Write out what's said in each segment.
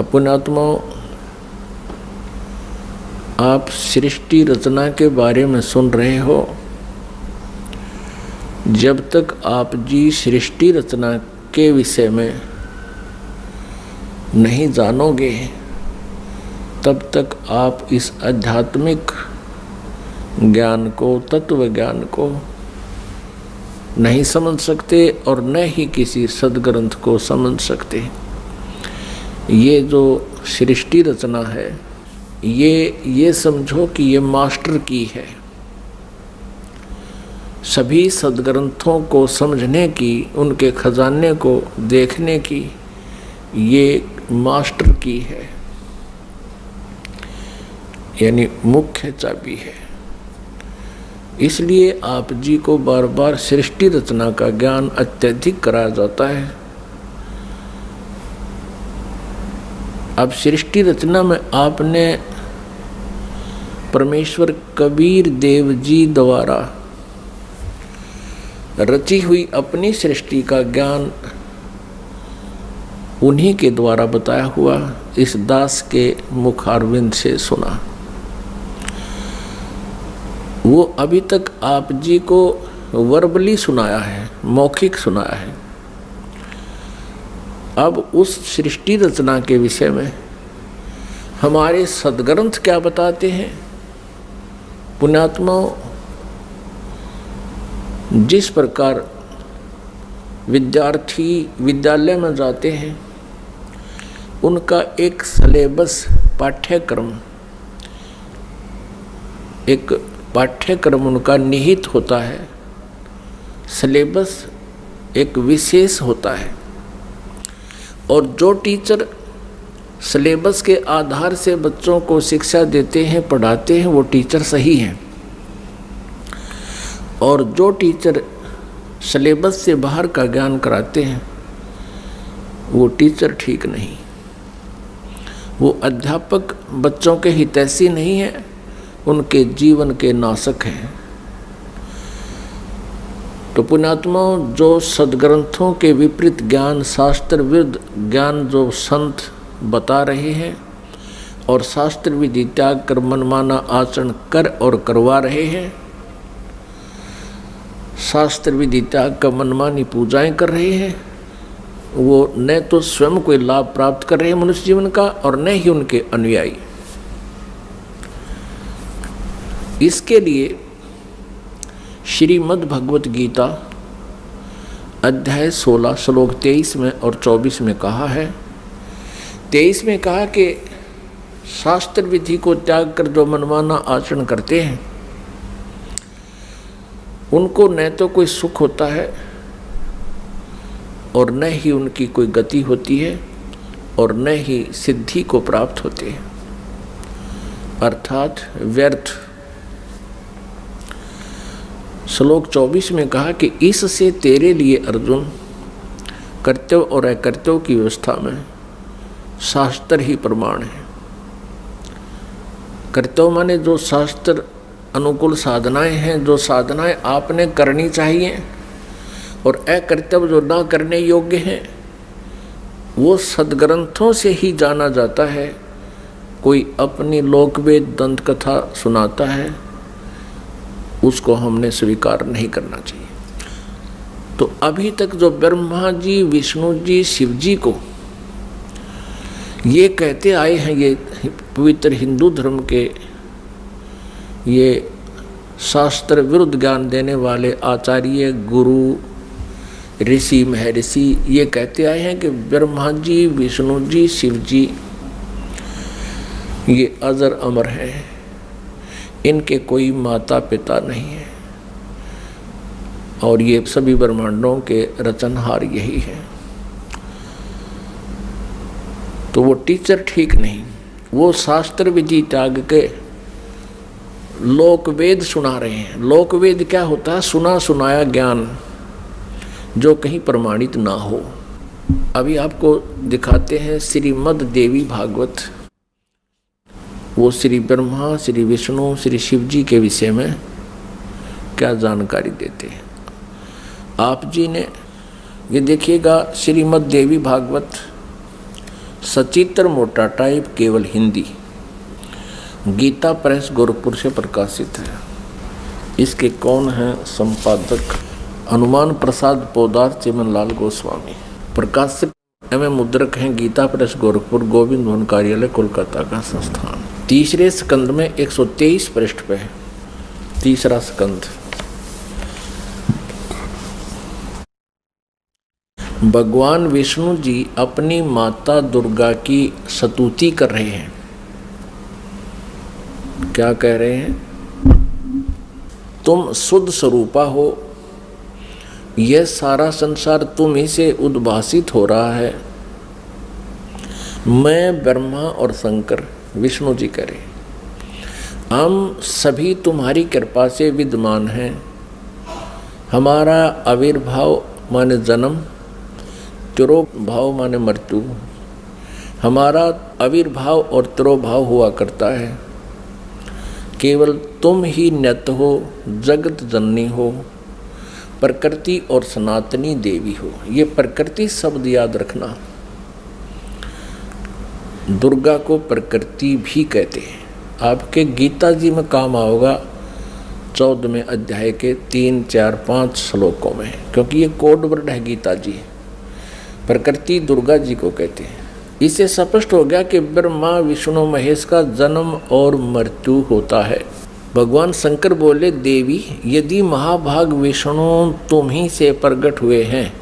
पुण्यात्माओं, आप सृष्टि रचना के बारे में सुन रहे हो। जब तक आप जी सृष्टि रचना के विषय में नहीं जानोगे तब तक आप इस आध्यात्मिक ज्ञान को, तत्व ज्ञान को नहीं समझ सकते और न ही किसी सद्ग्रंथ को समझ सकते। ये जो सृष्टि रचना है ये समझो कि ये मास्टर की है। सभी सद्ग्रंथों को समझने की, उनके खजाने को देखने की ये मास्टर की है, यानी मुख्य चाबी है। इसलिए आप जी को बार बार सृष्टि रचना का ज्ञान अत्यधिक कराया जाता है। अब सृष्टि रचना में आपने परमेश्वर कबीर देव जी द्वारा रची हुई अपनी सृष्टि का ज्ञान उन्हीं के द्वारा बताया हुआ इस दास के मुखारविंद से सुना। वो अभी तक आप जी को वर्बली सुनाया है, मौखिक सुनाया है। अब उस सृष्टि रचना के विषय में हमारे सद्ग्रंथ क्या बताते हैं। पुण्यात्माओं, जिस प्रकार विद्यार्थी विद्यालय में जाते हैं, उनका एक सिलेबस पाठ्यक्रम उनका निहित होता है। सिलेबस एक विशेष होता है और जो टीचर सिलेबस के आधार से बच्चों को शिक्षा देते हैं, पढ़ाते हैं, वो टीचर सही हैं। और जो टीचर सिलेबस से बाहर का ज्ञान कराते हैं वो टीचर ठीक नहीं। वो अध्यापक बच्चों के हितैषी नहीं है, उनके जीवन के नाशक हैं। तो पुण्यात्माओं, जो सद्ग्रंथों के विपरीत ज्ञान, शास्त्र विरुद्ध ज्ञान जो संत बता रहे हैं और शास्त्र विधि त्याग कर मनमाना आचरण कर और करवा रहे हैं, शास्त्र विधि त्याग कर मनमानी पूजाएं कर रहे हैं, वो न तो स्वयं कोई लाभ प्राप्त कर रहे हैं मनुष्य जीवन का और न ही उनके अनुयायी। इसके लिए श्रीमद् भगवत गीता अध्याय 16 श्लोक 23 में और 24 में कहा है। 23 में कहा कि शास्त्र विधि को त्याग कर जो मनमाना आचरण करते हैं उनको न तो कोई सुख होता है और न ही उनकी कोई गति होती है और न ही सिद्धि को प्राप्त होती है, अर्थात व्यर्थ। श्लोक 24 में कहा कि इससे तेरे लिए अर्जुन कर्तव्य और अकर्तव्य की व्यवस्था में शास्त्र ही प्रमाण है। कर्तव्य माने जो शास्त्र अनुकूल साधनाएं हैं, जो साधनाएं आपने करनी चाहिए, और अकर्तव्य जो ना करने योग्य हैं वो सद्ग्रंथों से ही जाना जाता है। कोई अपनी लोकवेद दंत कथा सुनाता है, उसको हमने स्वीकार नहीं करना चाहिए। तो अभी तक जो ब्रह्मा जी, विष्णु जी, शिव जी को ये कहते आए हैं, ये पवित्र हिंदू धर्म के ये शास्त्र विरुद्ध ज्ञान देने वाले आचार्य, गुरु, ऋषि, महर्षि ये कहते आए हैं कि ब्रह्मा जी, विष्णु जी, शिव जी ये अजर अमर हैं, इनके कोई माता पिता नहीं है और ये सभी ब्रह्मांडों के रचनहार यही है। तो वो टीचर ठीक नहीं, वो शास्त्र विधि त्याग के लोकवेद सुना रहे हैं। लोकवेद क्या होता है? सुना सुनाया ज्ञान जो कहीं प्रमाणित ना हो। अभी आपको दिखाते हैं श्रीमद् देवी भागवत। वो श्री ब्रह्मा, श्री विष्णु, श्री शिव जी के विषय में क्या जानकारी देते हैं। आप जी ने ये देखिएगा, श्रीमद् देवी भागवत सचित्र मोटा टाइप, केवल हिंदी, गीता प्रेस गोरखपुर से प्रकाशित है। इसके कौन हैं संपादक? हनुमान प्रसाद पोदार, चिमनलाल गोस्वामी। प्रकाशक एवं मुद्रक हैं गीता प्रेस गोरखपुर, गोविंद भवन कार्यालय, कोलकाता का संस्थान। तीसरे स्कंद में 123 पृष्ठ पे है, तीसरा स्कंद। भगवान विष्णु जी अपनी माता दुर्गा की स्तुति कर रहे हैं। क्या कह रहे हैं? तुम शुद्ध स्वरूपा हो, यह सारा संसार तुम ही से उद्भासित हो रहा है। मैं, ब्रह्मा और शंकर, विष्णु जी करें, हम सभी तुम्हारी कृपा से विद्यमान हैं। हमारा आविर्भाव माने जन्म, तिरोभाव माने मृत्यु, हमारा आविर्भाव और तिरोभाव हुआ करता है। केवल तुम ही नित्य हो, जगत जननी हो, प्रकृति और सनातनी देवी हो। ये प्रकृति शब्द याद रखना। दुर्गा को प्रकृति भी कहते हैं। आपके गीता जी में काम आओगा 14वें अध्याय के 3, 4, 5 श्लोकों में, क्योंकि ये कोड वर्ड है गीता जी। प्रकृति दुर्गा जी को कहते हैं। इससे स्पष्ट हो गया कि ब्रह्मा विष्णु महेश का जन्म और मृत्यु होता है। भगवान शंकर बोले, देवी यदि महाभाग विष्णु तुम ही से प्रकट हुए हैं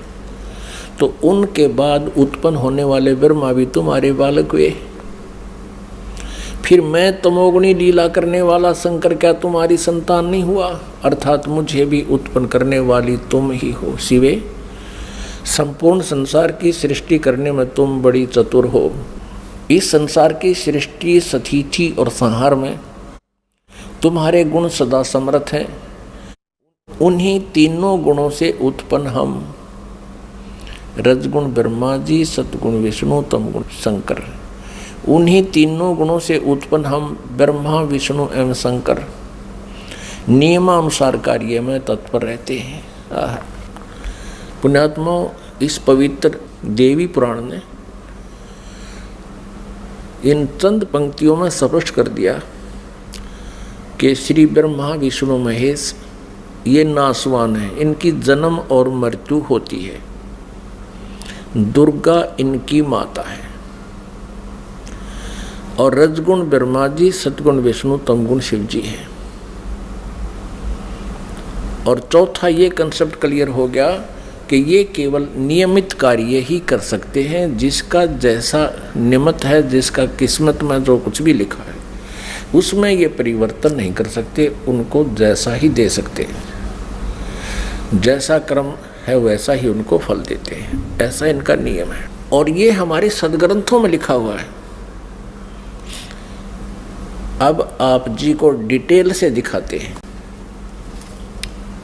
तो उनके बाद उत्पन्न होने वाले ब्रह्मा भी तुम्हारे बालक हुए। फिर मैं तमोगुणी लीला करने वाला शंकर क्या तुम्हारी संतान नहीं हुआ? अर्थात मुझे भी उत्पन्न करने वाली तुम ही हो। शिवे, संपूर्ण संसार की सृष्टि करने में तुम बड़ी चतुर हो। इस संसार की सृष्टि, स्थिति और संहार में तुम्हारे गुण सदा समर्थ हैं। उन्हीं तीनों गुणों से उत्पन्न हम, रजगुण ब्रह्मा जी, सतगुण विष्णु, तमगुण शंकर, उन्हीं तीनों गुणों से उत्पन्न हम ब्रह्मा, विष्णु एवं शंकर नियमानुसार कार्य में तत्पर रहते हैं। पुण्यात्मा, इस पवित्र देवी पुराण ने इन चंद पंक्तियों में स्पष्ट कर दिया कि श्री ब्रह्मा विष्णु महेश ये नासवान है, इनकी जन्म और मृत्यु होती है। दुर्गा इनकी माता है और रजगुण ब्रह्मा जी, सतगुण विष्णु, तमगुण शिव जी है। और चौथा ये कंसेप्ट क्लियर हो गया कि ये केवल नियमित कार्य ही कर सकते हैं। जिसका जैसा नियमित है, जिसका किस्मत में जो कुछ भी लिखा है उसमें ये परिवर्तन नहीं कर सकते, उनको जैसा ही दे सकते हैं। जैसा कर्म है वैसा ही उनको फल देते हैं, ऐसा इनका नियम है। और ये हमारे सदग्रंथों में लिखा हुआ है। अब आप जी को डिटेल से दिखाते हैं।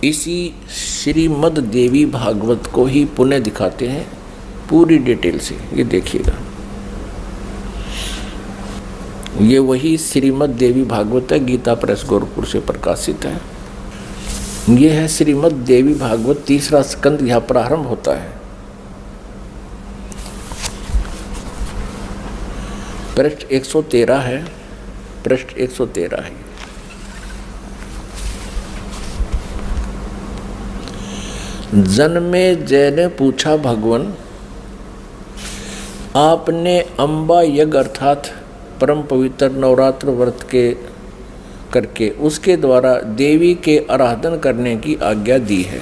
इसी श्रीमद् देवी भागवत को ही पुनः दिखाते हैं पूरी डिटेल से। ये देखिएगा, ये वही श्रीमद् देवी भागवत है, गीता प्रेस गोरखपुर से प्रकाशित है। ये है श्रीमद् देवी भागवत, तीसरा स्कंद यहाँ प्रारंभ होता है। पृष्ठ 113 है, पृष्ठ 113 है। जन्मे जय ने पूछा, भगवान आपने अम्बा यज्ञ अर्थात परम पवित्र नवरात्र व्रत के करके उसके द्वारा देवी के आराधन करने की आज्ञा दी है।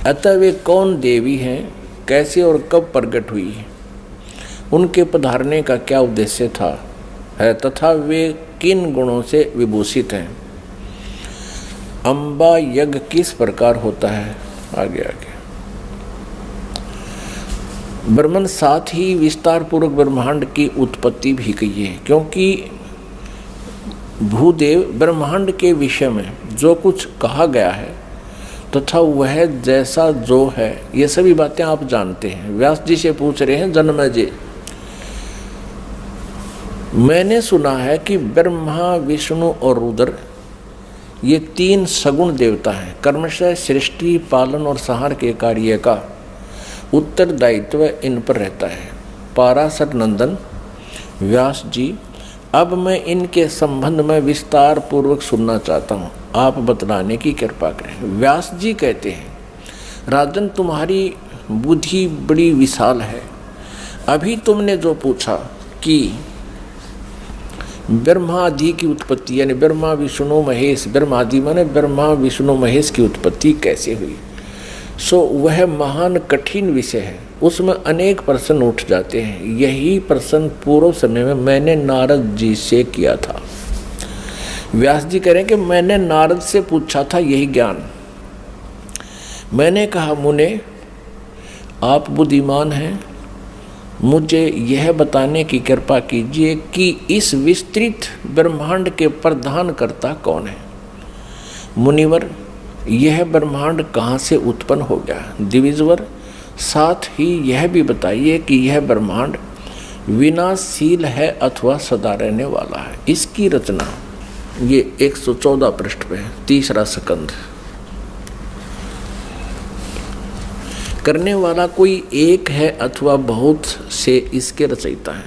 अतः वे कौन देवी हैं, कैसे और कब प्रकट हुई, उनके पधारने का क्या उद्देश्य था है, तथा वे किन गुणों से विभूषित हैं। अम्बा यज्ञ किस प्रकार होता है? आगे ब्रह्मन साथ ही विस्तार पूर्वक ब्रह्मांड की उत्पत्ति भी कही है, क्योंकि भूदेव ब्रह्मांड के विषय में जो कुछ कहा गया है तथा वह जैसा जो है, ये सभी बातें आप जानते हैं। व्यास जी से पूछ रहे हैं जन्मेजय, मैंने सुना है कि ब्रह्मा, विष्णु और रुद्र ये 3 सगुण देवता हैं। कर्मशः सृष्टि, पालन और संहार के कार्य का उत्तरदायित्व इन पर रहता है। पाराशर नंदन व्यास जी, अब मैं इनके संबंध में विस्तार पूर्वक सुनना चाहता हूँ, आप बतलाने की कृपा करें। व्यास जी कहते हैं, राजन तुम्हारी बुद्धि बड़ी विशाल है। अभी तुमने जो पूछा कि ब्रह्मादि की उत्पत्ति, यानी ब्रह्मा विष्णु महेश, ब्रह्मादि माने ब्रह्मा विष्णु महेश की उत्पत्ति कैसे हुई, सो वह महान कठिन विषय है। उसमें अनेक प्रश्न उठ जाते हैं। यही प्रश्न पूर्व समय में मैंने नारद जी से किया था। व्यास जी कह रहे हैं कि मैंने नारद से पूछा था यही ज्ञान। मैंने कहा, मुने आप बुद्धिमान हैं, मुझे यह बताने की कृपा कीजिए कि इस विस्तृत ब्रह्मांड के प्रधान कर्ता कौन है। मुनिवर, यह ब्रह्मांड कहाँ से उत्पन्न हो गया। दिविजवर, साथ ही यह भी बताइए कि यह ब्रह्मांड विनाशशील है अथवा सदा रहने वाला है। इसकी रचना ये 114 पृष्ठ पे, 3रा स्कंध। करने वाला कोई एक है अथवा बहुत से इसके रचयिता है।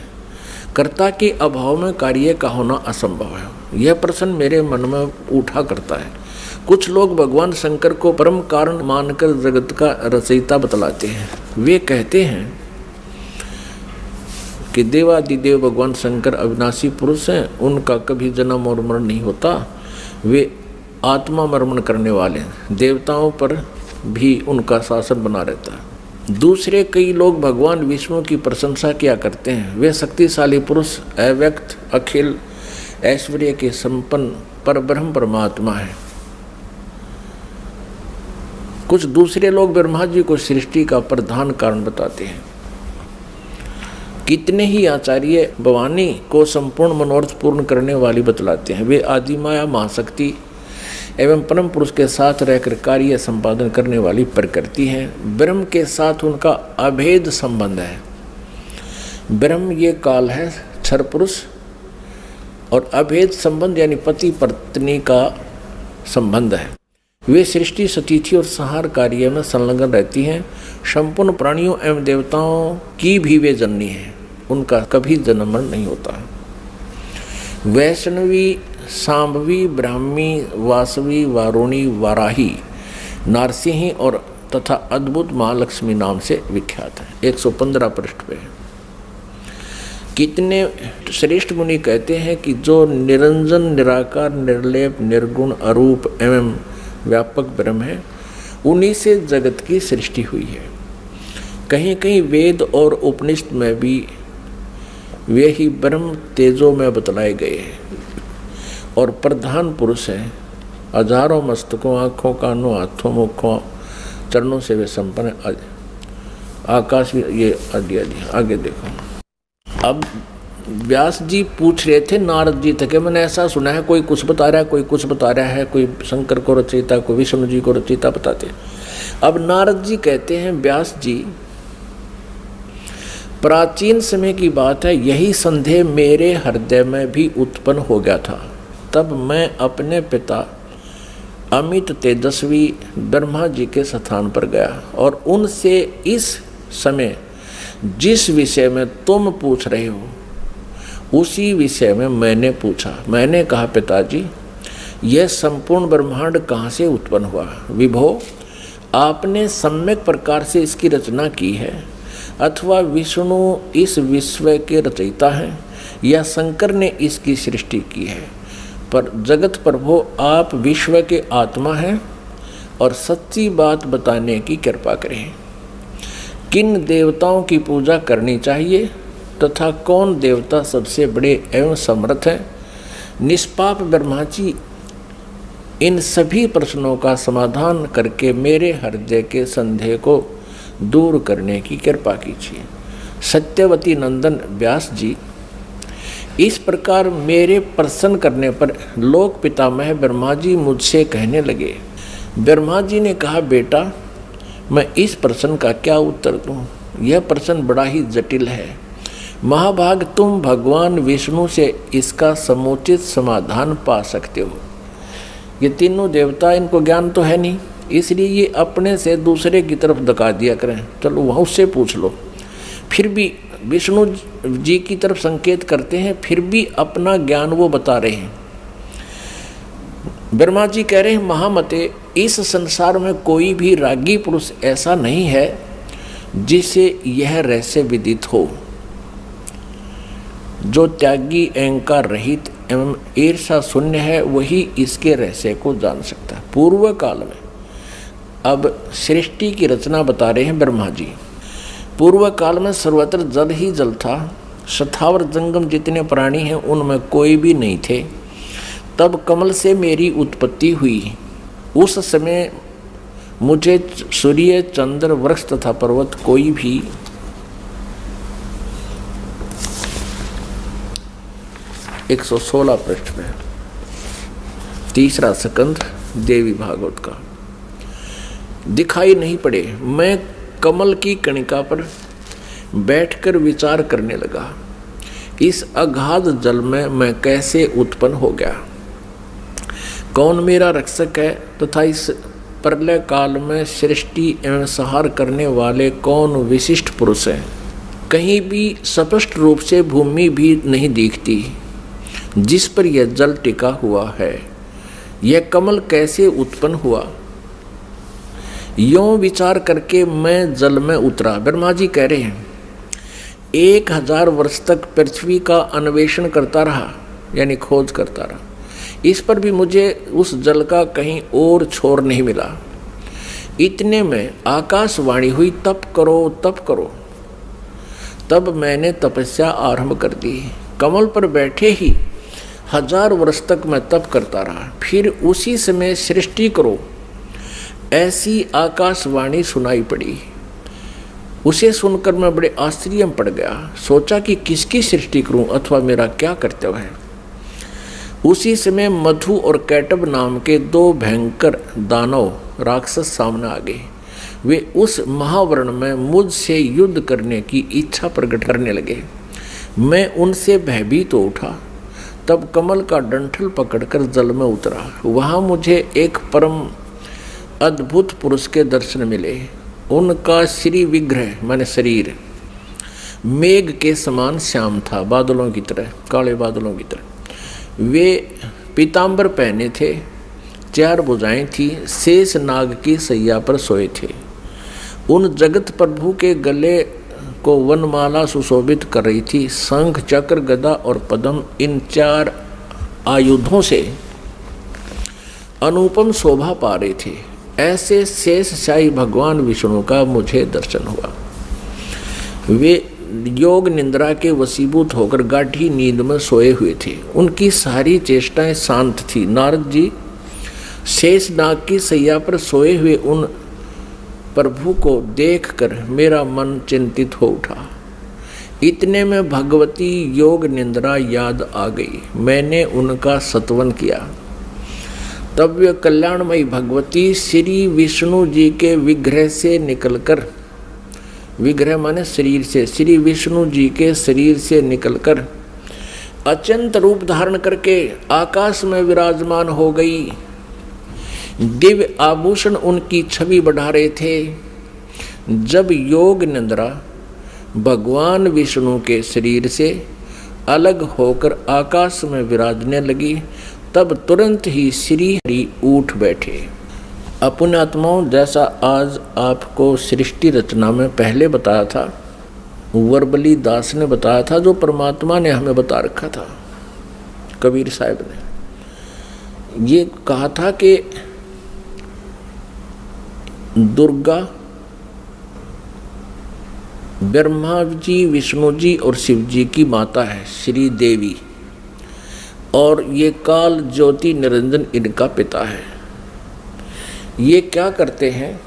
कर्ता के अभाव में कार्य का होना असंभव है। यह प्रश्न मेरे मन में उठा करता है। कुछ लोग भगवान शंकर को परम कारण मानकर जगत का रचयिता बतलाते हैं। वे कहते हैं कि देवादिदेव भगवान शंकर अविनाशी पुरुष हैं, उनका कभी जन्म और मरण नहीं होता, वे आत्मा मर्मण करने वाले हैं, देवताओं पर भी उनका शासन बना रहता है। दूसरे कई लोग भगवान विष्णु की प्रशंसा किया करते हैं। वे शक्तिशाली पुरुष, अव्यक्त, अखिल ऐश्वर्य के संपन्न परब्रह्म परमात्मा है। कुछ दूसरे लोग ब्रह्मा जी को सृष्टि का प्रधान कारण बताते हैं। कितने ही आचार्य भवानी को संपूर्ण मनोरथ पूर्ण करने वाली बतलाते हैं। वे आदिमाया महाशक्ति एवं परम पुरुष के साथ रहकर कार्य संपादन करने वाली प्रकृति है। ब्रह्म के साथ उनका अभेद संबंध है। ब्रह्म ये काल है, क्षर पुरुष, और अभेद संबंध यानी पति पत्नी का संबंध है। वे सृष्टि, सतिथि और संहार कार्य में संलग्न रहती हैं। संपूर्ण प्राणियों एवं देवताओं की भी वे जननी हैं। उनका कभी जन्म मरण नहीं होता। वैष्णवी, सांभवी, ब्राह्मी, वासवी, वारुणी, वाराही, नारसिंही और तथा अद्भुत महालक्ष्मी नाम से विख्यात है। 115 पृष्ठ पे। कितने श्रेष्ठ मुनि कहते हैं कि जो निरंजन, निराकार, निर्लेप, निर्गुण, अरूप एवं व्यापक ब्रह्म है, उन्हीं से जगत की सृष्टि हुई है। कहीं कहीं वेद और उपनिषद में भी वे ही ब्रह्म तेजो में बतलाए गए हैं और प्रधान पुरुष हैं। हजारों मस्तकों, आँखों, कानों, हाथों, मुखों, चरणों से वे संपन्न आकाश भी ये आदि आगे देखो। अब व्यास जी पूछ रहे थे नारद जी तक, मैंने ऐसा सुना है कोई कुछ बता रहा है, कोई कुछ बता रहा है, कोई शंकर को रचयिता, कोई विष्णु जी को रचयिता बताते। अब नारद जी कहते हैं, व्यास जी प्राचीन समय की बात है, यही संदेह मेरे हृदय में भी उत्पन्न हो गया था। तब मैं अपने पिता अमित तेजस्वी ब्रह्मा जी के स्थान पर गया और उनसे इस समय जिस विषय में तुम पूछ रहे हो उसी विषय में मैंने पूछा। मैंने कहा, पिताजी यह संपूर्ण ब्रह्मांड कहाँ से उत्पन्न हुआ। विभो, आपने सम्यक प्रकार से इसकी रचना की है अथवा विष्णु इस विश्व के रचयिता हैं या शंकर ने इसकी सृष्टि की है। पर जगत प्रभु, आप विश्व के आत्मा हैं और सच्ची बात बताने की कृपा करें। किन देवताओं की पूजा करनी चाहिए तथा कौन देवता सबसे बड़े एवं समर्थ हैं। निष्पाप ब्रह्मा जी, इन सभी प्रश्नों का समाधान करके मेरे हृदय के संदेह को दूर करने की कृपा कीजिए। सत्यवती नंदन व्यास जी, इस प्रकार मेरे प्रश्न करने पर लोक पितामह ब्रह्मा जी मुझसे कहने लगे, ब्रह्मा जी ने कहा, बेटा मैं इस प्रश्न का क्या उत्तर दूं? यह प्रश्न बड़ा ही जटिल है। महाभाग, तुम भगवान विष्णु से इसका समुचित समाधान पा सकते हो। ये तीनों देवता, इनको ज्ञान तो है नहीं, इसलिए ये अपने से दूसरे की तरफ धका दिया करें। चलो वहाँ उससे पूछ लो। फिर भी विष्णु जी की तरफ संकेत करते हैं, फिर भी अपना ज्ञान वो बता रहे हैं। ब्रह्मा जी कह रहे हैं, महामते, इस संसार में कोई भी रागी पुरुष ऐसा नहीं है जिसे यह रहस्य विदित हो। जो त्यागी, अहंकार रहित एवं ईर्षा शून्य है, वही इसके रहस्य को जान सकता है। पूर्व काल में, अब सृष्टि की रचना बता रहे हैं ब्रह्मा जी। पूर्व काल में सर्वत्र जल ही जल था। स्थावर जंगम जितने प्राणी हैं उनमें कोई भी नहीं थे। तब कमल से मेरी उत्पत्ति हुई। उस समय मुझे सूर्य, चंद्र, वृक्ष तथा पर्वत कोई भी 116 पृष्ठ में 3रा स्कंध देवी भागवत का दिखाई नहीं पड़े। मैं कमल की कणिका पर बैठकर विचार करने लगा, इस अगाध जल में मैं कैसे उत्पन्न हो गया, कौन मेरा रक्षक है तथा इस प्रलय काल में सृष्टि एवं संहार करने वाले कौन विशिष्ट पुरुष हैं। कहीं भी स्पष्ट रूप से भूमि भी नहीं दिखती जिस पर यह जल टिका हुआ है। यह कमल कैसे उत्पन्न हुआ, यों विचार करके मैं जल में उतरा। ब्रह्मा जी कह रहे हैं, 1000 वर्ष तक पृथ्वी का अन्वेषण करता रहा, यानी खोज करता रहा। इस पर भी मुझे उस जल का कहीं और छोर नहीं मिला। इतने में आकाशवाणी हुई, तप करो तप करो। तब मैंने तपस्या आरंभ कर दी। कमल पर बैठे ही 1000 वर्ष तक मैं तप करता रहा। फिर उसी समय सृष्टि करो, ऐसी आकाशवाणी सुनाई पड़ी। उसे सुनकर मैं बड़े आश्चर्य में पड़ गया। सोचा कि किसकी सृष्टि करूं अथवा मेरा क्या कर्तव्य है। उसी समय मधु और कैटब नाम के 2 भयंकर दानव राक्षस सामने आ गए। वे उस महावर्ण में मुझसे युद्ध करने की इच्छा प्रकट करने लगे। मैं उनसे भयभीत हो उठा। तब कमल का डंठल पकड़कर जल में उतरा। वहाँ मुझे एक परम अद्भुत पुरुष के दर्शन मिले। उनका श्री विग्रह माने शरीर मेघ के समान श्याम था, बादलों की तरह, काले बादलों की तरह। वे पीतांबर पहने थे, 4 भुजाएं थी, शेष नाग की सैया पर सोए थे। उन जगत प्रभु के गले को वनमाला सुशोभित कर रही थी। शंख, चक्र, गदा और पद्म, इन 4 आयुधों से अनुपम शोभा पा रहे थे। ऐसे शेष शाही भगवान विष्णु का मुझे दर्शन हुआ। वे योग निंद्रा के वशीभूत होकर गाढ़ी नींद में सोए हुए थे। उनकी सारी चेष्टाएं शांत थी। नारद जी शेष नाग की सैया पर सोए हुए उन प्रभु को देखकर मेरा मन चिंतित हो उठा। इतने में भगवती योग निंद्रा याद आ गई। मैंने उनका स्तवन किया। तब वे कल्याणमयी भगवती श्री विष्णु जी के विग्रह से निकलकर, विग्रह माने शरीर से, श्री विष्णु जी के शरीर से निकलकर अत्यंत रूप धारण करके आकाश में विराजमान हो गई। दिव्य आभूषण उनकी छवि बढ़ा रहे थे। जब योग निंद्रा भगवान विष्णु के शरीर से अलग होकर आकाश में विराजने लगी, तब तुरंत ही श्री हरि उठ बैठे। अपने आत्माओं, जैसा आज आपको सृष्टि रचना में पहले बताया था, वर्बली दास ने बताया था, जो परमात्मा ने हमें बता रखा था, कबीर साहब ने ये कहा था कि दुर्गा ब्रह्मा जी, विष्णु जी और शिव जी की माता है, श्री देवी, और ये काल ज्योति निरंजन इनका पिता है। ये क्या करते हैं,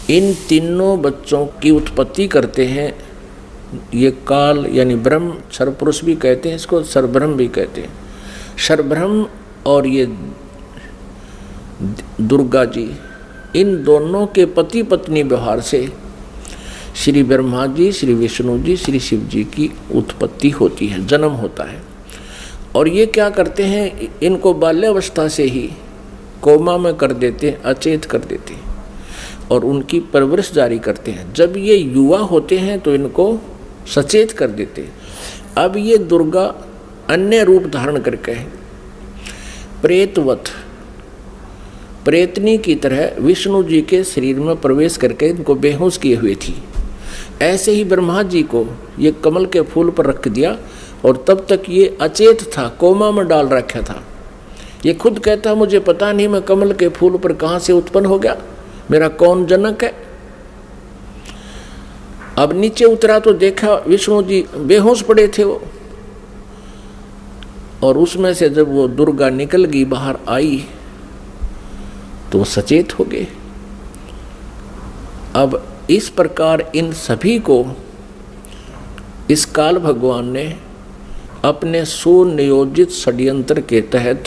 इन तीनों बच्चों की उत्पत्ति करते हैं। ये काल यानी ब्रह्म, क्षरपुरुष भी कहते हैं इसको, क्षरब्रह्म भी कहते हैं। क्षरब्रह्म और ये दुर्गा जी, इन दोनों के पति पत्नी व्यवहार से श्री ब्रह्मा जी, श्री विष्णु जी, श्री शिव जी की उत्पत्ति होती है, जन्म होता है। और ये क्या करते हैं, इनको बाल्यावस्था से ही कोमा में कर देते हैं, अचेत कर देते हैं और उनकी परवरिश जारी करते हैं। जब ये युवा होते हैं तो इनको सचेत कर देते हैं। अब ये दुर्गा अन्य रूप धारण करके प्रेतवत, प्रेतनी की तरह विष्णु जी के शरीर में प्रवेश करके इनको बेहोश किए हुए थी। ऐसे ही ब्रह्मा जी को ये कमल के फूल पर रख दिया और तब तक ये अचेत था, कोमा में डाल रखा था। ये खुद कहता मुझे पता नहीं मैं कमल के फूल पर कहाँ से उत्पन्न हो गया, मेरा कौन जनक है। अब नीचे उतरा तो देखा विष्णु जी बेहोश पड़े थे वो, और उसमें से जब वो दुर्गा निकल गई, बाहर आई, तो वो सचेत हो गए। अब इस प्रकार इन सभी को इस काल भगवान ने अपने सुनियोजित षड्यंत्र के तहत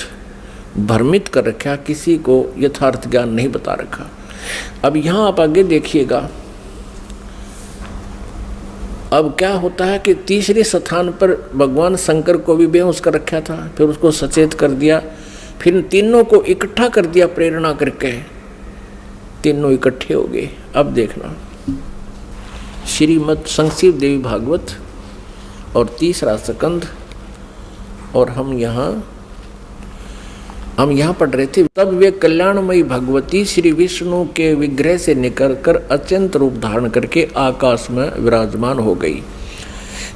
भ्रमित कर रखा, किसी को यथार्थ ज्ञान नहीं बता रखा। अब यहाँ आप आगे देखिएगा, अब क्या होता है कि तीसरे स्थान पर भगवान शंकर को भी बेहोश कर रखा था, फिर उसको सचेत कर दिया, फिर तीनों को इकट्ठा कर दिया प्रेरणा करके, तीनों इकट्ठे हो गए। अब देखना श्रीमद् संक्षिप्त देवी भागवत और तीसरा स्कंद, और हम यहाँ पढ़ रहे थे। तब वे कल्याणमयी भगवती श्री विष्णु के विग्रह से निकलकर अत्यंत रूप धारण करके आकाश में विराजमान हो गई।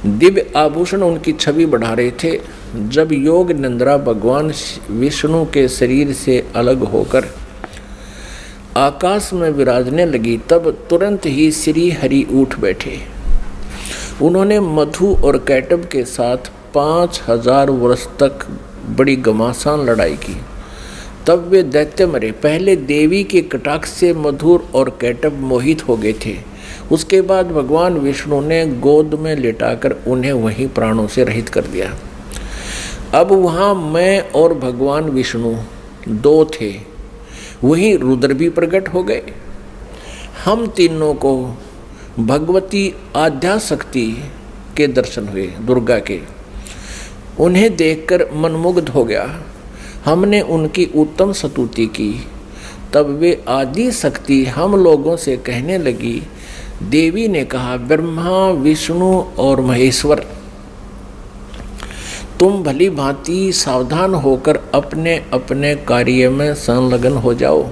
दिव्य आभूषण उनकी छवि बढ़ा रहे थे। जब योग निंद्रा भगवान विष्णु के शरीर से अलग होकर आकाश में विराजने लगी, तब तुरंत ही श्री हरि उठ बैठे। उन्होंने मधु और कैटब के साथ 5000 वर्ष तक बड़ी घमासान लड़ाई की। तब वे दैत्य मरे। पहले देवी के कटाक्ष से मधुर और कैटब मोहित हो गए थे। उसके बाद भगवान विष्णु ने गोद में लिटाकर उन्हें वहीं प्राणों से रहित कर दिया। अब वहाँ मैं और भगवान विष्णु दो थे, वहीं रुद्र भी प्रकट हो गए। हम तीनों को भगवती आद्याशक्ति के दर्शन हुए, दुर्गा के। उन्हें देखकर मनमुग्ध हो गया। हमने उनकी उत्तम स्तुति की। तब वे आदि शक्ति हम लोगों से कहने लगी। देवी ने कहा, ब्रह्मा, विष्णु और महेश्वर, तुम भली भांति सावधान होकर अपने अपने कार्य में संलग्न हो जाओ।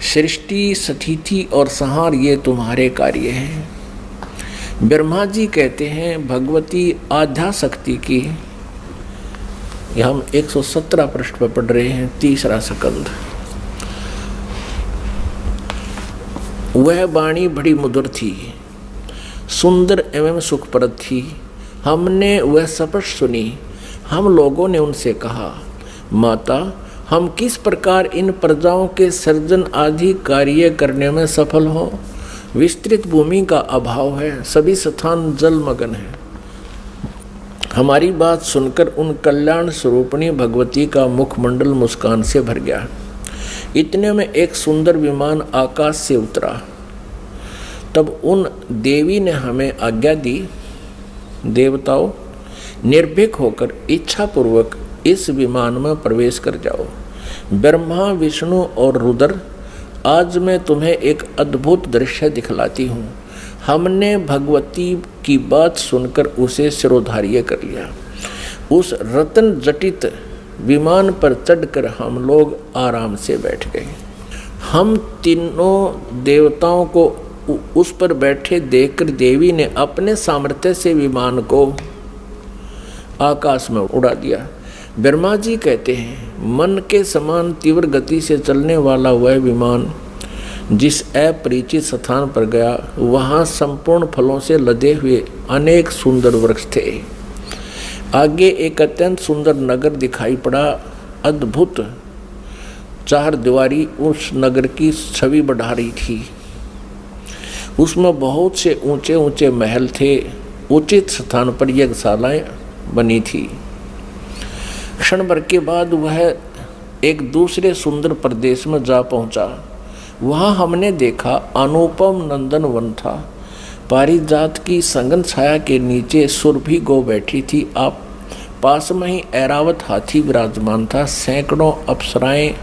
सृष्टि, स्थिति और संहार ये तुम्हारे कार्य हैं। ब्रह्मा जी कहते हैं भगवती आद्याशक्ति की, हम 117 पृष्ठ पर पढ़ रहे हैं, तीसरा स्कंद। वह वाणी बड़ी मधुर थी, सुंदर एवं सुखप्रद थी। हमने वह स्पष्ट सुनी। हम लोगों ने उनसे कहा, माता, हम किस प्रकार इन प्रजाओं के सर्जन आदि कार्य करने में सफल हों? विस्तृत भूमि का अभाव है, सभी स्थान जलमग्न है। हमारी बात सुनकर उन कल्याण स्वरूपिणी भगवती का मुखमंडल मुस्कान से भर गया। इतने में एक सुंदर विमान आकाश से उतरा। तब उन देवी ने हमें आज्ञा दी, देवताओं, निर्भीक होकर इच्छापूर्वक इस विमान में प्रवेश कर जाओ। ब्रह्मा, विष्णु और रुद्र, आज मैं तुम्हें एक अद्भुत दृश्य दिखलाती हूँ। हमने भगवती की बात सुनकर उसे शिरोधार्य कर लिया। उस रत्न जटित विमान पर चढ़कर हम लोग आराम से बैठ गए। हम तीनों देवताओं को उस पर बैठे देखकर देवी ने अपने सामर्थ्य से विमान को आकाश में उड़ा दिया। ब्रह्मा जी कहते हैं, मन के समान तीव्र गति से चलने वाला वह विमान जिस अपरिचित स्थान पर गया, वहाँ संपूर्ण फलों से लदे हुए अनेक सुंदर वृक्ष थे। आगे एक अत्यंत सुंदर नगर दिखाई पड़ा। अद्भुत चार दीवारी उस नगर की छवि बढ़ा रही थी। उसमें बहुत से ऊंचे ऊंचे महल थे। उचित स्थान पर यज्ञशालाएं बनी थी। क्षण भर के बाद वह एक दूसरे सुंदर प्रदेश में जा पहुंचा। वहां हमने देखा अनुपम नंदन वन था। पारिजात की संगन छाया के नीचे सुरभि गो बैठी थी। आप पास में ही ऐरावत हाथी विराजमान था। सैकड़ों अप्सराएं,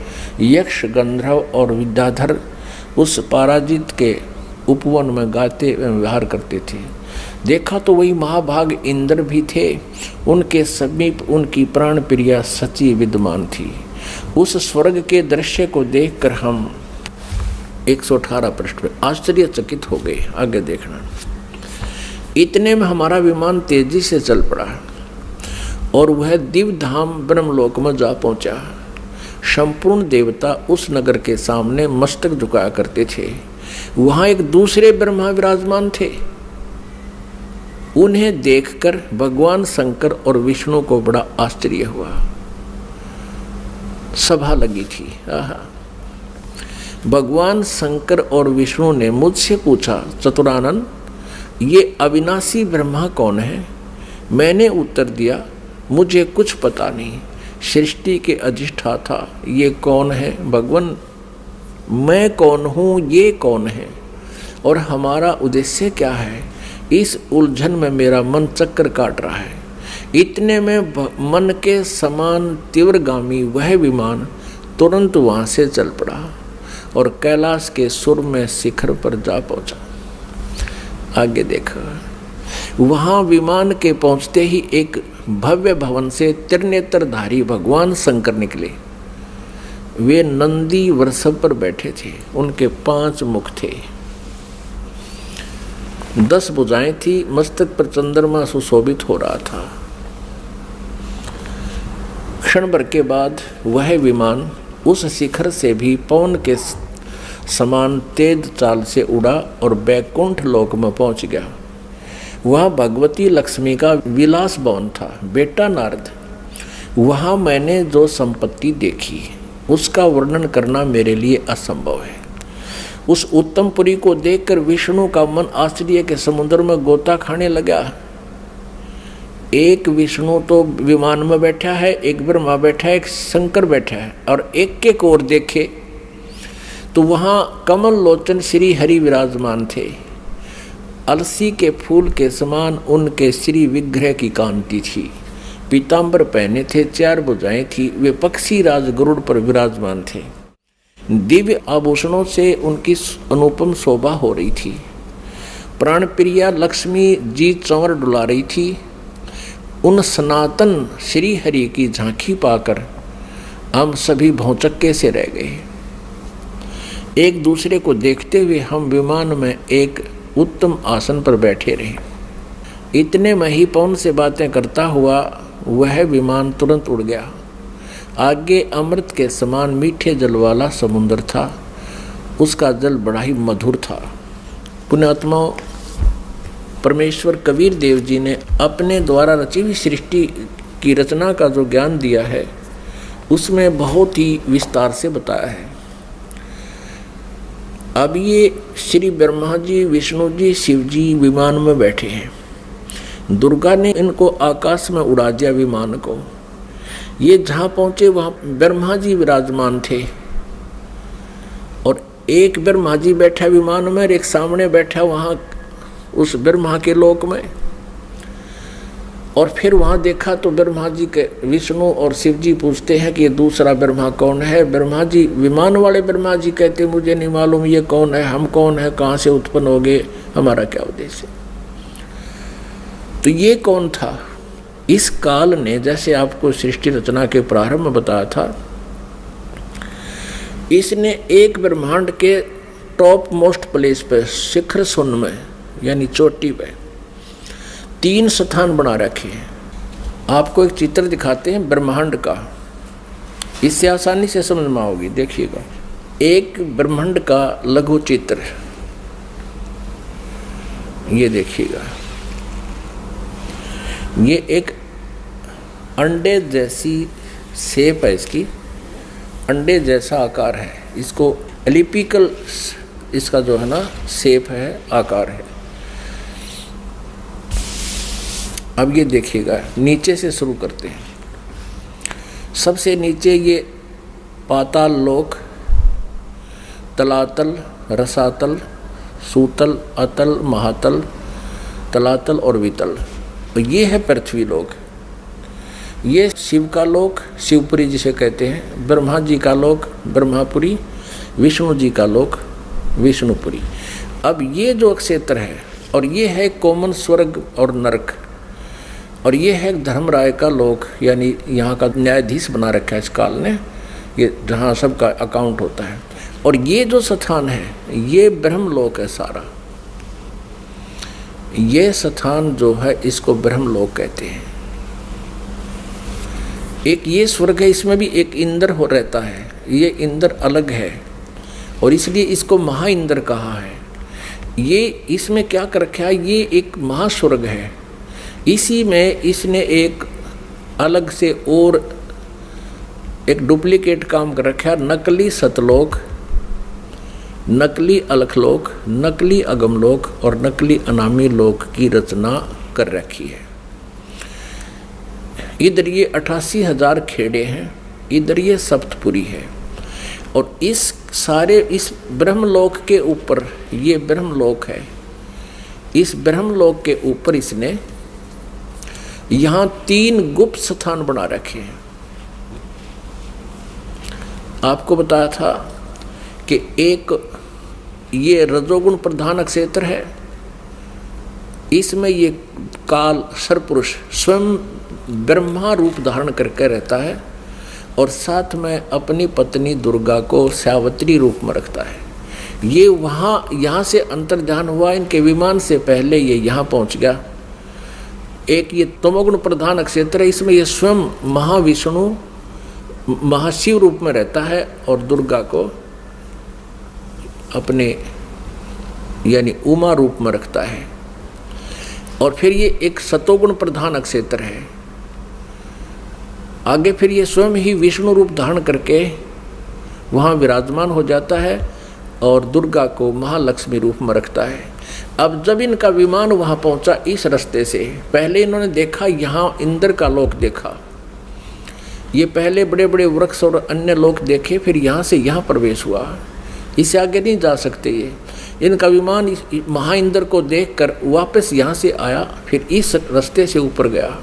यक्ष, गंधर्व और विद्याधर उस पराजित के उपवन में गाते एवं विहार करते थे। देखा तो वही महाभाग इंद्र भी थे। उनके समीप उनकी प्राण प्रिया सची विद्यमान थी। उस स्वर्ग के दृश्य को देखकर हम 118 पृष्ठ पे आश्चर्यचकित हो गए। आगे देखना। इतने में हमारा विमान तेजी से चल पड़ा और वह दिव्य धाम ब्रह्मलोक में जा पहुंचा। संपूर्ण देवता उस नगर के सामने मस्तक झुकाया करते थे। वहां एक दूसरे ब्रह्मा विराजमान थे। उन्हें देखकर भगवान शंकर और विष्णु को बड़ा आश्चर्य हुआ। सभा लगी थी। भगवान शंकर और विष्णु ने मुझसे पूछा, चतुरानन, ये अविनाशी ब्रह्मा कौन है? मैंने उत्तर दिया, मुझे कुछ पता नहीं। सृष्टि के अधिष्ठाता ये कौन है? भगवान, मैं कौन हूँ, ये कौन है और हमारा उद्देश्य क्या है? इस उलझन में मेरा मन चक्कर काट रहा है। इतने में मन के समान तीव्रगामी वह विमान तुरंत वहाँ से चल पड़ा और कैलाश के सुर में शिखर पर जा पहुँचा। आगे देखा। वहाँ विमान के पहुँचते ही एक भव्य भवन से त्रिनेत्रधारी भगवान शंकर निकले। वे नंदी वृषभ पर बैठे थे। उनके 5 मुख थे, 10 भुजाएं थी। मस्तक पर चंद्रमा सुशोभित हो रहा था। क्षण भर के बाद वह विमान उस शिखर से भी पवन के समान तेज चाल से उड़ा और बैकुंठ लोक में पहुंच गया। वह भगवती लक्ष्मी का विलास भवन था। बेटा नारद, वहाँ मैंने जो संपत्ति देखी उसका वर्णन करना मेरे लिए असंभव है। उस उत्तमपुरी को देखकर विष्णु का मन आश्चर्य के समुद्र में गोता खाने लगा। एक विष्णु तो विमान में बैठा है, एक ब्रह्मा बैठा है, एक शंकर बैठा है, और एक एक ओर देखे तो वहाँ कमल लोचन श्री हरि विराजमान थे। अलसी के फूल के समान उनके श्री विग्रह की कांति थी। पीतांबर पहने थे, 4 भुजाएं थी। वे पक्षी राज गरुड़ पर विराजमान थे। दिव्य आभूषणों से उनकी अनुपम शोभा हो रही थी। प्राण प्रिया लक्ष्मी जी चंवर डुला रही थी। उन सनातन श्री हरि की झांकी पाकर हम सभी भौचक्के से रह गए। एक दूसरे को देखते हुए हम विमान में एक उत्तम आसन पर बैठे रहे। इतने में ही पवन से बातें करता हुआ वह विमान तुरंत उड़ गया। आगे अमृत के समान मीठे जल वाला समुद्र था। उसका जल बड़ा ही मधुर था। पुण्यात्माओं, परमेश्वर कबीर देव जी ने अपने द्वारा रची हुई सृष्टि की रचना का जो ज्ञान दिया है उसमें बहुत ही विस्तार से बताया है। अब ये श्री ब्रह्मा जी, विष्णु जी, शिव जी विमान में बैठे हैं। दुर्गा ने इनको आकाश में उड़ा दिया विमान को। ये जहाँ पहुँचे वहाँ ब्रह्मा जी विराजमान थे और एक ब्रह्मा जी बैठा विमान में और एक सामने बैठा वहाँ उस ब्रह्मा के लोक में। और फिर वहाँ देखा तो ब्रह्मा जी के विष्णु और शिव जी पूछते हैं कि ये दूसरा ब्रह्मा कौन है। ब्रह्मा जी, विमान वाले ब्रह्मा जी कहते मुझे नहीं मालूम ये कौन है, हम कौन है, कहाँ से उत्पन्न हो गए, हमारा क्या उद्देश्य। तो ये कौन था? इस काल ने, जैसे आपको सृष्टि रचना के प्रारंभ में बताया था, इसने एक ब्रह्मांड के टॉप मोस्ट प्लेस पे, शिखर शून्य में यानी चोटी पे 3 स्थान बना रखे हैं। आपको एक चित्र दिखाते हैं ब्रह्मांड का, इससे आसानी से समझ में आओगी। देखिएगा, एक ब्रह्मांड का लघु चित्र, ये देखिएगा। ये एक अंडे जैसी शेप है, इसकी अंडे जैसा आकार है। इसको एलिपिकल इसका जो है ना शेप है, आकार है। अब ये देखिएगा, नीचे से शुरू करते हैं। सबसे नीचे ये पाताल लोक, तलातल, रसातल, सूतल, अतल, महातल, तलातल और वितल। ये है पृथ्वी लोक। ये शिव का लोक शिवपुरी जिसे कहते हैं, ब्रह्मा जी का लोक ब्रह्मापुरी, विष्णु जी का लोक विष्णुपुरी। अब ये जो क्षेत्र है, और ये है कोमन स्वर्ग और नरक, और ये है धर्मराय का लोक, यानी यहाँ का न्यायाधीश बना रखा है इस काल ने, ये जहाँ सबका अकाउंट होता है। और ये जो स्थान है ये ब्रह्मलोक है सारा। ये स्थान जो है इसको ब्रह्मलोक कहते हैं। एक ये स्वर्ग है, इसमें भी एक इंद्र हो रहता है, ये इंद्र अलग है और इसलिए इसको महा इंद्र कहा है। ये इसमें क्या कर रखा है, ये एक महास्वर्ग है। इसी में इसने एक अलग से और एक डुप्लीकेट काम कर रखा है, नकली सतलोक, नकली अलखलोक, नकली अगमलोक और नकली अनामी लोक की रचना कर रखी है। इधर ये 88,000 खेड़े हैं, इधर ये सप्तपुरी है। और इस सारे इस ब्रह्मलोक के ऊपर, ये ब्रह्मलोक है, इस ब्रह्मलोक के ऊपर इसने यहाँ 3 गुप्त स्थान बना रखे हैं। आपको बताया था कि एक ये रजोगुण प्रधान क्षेत्र है, इसमें ये काल सरपुरुष स्वयं ब्रह्मा रूप धारण करके रहता है और साथ में अपनी पत्नी दुर्गा को सावित्री रूप में रखता है। ये वहाँ यहाँ से अंतर्ध्यान हुआ, इनके विमान से पहले ये यहाँ पहुँच गया। एक ये तमोगुण प्रधान क्षेत्र है, इसमें ये स्वयं महाविष्णु महाशिव रूप में रहता है और दुर्गा को अपने यानी उमा रूप में रखता है। और फिर ये एक सतोगुण प्रधान क्षेत्र है। आगे फिर ये स्वयं ही विष्णु रूप धारण करके वहाँ विराजमान हो जाता है और दुर्गा को महालक्ष्मी रूप में रखता है। अब जब इनका विमान वहाँ पहुँचा इस रास्ते से, पहले इन्होंने देखा यहाँ इंद्र का लोक देखा, ये पहले बड़े बड़े वृक्ष और अन्य लोक देखे, फिर यहाँ से यहाँ प्रवेश हुआ। इससे आगे नहीं जा सकते ये। इनका विमान महा इंद्र को देखकर वापस यहाँ से आया, फिर इस रास्ते से ऊपर गया।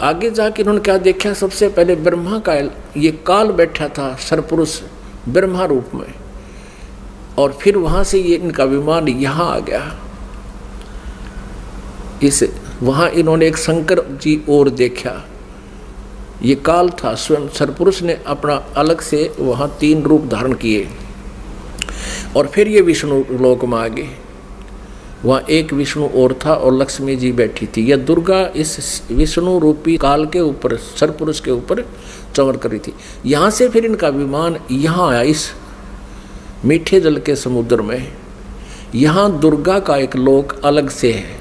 आगे जाके इन्होंने क्या देखा, सबसे पहले ब्रह्मा का ये काल बैठा था सरपुरुष ब्रह्मा रूप में, और फिर वहाँ से ये इनका विमान यहाँ आ गया। इस वहाँ इन्होंने एक शंकर जी और देखा, ये काल था स्वयं सरपुरुष ने अपना अलग से वहाँ 3 रूप धारण किए। और फिर ये विष्णु लोक में आ गए, वहाँ एक विष्णु और था और लक्ष्मी जी बैठी थी। यह दुर्गा इस विष्णु रूपी काल के ऊपर सरपुरुष के ऊपर चमक कर रही थी। यहाँ से फिर इनका विमान यहाँ आया इस मीठे जल के समुद्र में। यहाँ दुर्गा का एक लोक अलग से है।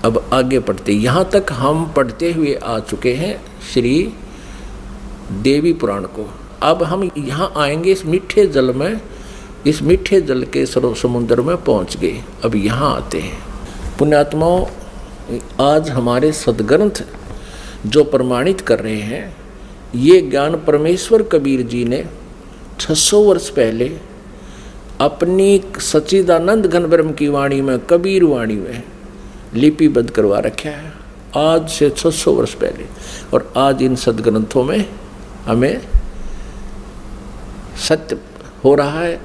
अब आगे पढ़ते, यहाँ तक हम पढ़ते हुए आ चुके हैं श्री देवी पुराण को। अब हम यहाँ आएंगे इस मीठे जल में, इस मीठे जल के समुद्र में पहुँच गए। अब यहाँ आते हैं पुण्यात्माओं, आज हमारे सदग्रंथ जो प्रमाणित कर रहे हैं, ये ज्ञान परमेश्वर कबीर जी ने 600 वर्ष पहले अपनी सच्चिदानंद घन ब्रह्म की वाणी में, कबीर वाणी में लिपिबद्ध करवा रखा है, आज से 600 वर्ष पहले। और आज इन सदग्रंथों में हमें सत्य हो रहा है।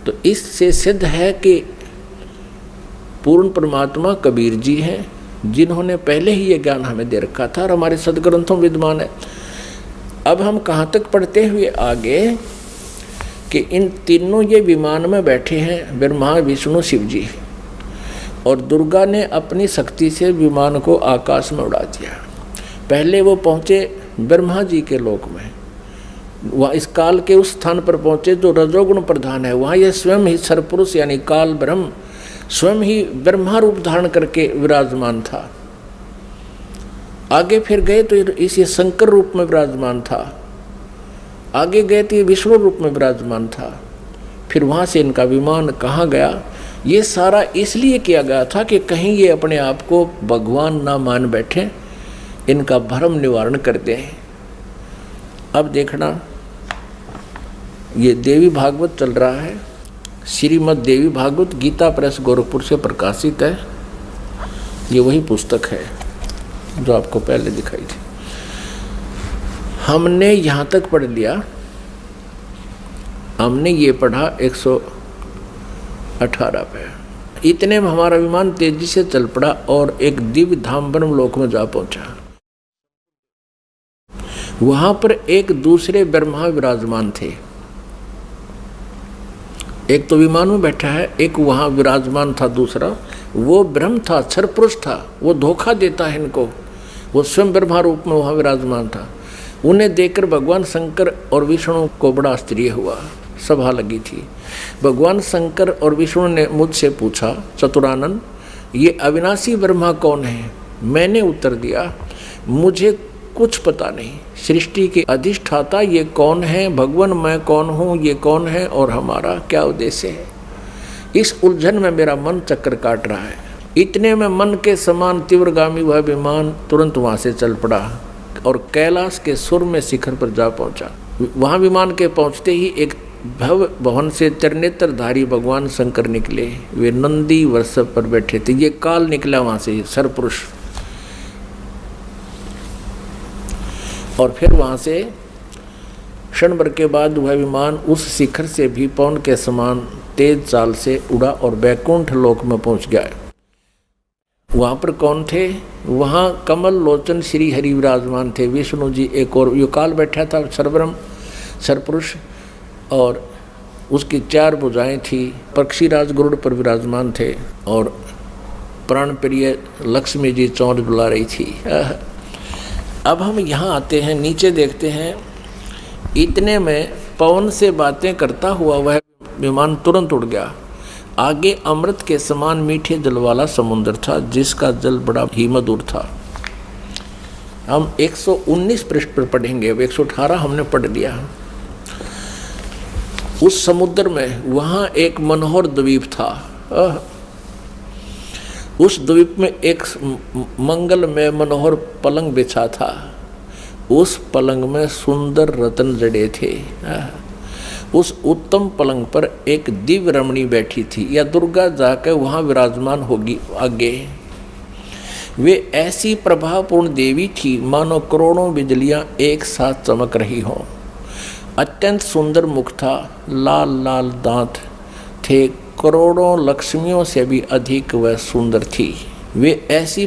तो इससे सिद्ध है कि पूर्ण परमात्मा कबीर जी हैं, जिन्होंने पहले ही ये ज्ञान हमें दे रखा था और हमारे सदग्रंथों में विद्यमान है। अब हम कहाँ तक पढ़ते हुए आगे कि इन तीनों ये विमान में बैठे हैं, ब्रह्मा विष्णु शिव जी, और दुर्गा ने अपनी शक्ति से विमान को आकाश में उड़ा दिया। पहले वो पहुँचे ब्रह्मा जी के लोक में, वह इस काल के उस स्थान पर पहुँचे जो रजोगुण प्रधान है। वहाँ यह स्वयं ही सरपुरुष यानी काल ब्रह्म स्वयं ही ब्रह्मा रूप धारण करके विराजमान था। आगे फिर गए तो इस शंकर रूप में विराजमान था। आगे गए तो ये विष्णु रूप में विराजमान था। फिर वहाँ से इनका विमान कहाँ गया, ये सारा इसलिए किया गया था कि कहीं ये अपने आप को भगवान ना मान बैठे, इनका भ्रम निवारण कर दें। अब देखना, ये देवी भागवत चल रहा है, श्रीमद् देवी भागवत गीता प्रेस गोरखपुर से प्रकाशित है। ये वही पुस्तक है जो आपको पहले दिखाई थी। हमने यहाँ तक पढ़ लिया, हमने ये पढ़ा 118 पे। इतने में हमारा विमान तेजी से चल पड़ा और एक दिव्य धाम ब्रह्म लोक में जा पहुंचा। वहां पर एक दूसरे ब्रह्मा विराजमान थे। एक तो विमान में बैठा है, एक वहां विराजमान था दूसरा। वो ब्रह्म था, क्षर पुरुष था, वो धोखा देता है इनको। वो स्वयं ब्रह्मा रूप में वहां विराजमान था। उन्हें देखकर भगवान शंकर और विष्णु को बड़ा आश्चर्य हुआ। सभा लगी थी। भगवान शंकर और विष्णु ने मुझसे पूछा, चतुरानन, ये अविनाशी ब्रह्मा कौन है? मैंने उत्तर दिया, मुझे कुछ पता नहीं। सृष्टि के अधिष्ठाता ये कौन है? भगवान मैं कौन हूँ? ये कौन है? और हमारा क्या उद्देश्य है? इस उलझन में मेरा मन चक्कर काट रहा है। इतने में मन के समान तीव्रगामी वह विमान तुरंत वहाँ से चल पड़ा और कैलाश के सुर में शिखर पर जा पहुँचा। वहाँ विमान के पहुँचते ही एक भव भवन से त्रिनेत्रधारी भगवान शंकर निकले। वे नंदी वृषभ पर बैठे थे। ये काल निकला वहाँ से, सरपुरुष। और फिर वहाँ से क्षण भर के बाद वह विमान उस शिखर से भी पवन के समान तेज चाल से उड़ा और बैकुंठ लोक में पहुँच गया। वहाँ पर कौन थे? वहाँ कमल लोचन श्री हरि विराजमान थे। विष्णु जी एक और युकाल बैठा था, सरब्रह्म सरपुरुष, और उसकी 4 भुजाएं थी। पक्षीराज गरुड़ पर विराजमान थे और प्राण प्रिय लक्ष्मी जी चौंध बुला रही थी। अब हम यहाँ आते हैं, नीचे देखते हैं। इतने में पवन से बातें करता हुआ वह विमान तुरंत उड़ गया। आगे अमृत के समान मीठे जल वाला समुद्र था, जिसका जल बड़ा ही मधुर था। हम 119 पृष्ठ पर पढ़ेंगे। अब 118 हमने पढ़ लिया। उस समुद्र में वहाँ एक मनोहर द्वीप था। उस द्वीप में एक मंगल में मनोहर पलंग बिछा था। उस पलंग में सुंदर रत्न जड़े थे। उस उत्तम पलंग पर एक दिव्य रमणी बैठी थी, या दुर्गा जाकर वहाँ विराजमान होगी आगे। वे ऐसी प्रभापूर्ण देवी थी मानो करोड़ों बिजलियाँ एक साथ चमक रही हों। अत्यंत सुंदर मुख था, लाल लाल दांत थे, करोड़ों लक्ष्मियों से भी अधिक वह सुंदर थी। वे ऐसी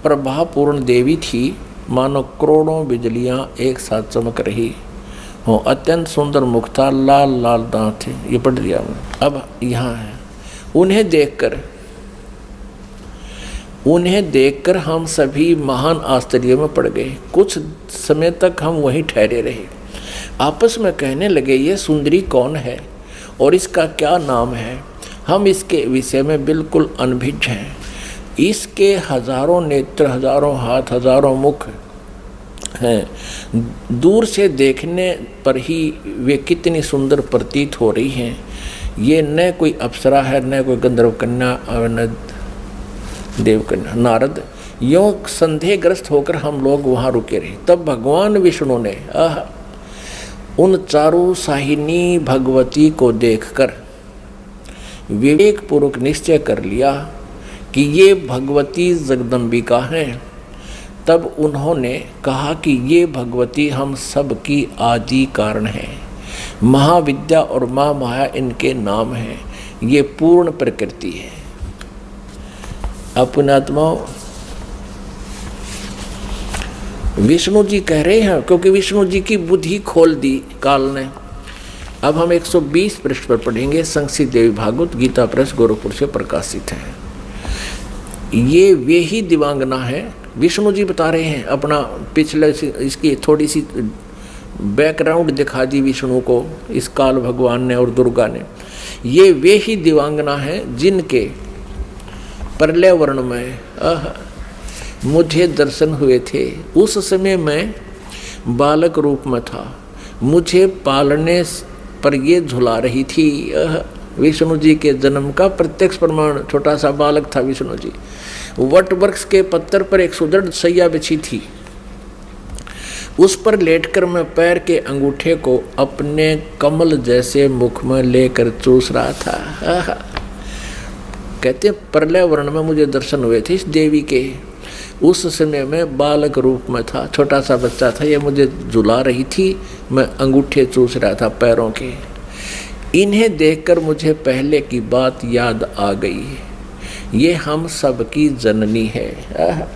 प्रभापूर्ण देवी थी मानो करोड़ों बिजलियां एक साथ चमक रही हो। अत्यंत सुंदर मुख था, लाल लाल दांत थे। ये पढ़ लिया। अब यहाँ है, उन्हें देखकर हम सभी महान आश्चर्य में पड़ गए। कुछ समय तक हम वहीं ठहरे रहे। आपस में कहने लगे, ये सुंदरी कौन है और इसका क्या नाम है? हम इसके विषय में बिल्कुल अनभिज्ञ हैं। इसके हजारों नेत्र, हजारों हाथ, हजारों मुख हैं। दूर से देखने पर ही वे कितनी सुंदर प्रतीत हो रही हैं। ये न कोई अप्सरा है, न कोई गंधर्व कन्या और न देव कन्या। नारद, यों संदेहग्रस्त होकर हम लोग वहाँ रुके रहे। तब भगवान विष्णु ने उन चारों साहिनी भगवती को देखकर विवेक पूर्वक निश्चय कर लिया कि ये भगवती जगदम्बिका हैं। तब उन्होंने कहा कि ये भगवती हम सब की आदि कारण है। महाविद्या और माँ माया इनके नाम हैं। ये पूर्ण प्रकृति है। अपने आत्माओं, विष्णु जी कह रहे हैं, क्योंकि विष्णु जी की बुद्धि खोल दी काल ने। अब हम 120 पृष्ठ पर पढ़ेंगे। संक्षिप्त देवी भागवत गीता प्रेस गोरखपुर से प्रकाशित है। ये वे ही दिवांगना है। विष्णु जी बता रहे हैं अपना पिछले, इसकी थोड़ी सी बैकग्राउंड दिखा दी विष्णु को, इस काल भगवान ने और दुर्गा ने। ये वे ही दिवांगना है जिनके प्रलय वर्ण में मुझे दर्शन हुए थे। उस समय मैं बालक रूप में था। मुझे पालने पर ये झुला रही थी। विष्णु जी के जन्म का प्रत्यक्ष प्रमाण। छोटा सा बालक था विष्णु जी। वट वृक्ष के पत्थर पर एक सुदृढ़ सैया बिछी थी। उस पर लेटकर मैं पैर के अंगूठे को अपने कमल जैसे मुख में लेकर चूस रहा था। कहते प्रलय वर्ण में मुझे दर्शन हुए थे इस देवी के। उस समय में बालक रूप में था, छोटा सा बच्चा था, ये मुझे झुला रही थी, मैं अंगूठे चूस रहा था पैरों के। इन्हें देखकर मुझे पहले की बात याद आ गई, ये हम सब की जननी है।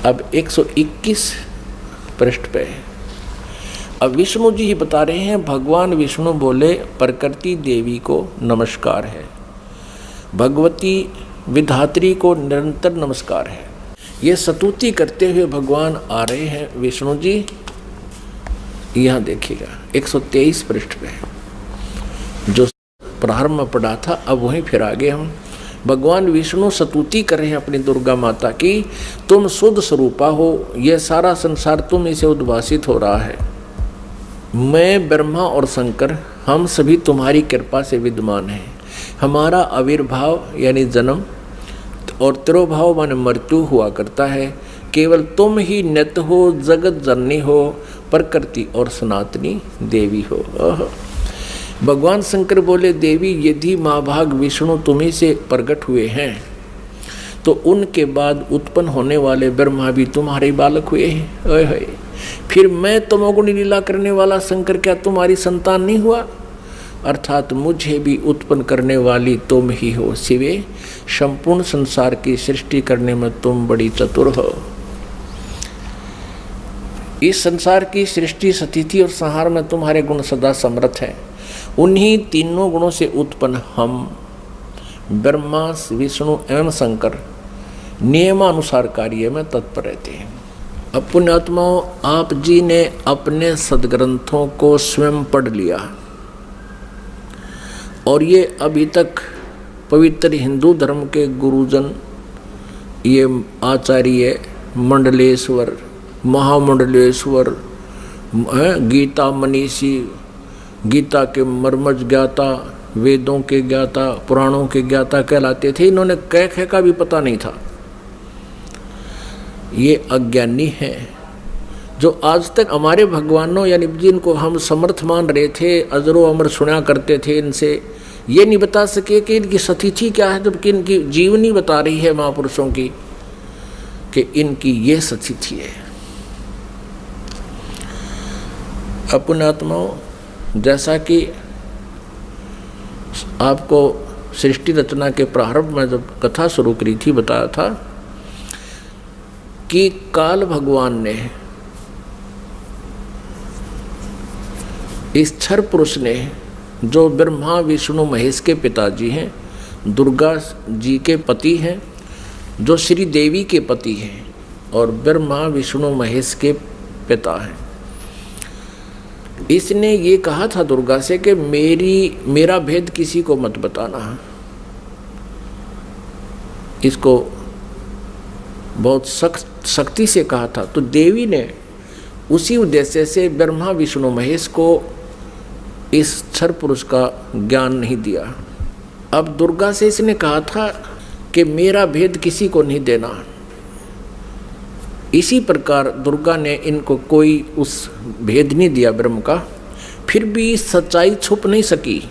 अब 121 पृष्ठ पे अब विष्णु जी ही बता रहे हैं। भगवान विष्णु बोले प्रकृति देवी को नमस्कार है, भगवती विधात्री को निरंतर नमस्कार है। ये स्तुति करते हुए भगवान आ रहे हैं विष्णु जी। यहाँ देखिएगा 123 पृष्ठ पे जो प्रारंभ में पढ़ा था, अब वहीं फिर आगे हम। भगवान विष्णु स्तुति कर रहे हैं अपनी दुर्गा माता की, तुम शुद्ध स्वरूपा हो, यह सारा संसार तुम इसे उद्भासित हो रहा है। मैं ब्रह्मा और शंकर हम सभी तुम्हारी कृपा से विद्यमान हैं। हमारा आविर्भाव यानी जन्म और तिरोभाव माने मृत्यु हुआ करता है। केवल तुम ही नित्य हो, जगत जननी हो, प्रकृति और सनातनी देवी हो। भगवान शंकर बोले देवी यदि महाभाग विष्णु तुम्ही से प्रकट हुए हैं तो उनके बाद उत्पन्न होने वाले ब्रह्मा भी तुम्हारे बालक हुए हैं। ओए फिर मैं तमोगुणी लीला करने वाला शंकर क्या तुम्हारी संतान नहीं हुआ? अर्थात मुझे भी उत्पन्न करने वाली तुम ही हो शिवे। संपूर्ण संसार की सृष्टि करने में तुम बड़ी चतुर हो। इस संसार की सृष्टि स्थिति और संहार में तुम्हारे गुण सदा समर्थ हैं। उन्हीं तीनों गुणों से उत्पन्न हम ब्रह्मा विष्णु एवं शंकर नियमानुसार कार्य में तत्पर रहते हैं। अब पुण्यात्माओं, आप जी ने अपने सदग्रंथों को स्वयं पढ़ लिया और ये अभी तक पवित्र हिंदू धर्म के गुरुजन, ये आचार्य मंडलेश्वर, महामंडलेश्वर, गीता मनीषी, गीता के मर्मज ज्ञाता, वेदों के ज्ञाता, पुराणों के ज्ञाता कहलाते थे। इन्होंने कह का भी पता नहीं था। ये अज्ञानी हैं जो आज तक हमारे भगवानों यानी जिनको हम समर्थ मान रहे थे, अजरो अमर सुना करते थे, इनसे ये नहीं बता सके कि इनकी सतिथि क्या है, जबकि इनकी जीवनी बता रही है महापुरुषों की कि इनकी ये सतिथि है। अपनात्माओं, जैसा कि आपको सृष्टि रचना के प्रारंभ में जब कथा शुरू करी थी बताया था कि काल भगवान ने, इस क्षर पुरुष ने, जो ब्रह्मा विष्णु महेश के पिताजी हैं, दुर्गा जी के पति हैं, जो श्री देवी के पति हैं और ब्रह्मा विष्णु महेश के पिता हैं, इसने ये कहा था दुर्गा से कि मेरा भेद किसी को मत बताना। इसको बहुत सख्ती से कहा था। तो देवी ने उसी उद्देश्य से ब्रह्मा विष्णु महेश को इस क्षर पुरुष का ज्ञान नहीं दिया। अब दुर्गा से इसने कहा था कि मेरा भेद किसी को नहीं देना। इसी प्रकार दुर्गा ने इनको कोई उस भेद नहीं दिया ब्रह्म का, फिर भी सच्चाई छुप नहीं सकी।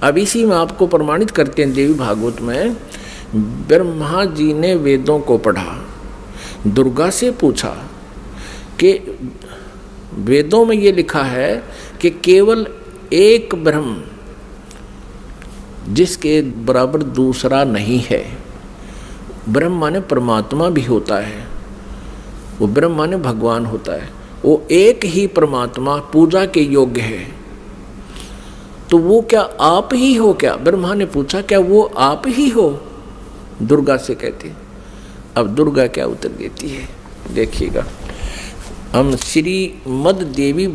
अब इसी में आपको प्रमाणित करते हैं देवी भागवत में, ब्रह्मा जी ने वेदों को पढ़ा, दुर्गा से पूछा कि वेदों में ये लिखा है कि केवल एक ब्रह्म जिसके बराबर दूसरा नहीं है। ब्रह्म माने परमात्मा भी होता है, वो ब्रह्म माने भगवान होता है, वो एक ही परमात्मा पूजा के योग्य है। तो वो क्या आप ही हो क्या? ब्रह्मा ने पूछा क्या वो आप ही हो? दुर्गा से कहती। अब दुर्गा क्या उत्तर देती है देखिएगा। हम श्रीमद् देवी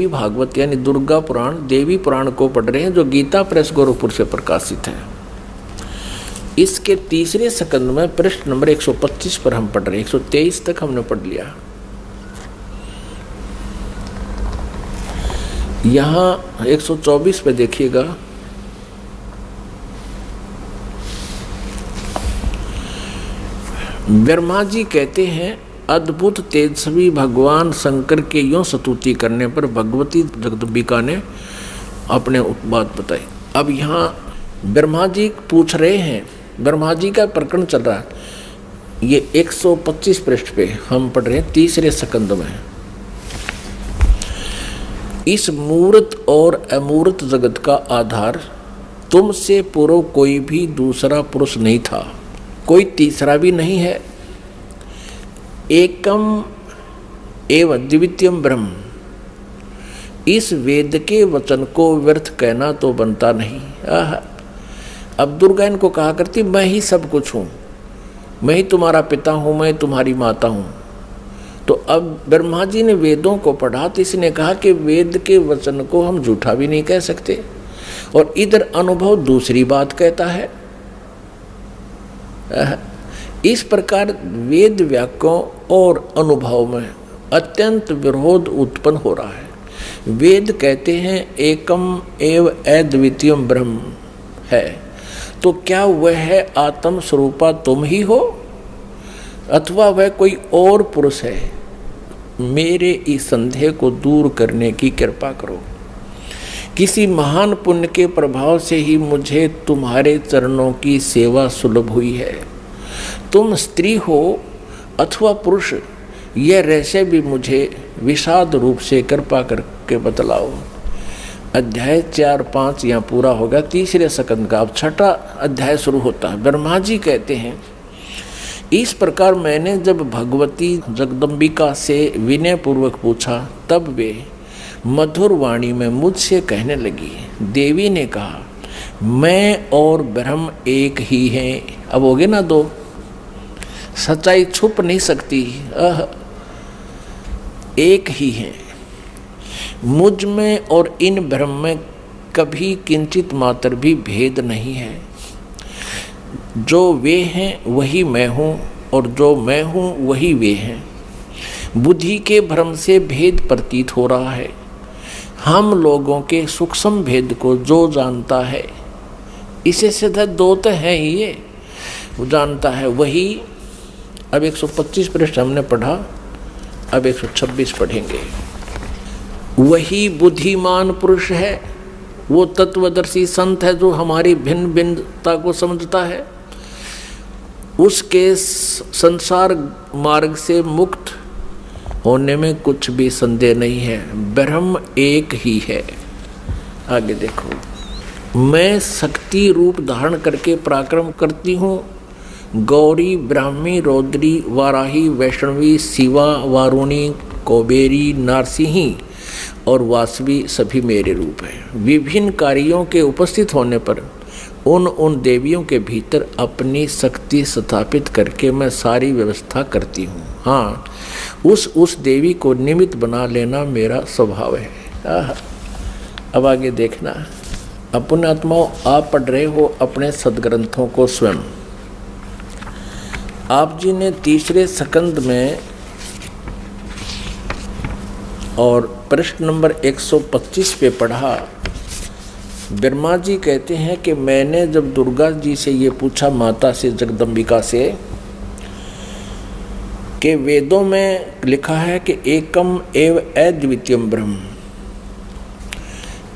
भागवत यानी दुर्गा पुराण, देवी पुराण को पढ़ रहे हैं, जो गीता प्रेस गोरखपुर से प्रकाशित है। इसके तीसरे स्कंद में पृष्ठ नंबर 125 पर हम पढ़ रहे हैं। 123 तक हमने पढ़ लिया। यहाँ 124 पे देखिएगा, ब्रह्मा जी कहते हैं अद्भुत तेजस्वी भगवान शंकर के यों स्तुति करने पर भगवती जगदम्बिका ने अपने बात बताई। अब यहाँ ब्रह्मा जी पूछ रहे हैं, ब्रह्मा जी का प्रकरण चल रहा है, ये 125 पृष्ठ पे हम पढ़ रहे हैं, तीसरे स्कंद में। इस मूर्त और अमूर्त जगत का आधार तुमसे पूर्व कोई भी दूसरा पुरुष नहीं था, कोई तीसरा भी नहीं है। एकम एव द्वितीयम ब्रह्म, इस वेद के वचन को व्यर्थ कहना तो बनता नहीं। अब दुर्गा इनको कहा करती मैं ही सब कुछ हूँ, मैं ही तुम्हारा पिता हूँ, मैं तुम्हारी माता हूँ। तो अब ब्रह्मा जी ने वेदों को पढ़ा तो इसने कहा कि वेद के वचन को हम झूठा भी नहीं कह सकते, और इधर अनुभव दूसरी बात कहता है। इस प्रकार वेद वाक्यों और अनुभव में अत्यंत विरोध उत्पन्न हो रहा है। वेद कहते हैं एकम एव अद्वितीयम ब्रह्म है, तो क्या वह आत्म स्वरूपा तुम ही हो अथवा वह कोई और पुरुष है? मेरे इस संदेह को दूर करने की कृपा करो। किसी महान पुण्य के प्रभाव से ही मुझे तुम्हारे चरणों की सेवा सुलभ हुई है। तुम स्त्री हो अथवा पुरुष, यह रहस्य भी मुझे विषाद रूप से कृपा करके बतलाओ। अध्याय 4-5 यहाँ पूरा होगा, तीसरे स्कंद का अब छठा अध्याय शुरू होता है। ब्रह्मा जी कहते हैं इस प्रकार मैंने जब भगवती जगदम्बिका से विनय पूर्वक पूछा, तब वे मधुर वाणी में मुझसे कहने लगी। देवी ने कहा मैं और ब्रह्म एक ही हैं। अब हो गए ना दो, सच्चाई छुप नहीं सकती, एक ही हैं। मुझ में और इन ब्रह्म में कभी किंचित मात्र भी भेद नहीं है। जो वे हैं वही मैं हूँ, और जो मैं हूँ वही वे हैं। बुद्धि के भ्रम से भेद प्रतीत हो रहा है। हम लोगों के सूक्ष्म भेद को जो जानता है, इसे सीधा दो तो है ही, ये वो जानता है वही। अब 125 पृष्ठ हमने पढ़ा, अब 126 पढ़ेंगे। वही बुद्धिमान पुरुष है, वो तत्वदर्शी संत है जो हमारी भिन्न भिन्नता को समझता है। उसके संसार मार्ग से मुक्त होने में कुछ भी संदेह नहीं है। ब्रह्म एक ही है। आगे देखो, मैं शक्ति रूप धारण करके पराक्रम करती हूँ। गौरी, ब्राह्मी, रौद्री, वाराही, वैष्णवी, शिवा, वारुणी, कुबेरी, नारसिंही और वासवी सभी मेरे रूप हैं। विभिन्न कार्यों के उपस्थित होने पर उन देवियों के भीतर अपनी शक्ति स्थापित करके मैं सारी व्यवस्था करती हूँ। हाँ, उस देवी को निमित्त बना लेना मेरा स्वभाव है। अब आगे देखना, अपने आत्माओं, आप पढ़ रहे हो अपने सदग्रंथों को स्वयं। आप जी ने तीसरे स्कंद में और पृष्ठ नंबर 125 पे पढ़ा। ब्रह्मा जी कहते हैं कि मैंने जब दुर्गा जी से ये पूछा, माता से, जगदम्बिका से, कि वेदों में लिखा है कि एकम एव अद्वितीयम ब्रह्म,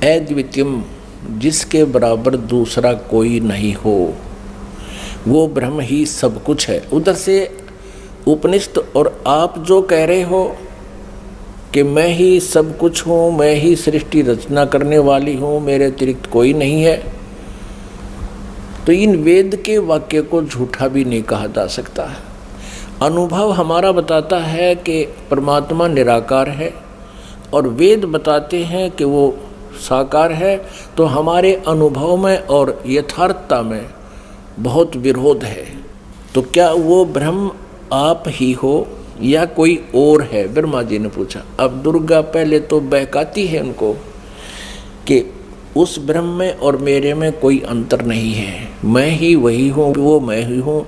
अद्वितीयम जिसके बराबर दूसरा कोई नहीं हो, वो ब्रह्म ही सब कुछ है। उधर से उपनिषद और आप जो कह रहे हो कि मैं ही सब कुछ हूँ, मैं ही सृष्टि रचना करने वाली हूँ, मेरे अतिरिक्त कोई नहीं है, तो इन वेद के वाक्य को झूठा भी नहीं कहा जा सकता। अनुभव हमारा बताता है कि परमात्मा निराकार है और वेद बताते हैं कि वो साकार है, तो हमारे अनुभव में और यथार्थता में बहुत विरोध है। तो क्या वो ब्रह्म आप ही हो या कोई और है? ब्रह्मा जी ने पूछा। अब दुर्गा पहले तो बहकाती है उनको कि उस ब्रह्म में और मेरे में कोई अंतर नहीं है, मैं ही वही हूँ, वो मैं ही हूँ।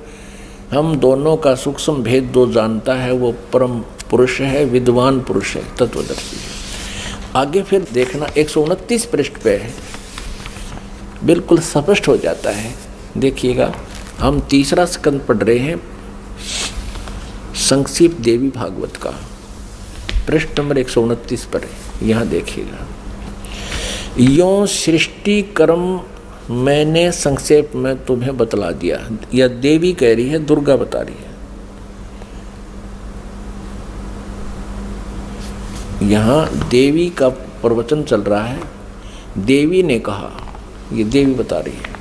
हम दोनों का सूक्ष्म भेद जो जानता है वो परम पुरुष है, विद्वान पुरुष है, तत्वदर्शी है। आगे फिर देखना 129 पृष्ठ पे है, बिल्कुल स्पष्ट हो जाता है। देखिएगा, हम तीसरा स्कंद पढ़ रहे हैं। संक्षिप्त देवी भागवत का पृष्ठ नंबर 129 पर है, यहाँ देखिएगा। यों सृष्टि कर्म मैंने संक्षेप में तुम्हें बतला दिया। यह देवी कह रही है, दुर्गा बता रही है। यहाँ देवी का प्रवचन चल रहा है, देवी ने कहा, ये देवी बता रही है।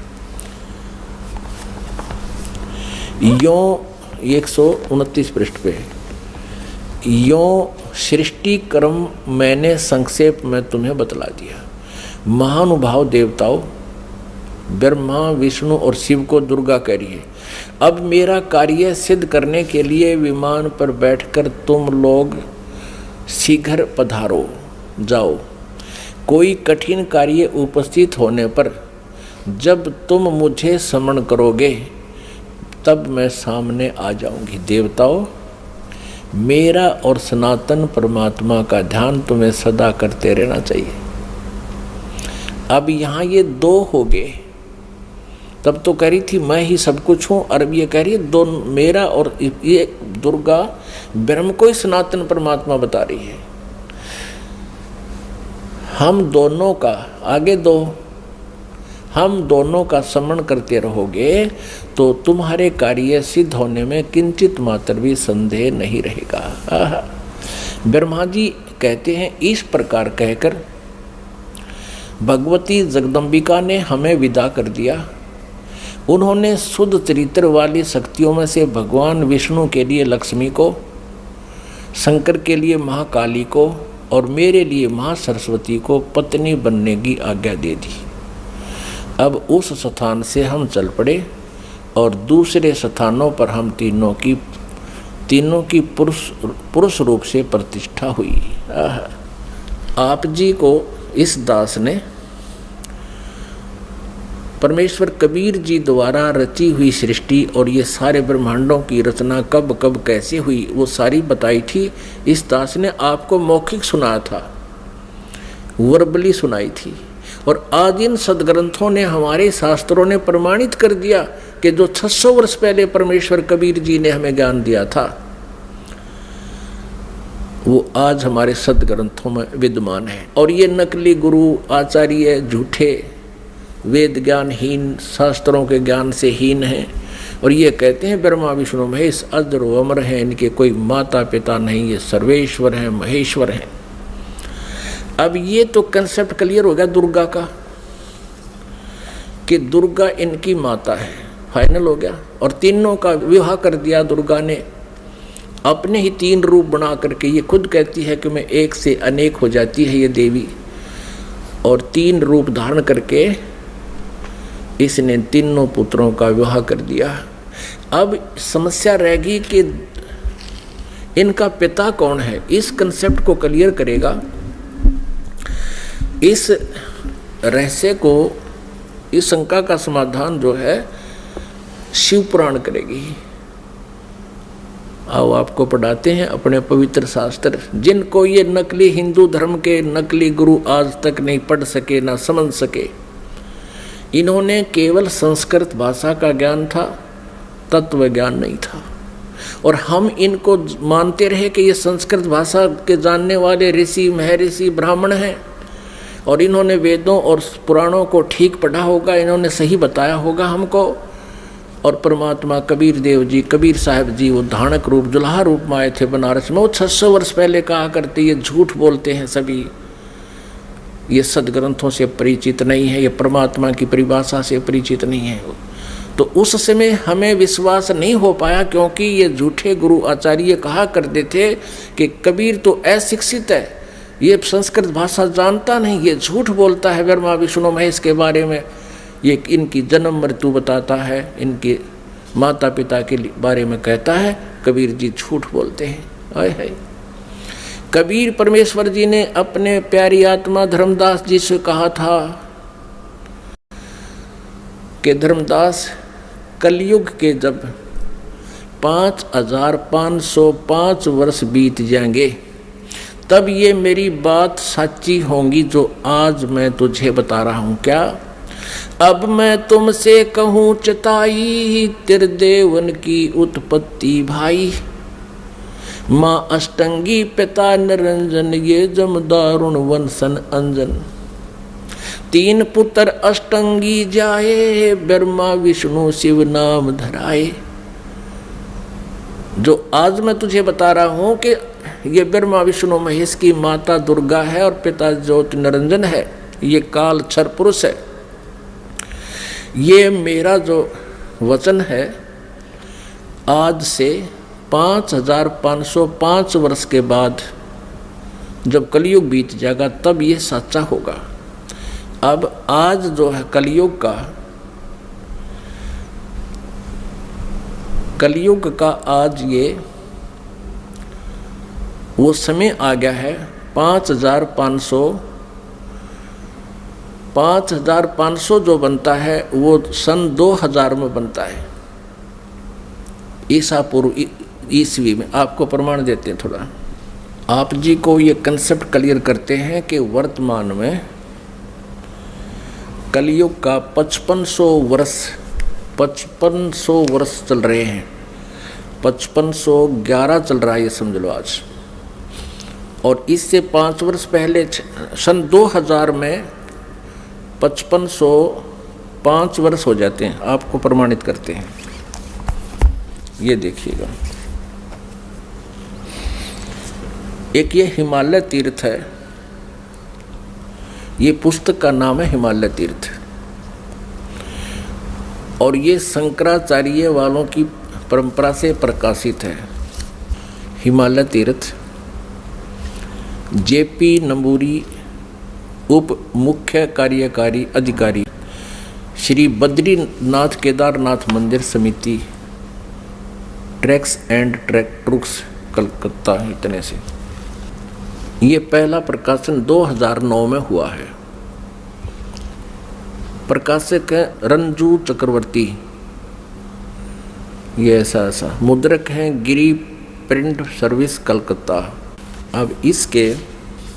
यों 129 पृष्ठ पे, यों सृष्टि कर्म मैंने संक्षेप में तुम्हें बतला दिया। महानुभाव देवताओं ब्रह्मा विष्णु और शिव को दुर्गा कह रही है, अब मेरा कार्य सिद्ध करने के लिए विमान पर बैठकर तुम लोग शीघ्र पधारो जाओ। कोई कठिन कार्य उपस्थित होने पर जब तुम मुझे स्मरण करोगे तब मैं सामने आ जाऊंगी। देवताओं, मेरा और सनातन परमात्मा का ध्यान तुम्हें सदा करते रहना चाहिए। अब यहाँ ये दो हो गए, तब तो कह रही थी मैं ही सब कुछ हूँ, और अब ये कह रही है दो, मेरा और ये दुर्गा ब्रह्म को ही सनातन परमात्मा बता रही है। हम दोनों का आगे दो, हम दोनों का स्मरण करते रहोगे तो तुम्हारे कार्य सिद्ध होने में किंचित मात्र भी संदेह नहीं रहेगा। ब्रह्मा जी कहते हैं, इस प्रकार कहकर भगवती जगदम्बिका ने हमें विदा कर दिया। उन्होंने शुद्ध चरित्र वाली शक्तियों में से भगवान विष्णु के लिए लक्ष्मी को, शंकर के लिए महाकाली को और मेरे लिए माँ सरस्वती को पत्नी बनने की आज्ञा दे दी। अब उस स्थान से हम चल पड़े और दूसरे स्थानों पर हम तीनों की पुरुष रूप से प्रतिष्ठा हुई। आप जी को इस दास ने परमेश्वर कबीर जी द्वारा रची हुई सृष्टि और ये सारे ब्रह्मांडों की रचना कब कब कैसे हुई वो सारी बताई थी। इस दास ने आपको मौखिक सुनाया था, वर्बली सुनाई थी, और आज इन सदग्रंथों ने, हमारे शास्त्रों ने प्रमाणित कर दिया कि जो 600 वर्ष पहले परमेश्वर कबीर जी ने हमें ज्ञान दिया था वो आज हमारे सदग्रंथों में विद्यमान है। और ये नकली गुरु आचार्य झूठे, वेद ज्ञानहीन, शास्त्रों के ज्ञान से हीन हैं, और ये कहते हैं ब्रह्मा विष्णु महेश अजर अमर हैं, इनके कोई माता पिता नहीं, ये सर्वेश्वर हैं, महेश्वर हैं। अब ये तो कंसेप्ट क्लियर हो गया दुर्गा का कि दुर्गा इनकी माता है, फाइनल हो गया। और तीनों का विवाह कर दिया दुर्गा ने, अपने ही 3 रूप बना करके। ये खुद कहती है कि मैं एक से अनेक हो जाती है ये देवी, और 3 रूप धारण करके इसने तीनों पुत्रों का विवाह कर दिया। अब समस्या रहेगी कि इनका पिता कौन है। इस कंसेप्ट को क्लियर करेगा, इस रहस्य को, इस शंका का समाधान जो है शिव पुराण करेगी। आओ आपको पढ़ाते हैं अपने पवित्र शास्त्र, जिनको ये नकली हिंदू धर्म के नकली गुरु आज तक नहीं पढ़ सके, ना समझ सके। इन्होंने केवल संस्कृत भाषा का ज्ञान था, तत्व ज्ञान नहीं था। और हम इनको मानते रहे कि ये संस्कृत भाषा के जानने वाले ऋषि, महर्षि, ब्राह्मण हैं, और इन्होंने वेदों और पुराणों को ठीक पढ़ा होगा, इन्होंने सही बताया होगा हमको। और परमात्मा कबीर देव जी, कबीर साहब जी, वो धानक रूप, जुल्हा रूप में आए थे बनारस में। वो 600 वर्ष पहले कहा करते, ये झूठ बोलते हैं सभी, ये सदग्रंथों से परिचित नहीं है, ये परमात्मा की परिभाषा से परिचित नहीं है। तो उस समय हमें विश्वास नहीं हो पाया, क्योंकि ये झूठे गुरु आचार्य कहा करते थे कि कबीर तो अशिक्षित है, ये संस्कृत भाषा जानता नहीं, ये झूठ बोलता है ब्रह्मा विष्णु महेश के बारे में, ये इनकी जन्म मृत्यु बताता है, इनके माता पिता के बारे में कहता है। कबीर जी झूठ बोलते हैं। आए है कबीर परमेश्वर जी ने अपने प्यारी आत्मा धर्मदास जी से कहा था कि धर्मदास, कलयुग के जब 5505 वर्ष बीत जाएंगे तब ये मेरी बात सच्ची होंगी जो आज मैं तुझे बता रहा हूँ। क्या? अब मैं तुमसे कहूँ चताई, त्रिदेवन की उत्पत्ति भाई। माँ अष्टंगी पिता निरंजन, ये जम दारुण वंशन अंजन। तीन पुत्र अष्टंगी जाए, ब्रह्मा विष्णु शिव नाम धराए। जो आज मैं तुझे बता रहा हूं कि ये ब्रह्मा विष्णु महेश की माता दुर्गा है और पिता ज्योति निरंजन है, ये काल क्षर पुरुष है। ये मेरा जो वचन है आज से 5505 वर्ष के बाद जब कलयुग बीत जाएगा तब ये सच्चा होगा। अब आज जो है कलयुग का आज ये वो समय आ गया है। 5500 जो बनता है वो सन 2000 में बनता है, ईसा पूर्व ईस्वी में। आपको प्रमाण देते हैं थोड़ा, आप जी को ये कंसेप्ट क्लियर करते हैं कि वर्तमान में कलयुग का 5500 वर्ष चल रहे हैं। 5511 चल रहा है ये समझ लो आज। और इससे 5 वर्ष पहले सन 2000 में 5505 वर्ष हो जाते हैं। आपको प्रमाणित करते हैं, ये देखिएगा। एक ये हिमालय तीर्थ है, ये पुस्तक का नाम है हिमालय तीर्थ, और ये शंकराचार्य वालों की परंपरा से प्रकाशित है। हिमालय तीर्थ जेपी नंबूरी उप मुख्य कार्यकारी अधिकारी, श्री बद्रीनाथ केदारनाथ मंदिर समिति, ट्रैक्स एंड ट्रैक्ट्रुक्स, कलकत्ता। इतने से ये पहला प्रकाशन 2009 में हुआ है। प्रकाशक है रंजू चक्रवर्ती, ये ऐसा मुद्रक हैं गिरी प्रिंट सर्विस, कलकत्ता। अब इसके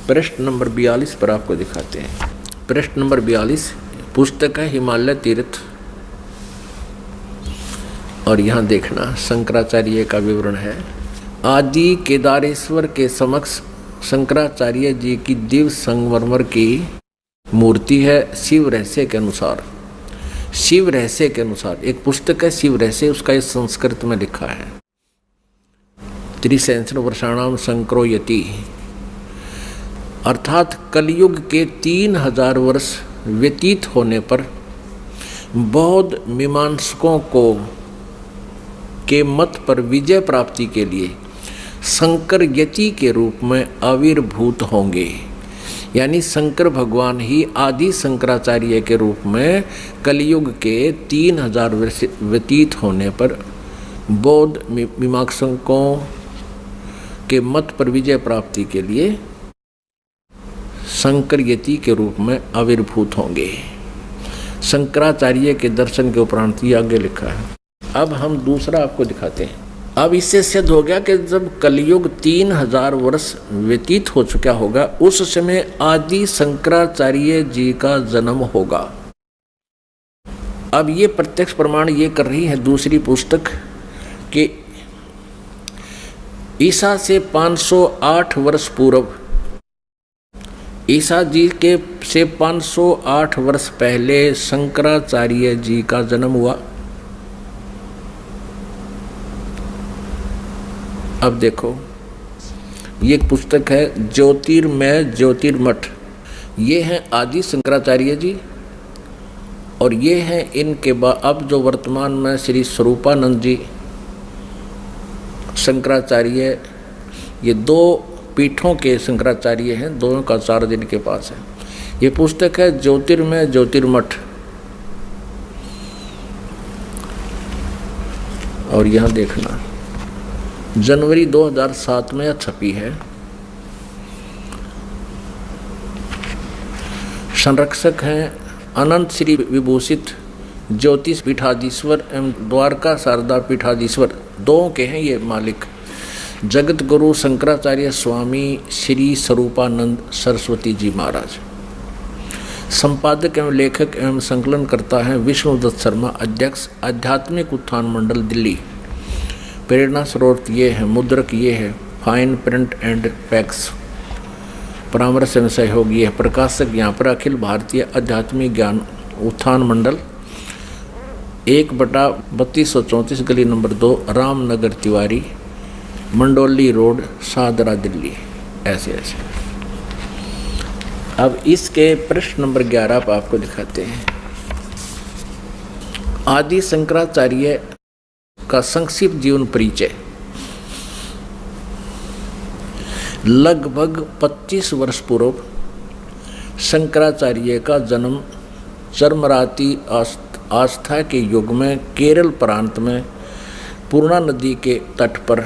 पृष्ठ नंबर 42 पर आपको दिखाते हैं। पृष्ठ नंबर 42 पुस्तक है हिमालय तीर्थ, और यहाँ देखना शंकराचार्य का विवरण है। आदि केदारेश्वर के समक्ष शंकराचार्य जी की दिव्य संगमरमर की मूर्ति है। शिव रहस्य के अनुसार, शिव रहस्य के अनुसार एक पुस्तक है शिव रहस्य, उसका इस संस्कृत में लिखा है। 63 वर्षाणाम शंकरो यति, अर्थात कलयुग के 3000 वर्ष व्यतीत होने पर बौद्ध मीमांसकों को के मत पर विजय प्राप्ति के लिए शंकर यति के रूप में आविर्भूत होंगे। यानी शंकर भगवान ही आदि शंकराचार्य के रूप में कलयुग के 3000 वर्ष व्यतीत होने पर बौद्ध मीमांसकों के मत पर विजय प्राप्ति के लिए शंकर यति के रूप में आविर्भूत होंगे। शंकराचार्य के दर्शन के उपरांत ये आगे लिखा है। अब हम दूसरा आपको दिखाते हैं। अब इससे सिद्ध हो गया कि जब कलयुग 3000 वर्ष व्यतीत हो चुका होगा उस समय आदि शंकराचार्य जी का जन्म होगा। अब ये प्रत्यक्ष प्रमाण ये कर रही है दूसरी पुस्तक कि ईसा से 508 वर्ष पूर्व, ईसा जी के से 508 वर्ष पहले शंकराचार्य जी का जन्म हुआ। अब देखो ये एक पुस्तक है ज्योतिर्मय ज्योतिर्मठ, ये हैं आदि शंकराचार्य जी, और ये हैं इनके बाद अब जो वर्तमान में श्री स्वरूपानंद जी शंकराचार्य, ये 2 पीठों के शंकराचार्य हैं, दोनों का आचार्य इनके पास है। ये पुस्तक है ज्योतिर्मय ज्योतिर्मठ, और यहाँ देखना जनवरी 2007 में छपी है। संरक्षक हैं अनंत श्री विभूषित ज्योतिष पीठाधीश्वर एवं द्वारका शारदा पीठाधीश्वर, दो के हैं ये मालिक। जगत गुरु शंकराचार्य स्वामी श्री स्वरूपानंद सरस्वती जी महाराज। संपादक एवं लेखक एवं संकलन करता है विष्णुदत्त शर्मा, अध्यक्ष आध्यात्मिक उत्थान मंडल दिल्ली। प्रेरणा स्रोत ये है, मुद्रक ये है, फाइन प्रिंट एंड पैक्स परामर्श एवं सहयोगी है। प्रकाशक यहाँ पर अखिल भारतीय आध्यात्मिक ज्ञान उत्थान मंडल 1/3234 गली नंबर 2 रामनगर तिवारी मंडोली रोड शाहदरा दिल्ली। ऐसे ऐसे। अब इसके प्रश्न नंबर 11 पर आपको दिखाते हैं। आदि शंकराचार्य का संक्षिप्त जीवन परिचय। लगभग 25 वर्ष पूर्व शंकराचार्य का जन्म चरमराती आस्था के युग में केरल प्रांत में पूर्णा नदी के तट पर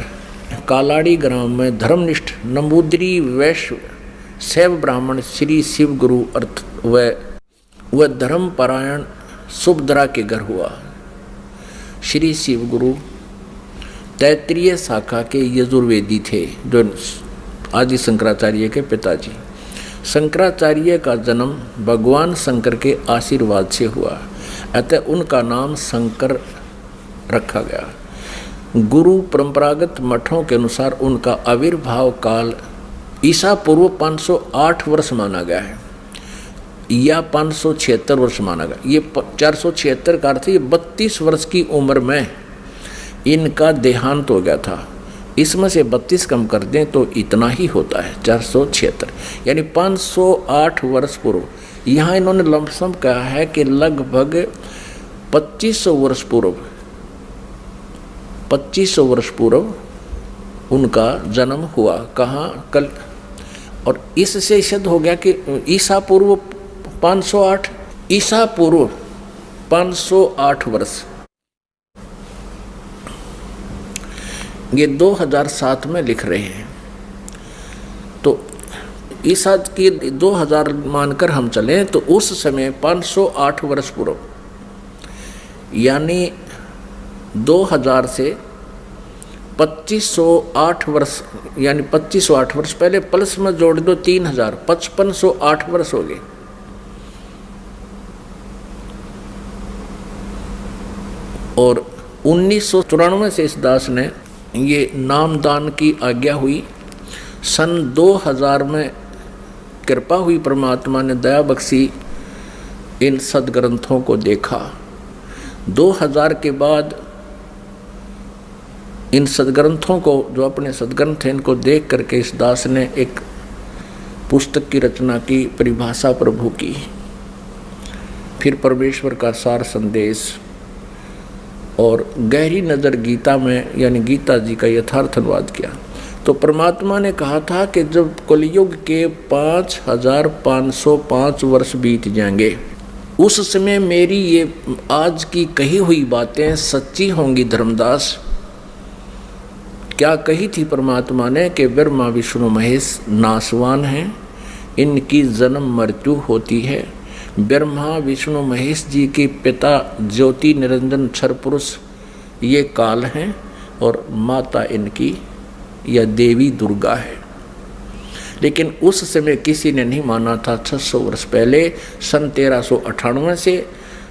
कालाड़ी ग्राम में धर्मनिष्ठ नंबूदरी वैश्य शैव ब्राह्मण श्री शिव गुरु अर्थ व धर्मपरायण सुभद्रा के घर हुआ। श्री शिव गुरु तैत्रीय शाखा के यजुर्वेदी थे, जो आदि शंकराचार्य के पिताजी। शंकराचार्य का जन्म भगवान शंकर के आशीर्वाद से हुआ, अतः उनका नाम शंकर रखा गया। गुरु परंपरागत मठों के अनुसार उनका आविर्भाव काल ईसा पूर्व 508 वर्ष माना गया है या 576 वर्ष माना गया। ये 476 का अर्थ, ये 32 वर्ष की उम्र में इनका देहांत हो गया था। इसमें से 32 कम कर दें तो इतना ही होता है 476, यानी 508 वर्ष पूर्व। यहाँ इन्होंने लमसम कहा है कि लगभग 2500 वर्ष पूर्व 2500 वर्ष पूर्व उनका जन्म हुआ। कहाँ? कल। और इससे सिद्ध हो गया कि ईसा पूर्व 508, ईसा पूर्व 508 वर्ष, ये 2007 में लिख रहे हैं। तो ईसा की 2000 मानकर हम चलें तो उस समय 508 वर्ष पूर्व, यानी 2000 से 2508 वर्ष, यानी 2508 वर्ष पहले प्लस में जोड़ दो 3000, 5508 वर्ष हो गए। और 1994 से इस दास ने ये नामदान की आज्ञा हुई। सन 2000 में कृपा हुई, परमात्मा ने दया बख्शी, इन सदग्रंथों को देखा। 2000 के बाद इन सदग्रंथों को, जो अपने सदग्रंथ हैं, इनको देख करके इस दास ने एक पुस्तक की रचना की, परिभाषा प्रभु की, फिर परमेश्वर का सार संदेश और गहरी नज़र गीता में, यानी गीता जी का यथार्थ अनुवाद किया। तो परमात्मा ने कहा था कि जब कलयुग के 5505 वर्ष बीत जाएंगे, उस समय मेरी ये आज की कही हुई बातें सच्ची होंगी। धर्मदास, क्या कही थी परमात्मा ने कि ब्रह्मा विष्णु महेश नासवान हैं, इनकी जन्म मृत्यु होती है। ब्रह्मा विष्णु महेश जी के पिता ज्योति निरंजन क्षर पुरुष ये काल हैं, और माता इनकी या देवी दुर्गा है। लेकिन उस समय किसी ने नहीं माना था। 600 वर्ष पहले सन 1398 से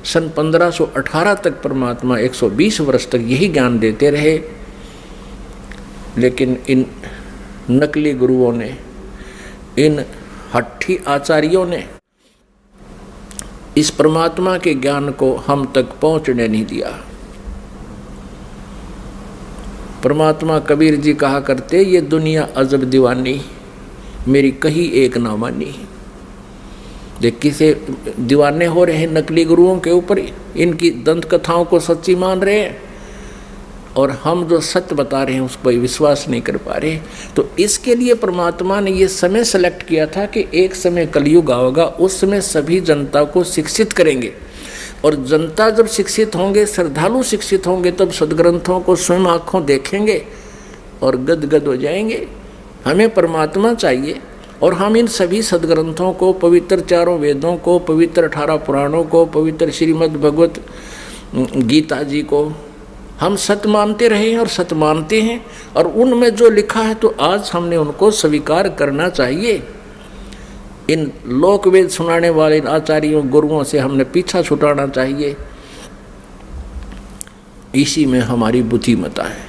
सन 1518 तक परमात्मा 120 वर्ष तक यही ज्ञान देते रहे। लेकिन इन नकली गुरुओं ने, इन हट्ठी आचार्यों ने इस परमात्मा के ज्ञान को हम तक पहुंचने नहीं दिया। परमात्मा कबीर जी कहा करते, ये दुनिया अजब दीवानी, मेरी कही एक ना मानी। देख किसे दीवाने हो रहे हैं नकली गुरुओं के ऊपर, इनकी दंत कथाओं को सच्ची मान रहे हैं, और हम जो सत्य बता रहे हैं उस पर विश्वास नहीं कर पा रहे। तो इसके लिए परमात्मा ने ये समय सेलेक्ट किया था कि एक समय कलयुग आएगा, उस समय सभी जनता को शिक्षित करेंगे, और जनता जब शिक्षित होंगे, श्रद्धालु शिक्षित होंगे, तब सदग्रंथों को स्वयं आँखों देखेंगे और गदगद हो जाएंगे। हमें परमात्मा चाहिए, और हम इन सभी सदग्रंथों को, पवित्र चारों वेदों को, पवित्र 18 पुराणों को, पवित्र श्रीमद् भगवत गीता जी को हम सत्य मानते रहे हैं और सत्य मानते हैं, और उनमें जो लिखा है तो आज हमने उनको स्वीकार करना चाहिए। इन लोक वेद सुनाने वाले आचार्यों गुरुओं से हमने पीछा छुटाना चाहिए। इसी में हमारी बुद्धिमत्ता है।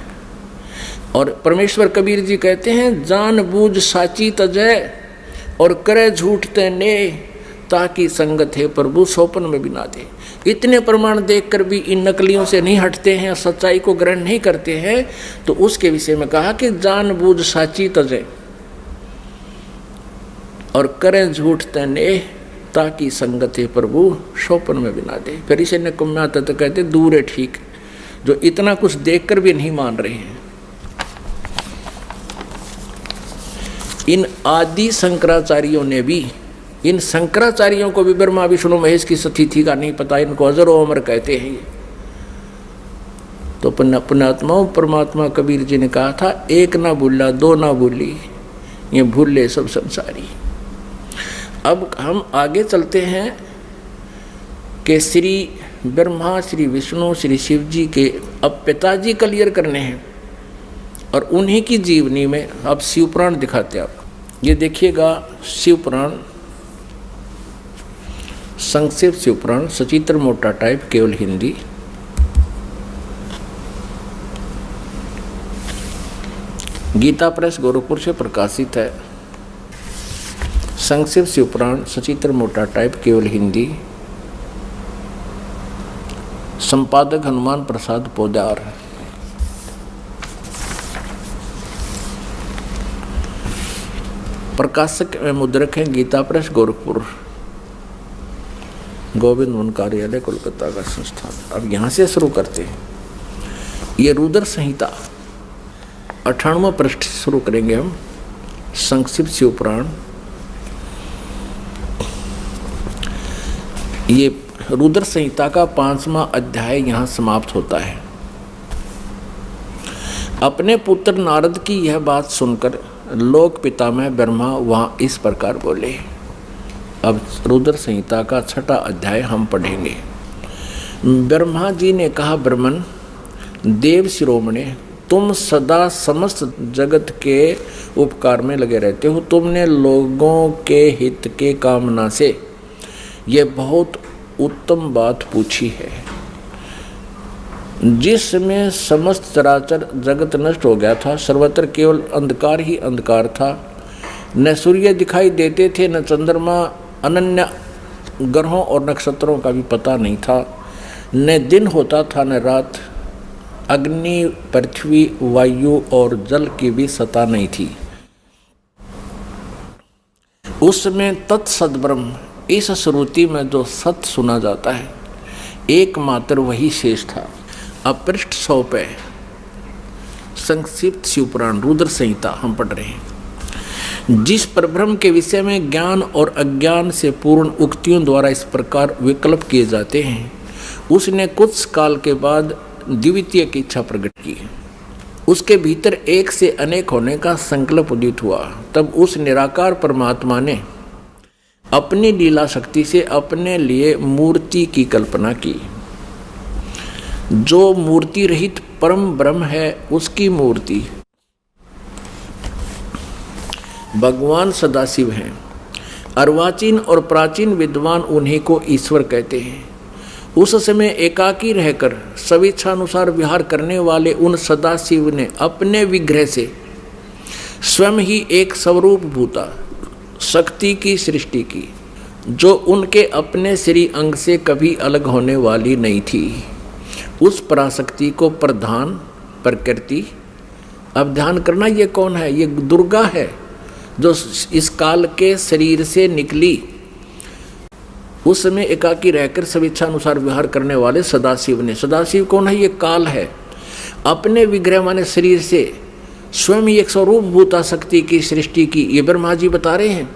और परमेश्वर कबीर जी कहते हैं, जान बूझ साची तजय और करे झूठ तेने, ताकि संगत है प्रभु सोपन में भी ना दे। इतने प्रमाण देखकर भी इन नकलियों से नहीं हटते हैं, सच्चाई को ग्रहण नहीं करते हैं, तो उसके विषय में कहा कि जान बूझ साची तजय और करें झूठ तेने, ताकि संगत है प्रभु सोपन में भी ना दे। फिर इसे निकम्मा तत्व कहते दूर है ठीक, जो इतना कुछ देखकर भी नहीं मान रहे हैं। इन आदि शंकराचार्यों ने भी, इन शंकराचार्यों को भी ब्रह्मा विष्णु महेश की स्थिति का नहीं पता, इनको अजर व अमर कहते हैं। तो पुण्यात्माओं, परमात्मा कबीर जी ने कहा था, एक ना भूला दो ना भूली, ये भूले सब संसारी। अब हम आगे चलते हैं कि श्री ब्रह्मा, श्री विष्णु, श्री शिव जी के अब पिताजी क्लियर करने हैं, और उन्हीं की जीवनी में अब शिव पुराण दिखाते हैं। आप ये देखिएगा, शिव पुराण संक्षिप्त शिव पुराण, सचित्र मोटा टाइप, केवल हिंदी। गीता प्रेस गोरखपुर से प्रकाशित है। संक्षिप्त शिव पुराण, सचित्र मोटा टाइप, केवल हिंदी। संपादक हनुमान प्रसाद पोदार। प्रकाशक में मुद्रक है गीता प्रेस गोरखपुर, गोविंद वन कार्यालय कोलकाता का संस्थान। अब यहाँ से शुरू करते हैं। ये रुद्र संहिता 98वां पृष्ठ शुरू करेंगे हम। संक्षिप्त शिव पुराण, ये रुद्र संहिता का 5वां अध्याय यहाँ समाप्त होता है। अपने पुत्र नारद की यह बात सुनकर लोक पितामह ब्रह्मा वहाँ इस प्रकार बोले। अब रुद्र संहिता का 6वां अध्याय हम पढ़ेंगे। ब्रह्मा जी ने कहा, ब्रह्मन देव शिरोमणे, तुम सदा समस्त जगत के उपकार में लगे रहते हो। तुमने लोगों के हित के कामना से ये बहुत उत्तम बात पूछी है। जिसमें समस्त चराचर जगत नष्ट हो गया था, सर्वत्र केवल अंधकार ही अंधकार था। न सूर्य दिखाई देते थे, न चंद्रमा, अनन्य ग्रहों और नक्षत्रों का भी पता नहीं था। न दिन होता था न रात। अग्नि, पृथ्वी, वायु और जल की भी सत्ता नहीं थी। उसमें तत्सद ब्रह्म, इस श्रुति में जो सत्य सुना जाता है, एकमात्र वही शेष था। अब पृष्ठ 100 पे संक्षिप्त शिव पुराण रुद्र संहिता हम पढ़ रहे हैं। जिस परब्रह्म के विषय में ज्ञान और अज्ञान से पूर्ण उक्तियों द्वारा इस प्रकार विकल्प किए जाते हैं, उसने कुछ काल के बाद द्वितीय की इच्छा प्रकट की। उसके भीतर एक से अनेक होने का संकल्प उदित हुआ। तब उस निराकार परमात्मा ने अपनी लीला शक्ति से अपने लिए मूर्ति की कल्पना की। जो मूर्ति रहित परम ब्रह्म है, उसकी मूर्ति भगवान सदाशिव हैं। अर्वाचीन और प्राचीन विद्वान उन्हीं को ईश्वर कहते हैं। उस समय एकाकी रहकर स्वेच्छानुसार विहार करने वाले उन सदाशिव ने अपने विग्रह से स्वयं ही एक स्वरूप भूता शक्ति की सृष्टि की, जो उनके अपने श्री अंग से कभी अलग होने वाली नहीं थी। उस पराशक्ति को प्रधान प्रकृति, अब ध्यान करना, ये कौन है? ये दुर्गा है, जो इस काल के शरीर से निकली। उस समय एकाकी रहकर स्वेच्छानुसार विहार करने वाले सदाशिव ने, सदाशिव कौन है? ये काल है। अपने विग्रह माने शरीर से स्वयं ही एक स्वरूप भूता शक्ति की सृष्टि की, ये ब्रह्मा जी बता रहे हैं।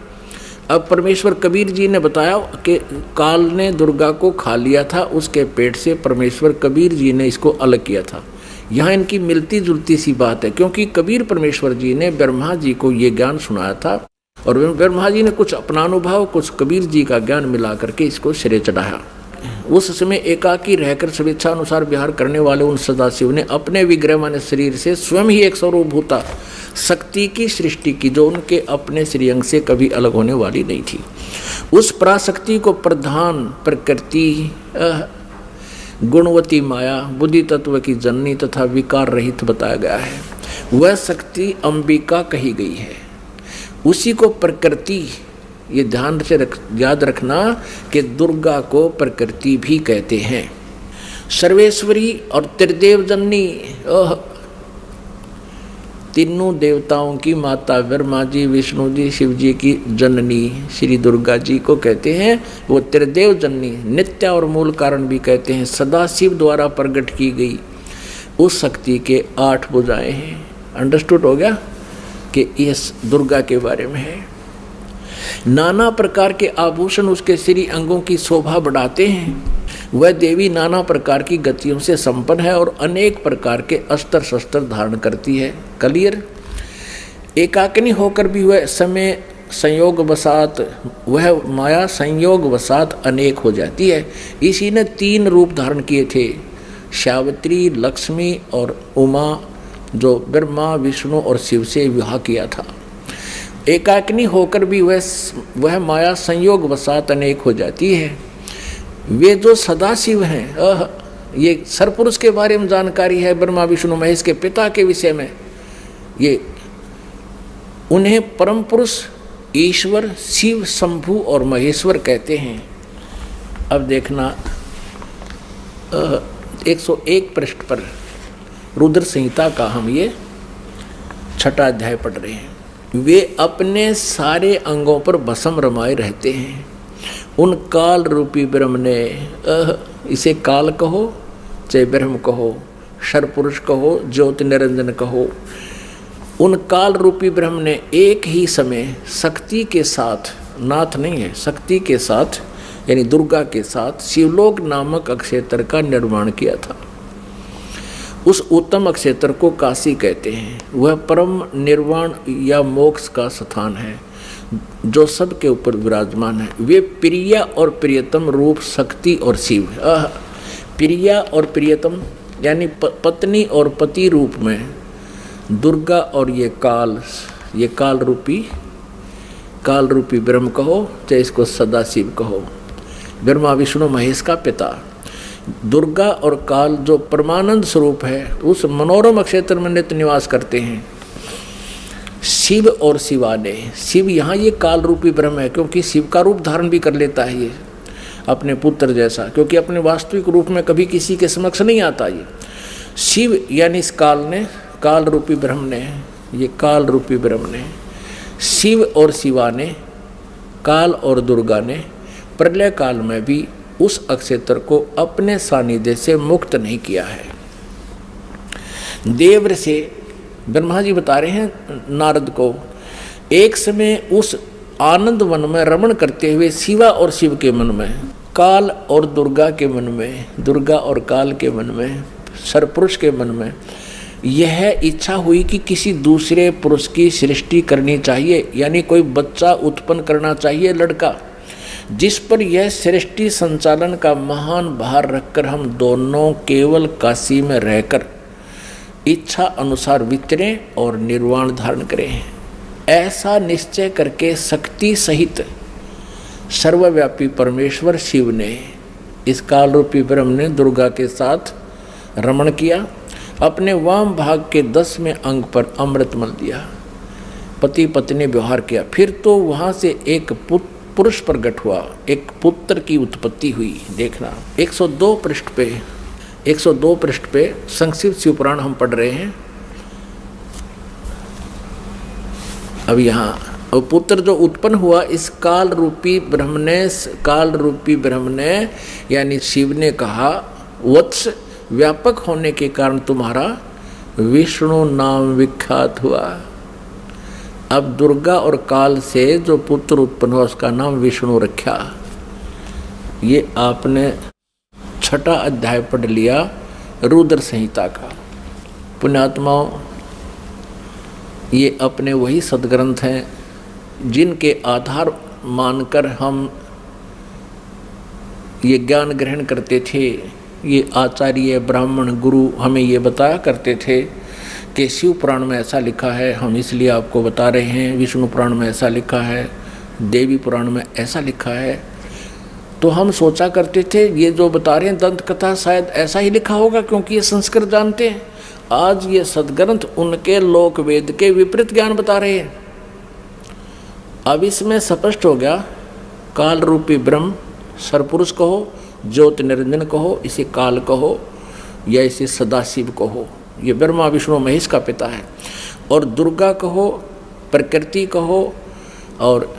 अब परमेश्वर कबीर जी ने बताया कि काल ने दुर्गा को खा लिया था, उसके पेट से परमेश्वर कबीर जी ने इसको अलग किया था। यहाँ इनकी मिलती जुलती सी बात है, क्योंकि कबीर परमेश्वर जी ने ब्रह्मा जी को ये ज्ञान सुनाया था, और ब्रह्मा जी ने कुछ अपना अनुभव, कुछ कबीर जी का ज्ञान मिला करके इसको सिरे चढ़ाया। उस समय एकाकी रहकर स्वेच्छानुसार विहार करने वाले उन सदाशिव ने अपने विग्रह माने शरीर से स्वयं ही एक स्वरूप भूता शक्ति की सृष्टि की, जो उनके अपने श्रीअंग से कभी अलग होने वाली नहीं थी। उस पराशक्ति को प्रधान प्रकृति, गुणवती माया, बुद्धि तत्व की जननी तथा विकार रहित बताया गया है। वह शक्ति अंबिका कही गई है। उसी को प्रकृति, ये ध्यान से याद रखना कि दुर्गा को प्रकृति भी कहते हैं। सर्वेश्वरी और त्रिदेव जननी, तीनों देवताओं की माता ब्रह्मा जी, विष्णु जी, शिव जी की जननी श्री दुर्गा जी को कहते हैं। वो त्रिदेव जननी, नित्य और मूल कारण भी कहते हैं। सदा शिव द्वारा प्रकट की गई उस शक्ति के 8 भुजाएं हैं। अंडरस्टूड हो गया कि इस दुर्गा के बारे में है। नाना प्रकार के आभूषण उसके श्री अंगों की शोभा बढ़ाते हैं। वह देवी नाना प्रकार की गतियों से संपन्न है और अनेक प्रकार के अस्त्र शस्त्र धारण करती है। क्लियर। एकाकिनी होकर भी वह समय संयोग वसात, वह माया संयोग वसात अनेक हो जाती है। इसी ने 3 रूप धारण किए थे, सावित्री, लक्ष्मी और उमा, जो ब्रह्मा, विष्णु और शिव से विवाह किया था। एकाकिनी होकर भी वह माया संयोग वसात अनेक हो जाती है। वे जो सदाशिव हैं, ये सरपुरुष के बारे में जानकारी है, ब्रह्मा विष्णु महेश के पिता के विषय में। ये उन्हें परम पुरुष ईश्वर शिव, शंभु और महेश्वर कहते हैं। अब देखना 101 पृष्ठ पर रुद्र संहिता का हम ये 6वां अध्याय पढ़ रहे हैं। वे अपने सारे अंगों पर भस्म रमाए रहते हैं। उन काल रूपी ब्रह्म ने, इसे काल कहो चाहे ब्रह्म कहो, सर्वपुरुष कहो, ज्योति निरंजन कहो, उन काल रूपी ब्रह्म ने एक ही समय शक्ति के साथ, नाथ नहीं है, शक्ति के साथ यानी दुर्गा के साथ शिवलोक नामक अक्षेत्र का निर्माण किया था। उस उत्तम अक्षेत्र को काशी कहते हैं। वह परम निर्वाण या मोक्ष का स्थान है जो सबके ऊपर विराजमान है। वे प्रिया और प्रियतम रूप शक्ति और शिव, प्रिया और प्रियतम यानी पत्नी और पति रूप में दुर्गा और ये काल रूपी ब्रह्म कहो चाहे इसको सदाशिव कहो, ब्रह्मा विष्णु महेश का पिता। दुर्गा और काल जो परमानंद स्वरूप है उस मनोरम क्षेत्र में नित्य निवास करते हैं। शिव और शिवाने, शिव यहाँ ये काल रूपी ब्रह्म है क्योंकि शिव का रूप धारण भी कर लेता है ये अपने पुत्र जैसा, क्योंकि अपने वास्तविक रूप में कभी किसी के समक्ष नहीं आता। ये शिव यानी इस काल रूपी ब्रह्म ने, ये काल रूपी ब्रह्म ने, शिव और शिवा ने, काल और दुर्गा ने प्रलय काल में भी उस अक्षेत्र को अपने सानिध्य से मुक्त नहीं किया है। देव से ब्रह्मा जी बता रहे हैं नारद को, एक समय उस आनंद वन में रमण करते हुए शिवा और शिव के मन में, काल और दुर्गा के मन में, दुर्गा और काल के मन में, सरपुरुष के मन में यह इच्छा हुई कि किसी दूसरे पुरुष की सृष्टि करनी चाहिए, यानी कोई बच्चा उत्पन्न करना चाहिए, लड़का, जिस पर यह सृष्टि संचालन का महान भार रखकर हम दोनों केवल काशी में रहकर इच्छा अनुसार विचरें और निर्वाण धारण करें। ऐसा निश्चय करके शक्ति सहित सर्वव्यापी परमेश्वर शिव ने, इस काल रूपी ब्रह्म ने दुर्गा के साथ रमण किया। अपने वाम भाग के 10वें अंग पर अमृत मल दिया, पति पत्नी व्यवहार किया। फिर तो वहाँ से एक पुरुष प्रकट हुआ, एक पुत्र की उत्पत्ति हुई। देखना 102 पृष्ठ पे संक्षिप्त शिव पुराण हम पढ़ रहे हैं। अब यहाँ पुत्र जो उत्पन्न हुआ इस काल रूपी ब्रह्म ने यानी शिव ने कहा, वत्स व्यापक होने के कारण तुम्हारा विष्णु नाम विख्यात हुआ। अब दुर्गा और काल से जो पुत्र उत्पन्न हुआ उसका नाम विष्णु रखा। ये आपने 6वां अध्याय पढ़ लिया रुद्र संहिता का। पुण्यात्माओं, ये अपने वही सदग्रंथ हैं जिनके आधार मानकर हम ये ज्ञान ग्रहण करते थे। ये आचार्य ब्राह्मण गुरु हमें ये बताया करते थे कि शिव पुराण में ऐसा लिखा है, हम इसलिए आपको बता रहे हैं। विष्णु पुराण में ऐसा लिखा है, देवी पुराण में ऐसा लिखा है। तो हम सोचा करते थे ये जो बता रहे हैं दंत कथा शायद ऐसा ही लिखा होगा क्योंकि ये संस्कृत जानते हैं। आज ये सदग्रंथ उनके लोक वेद के विपरीत ज्ञान बता रहे हैं। अब इसमें स्पष्ट हो गया, काल रूपी ब्रह्म सरपुरुष कहो, ज्योति निरंजन कहो, इसे काल कहो या इसे सदाशिव कहो, ये ब्रह्मा विष्णु महेश का पिता है। और दुर्गा कहो, प्रकृति कहो, और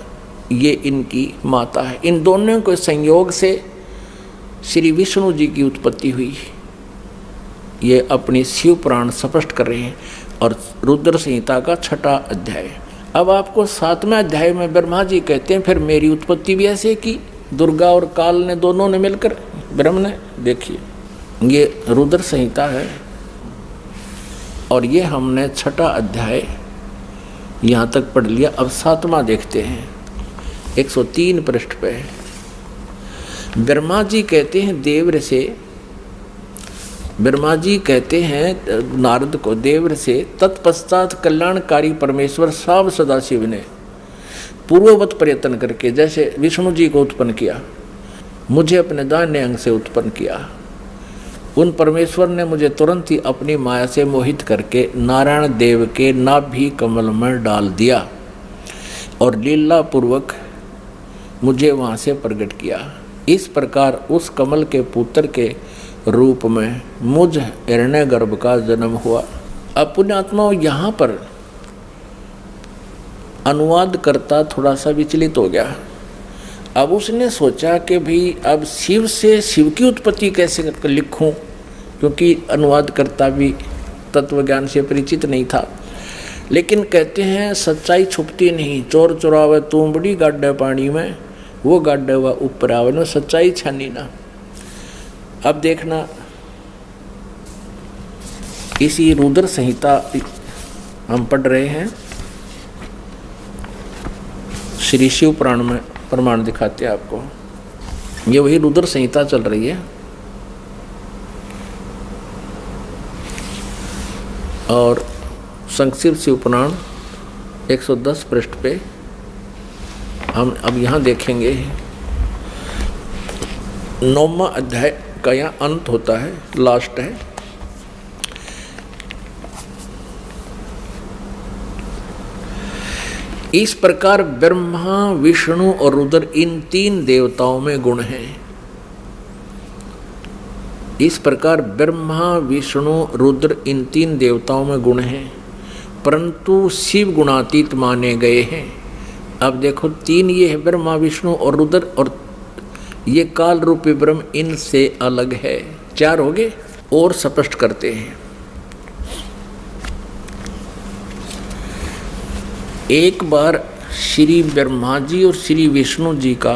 ये इनकी माता है। इन दोनों के संयोग से श्री विष्णु जी की उत्पत्ति हुई, ये अपनी शिव पुराण स्पष्ट कर रहे हैं। और रुद्र संहिता का 6वां अध्याय। अब आपको 7वें अध्याय में ब्रह्मा जी कहते हैं फिर मेरी उत्पत्ति भी ऐसे की, दुर्गा और काल ने दोनों ने मिलकर, ब्रह्म ने। देखिए ये रुद्र संहिता है और ये हमने 6वां अध्याय यहाँ तक पढ़ लिया। अब 7वां देखते हैं, 103 पृष्ठ पे। ब्रह्मा जी कहते हैं देवर से, ब्रह्मा जी कहते हैं नारद को देवर से, तत्पश्चात कल्याणकारी परमेश्वर साव सदाशिव ने पूर्ववत प्रयत्न करके, जैसे विष्णु जी को उत्पन्न किया, मुझे अपने दाहिने अंग से उत्पन्न किया, उन परमेश्वर ने मुझे तुरंत ही अपनी माया से मोहित करके नारायण देव के नाभि कमल में डाल दिया और लीला पूर्वक मुझे वहाँ से प्रकट किया। इस प्रकार उस कमल के पुत्र के रूप में मुझ हिरण्यगर्भ का जन्म हुआ। अब पुण्यात्माओं, यहाँ पर अनुवाद करता थोड़ा सा विचलित हो गया। अब उसने सोचा कि भाई अब शिव से शिव की उत्पत्ति कैसे लिखूं, क्योंकि अनुवाद करता भी तत्व ज्ञान से परिचित नहीं था। लेकिन कहते हैं सच्चाई छुपती नहीं, चोर चुरावे तू बड़ी गाड्डे पानी में, वो गाड्डे हुआ ऊपर आवे न, सच्चाई छानी ना। अब देखना, इसी रुद्र संहिता हम पढ़ रहे हैं, श्री शिव पुराण में प्रमाण दिखाते हैं आपको। ये वही रुद्र संहिता चल रही है और संक्षिप्त शिव पुराण 110 पृष्ठ पे हम अब यहाँ देखेंगे 9वां अध्याय का यहाँ अंत होता है, लास्ट है। इस प्रकार ब्रह्मा विष्णु और रुद्र इन 3 देवताओं में गुण हैं। इस प्रकार ब्रह्मा विष्णु रुद्र इन 3 देवताओं में गुण हैं, परंतु शिव गुणातीत माने गए हैं। अब देखो 3 ये है, ब्रह्मा विष्णु और रुद्र, और ये काल रूपी ब्रह्म इनसे अलग है। 4 हो गए। और स्पष्ट करते हैं, एक बार श्री ब्रह्मा जी और श्री विष्णु जी का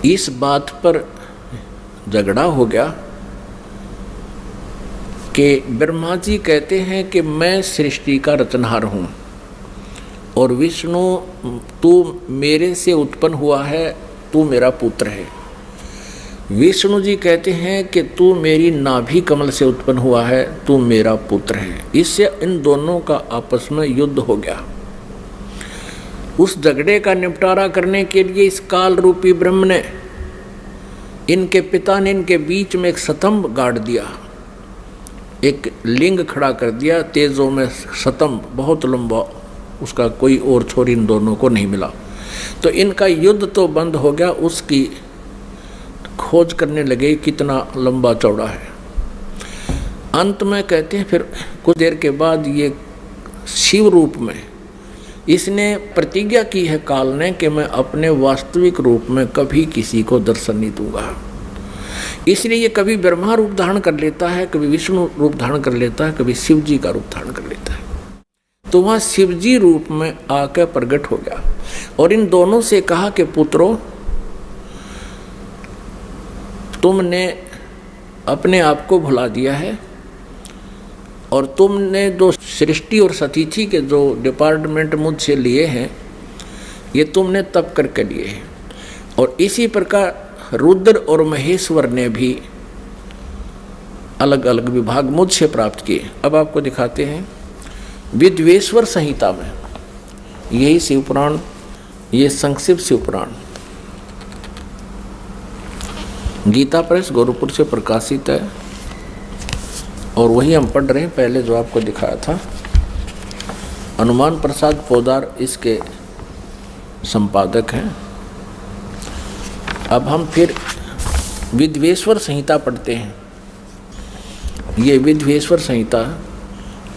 इस बात पर झगड़ा हो गया कि ब्रह्मा जी कहते हैं कि मैं सृष्टि का रचनहार हूँ और विष्णु तू मेरे से उत्पन्न हुआ है, तू मेरा पुत्र है। विष्णु जी कहते हैं कि तू मेरी नाभि कमल से उत्पन्न हुआ है, तू मेरा पुत्र है। इससे इन दोनों का आपस में युद्ध हो गया। उस झगड़े का निपटारा करने के लिए इस काल रूपी ब्रह्म ने, इनके पिता ने इनके बीच में एक स्तंभ गाड़ दिया, एक लिंग खड़ा कर दिया, तेजों में स्तंभ बहुत लंबा, उसका कोई और छोर इन दोनों को नहीं मिला। तो इनका युद्ध तो बंद हो गया, उसकी खोज करने लगे कितना लंबा चौड़ा है। अंत में कहते हैं फिर कुछ देर के बाद ये शिव रूप में इसने प्रतिज्ञा की है काल ने कि मैं अपने वास्तविक रूप में कभी किसी को दर्शन नहीं दूंगा। इसलिए ये कभी ब्रह्मा रूप धारण कर लेता है, कभी विष्णु रूप धारण कर लेता है, कभी शिव जी का रूप धारण कर लेता है। तो वहाँ शिव जी रूप में आकर प्रकट हो गया और इन दोनों से कहा कि पुत्रों, तुमने अपने आप को भुला दिया है और तुमने जो सृष्टि और सतिथि के जो डिपार्टमेंट मुझसे लिए हैं, ये तुमने तप करके लिए हैं। और इसी प्रकार रुद्र और महेश्वर ने भी अलग अलग विभाग मुझसे प्राप्त किए। अब आपको दिखाते हैं विद्वेश्वर संहिता में, यही शिवपुराण, ये संक्षिप्त शिवपुराण गीता प्रेस गोरखपुर से प्रकाशित है। और वही हम पढ़ रहे हैं पहले जो आपको दिखाया था। हनुमान प्रसाद पोदार इसके संपादक हैं। अब हम फिर विद्वेश्वर संहिता पढ़ते हैं। ये विद्वेश्वर संहिता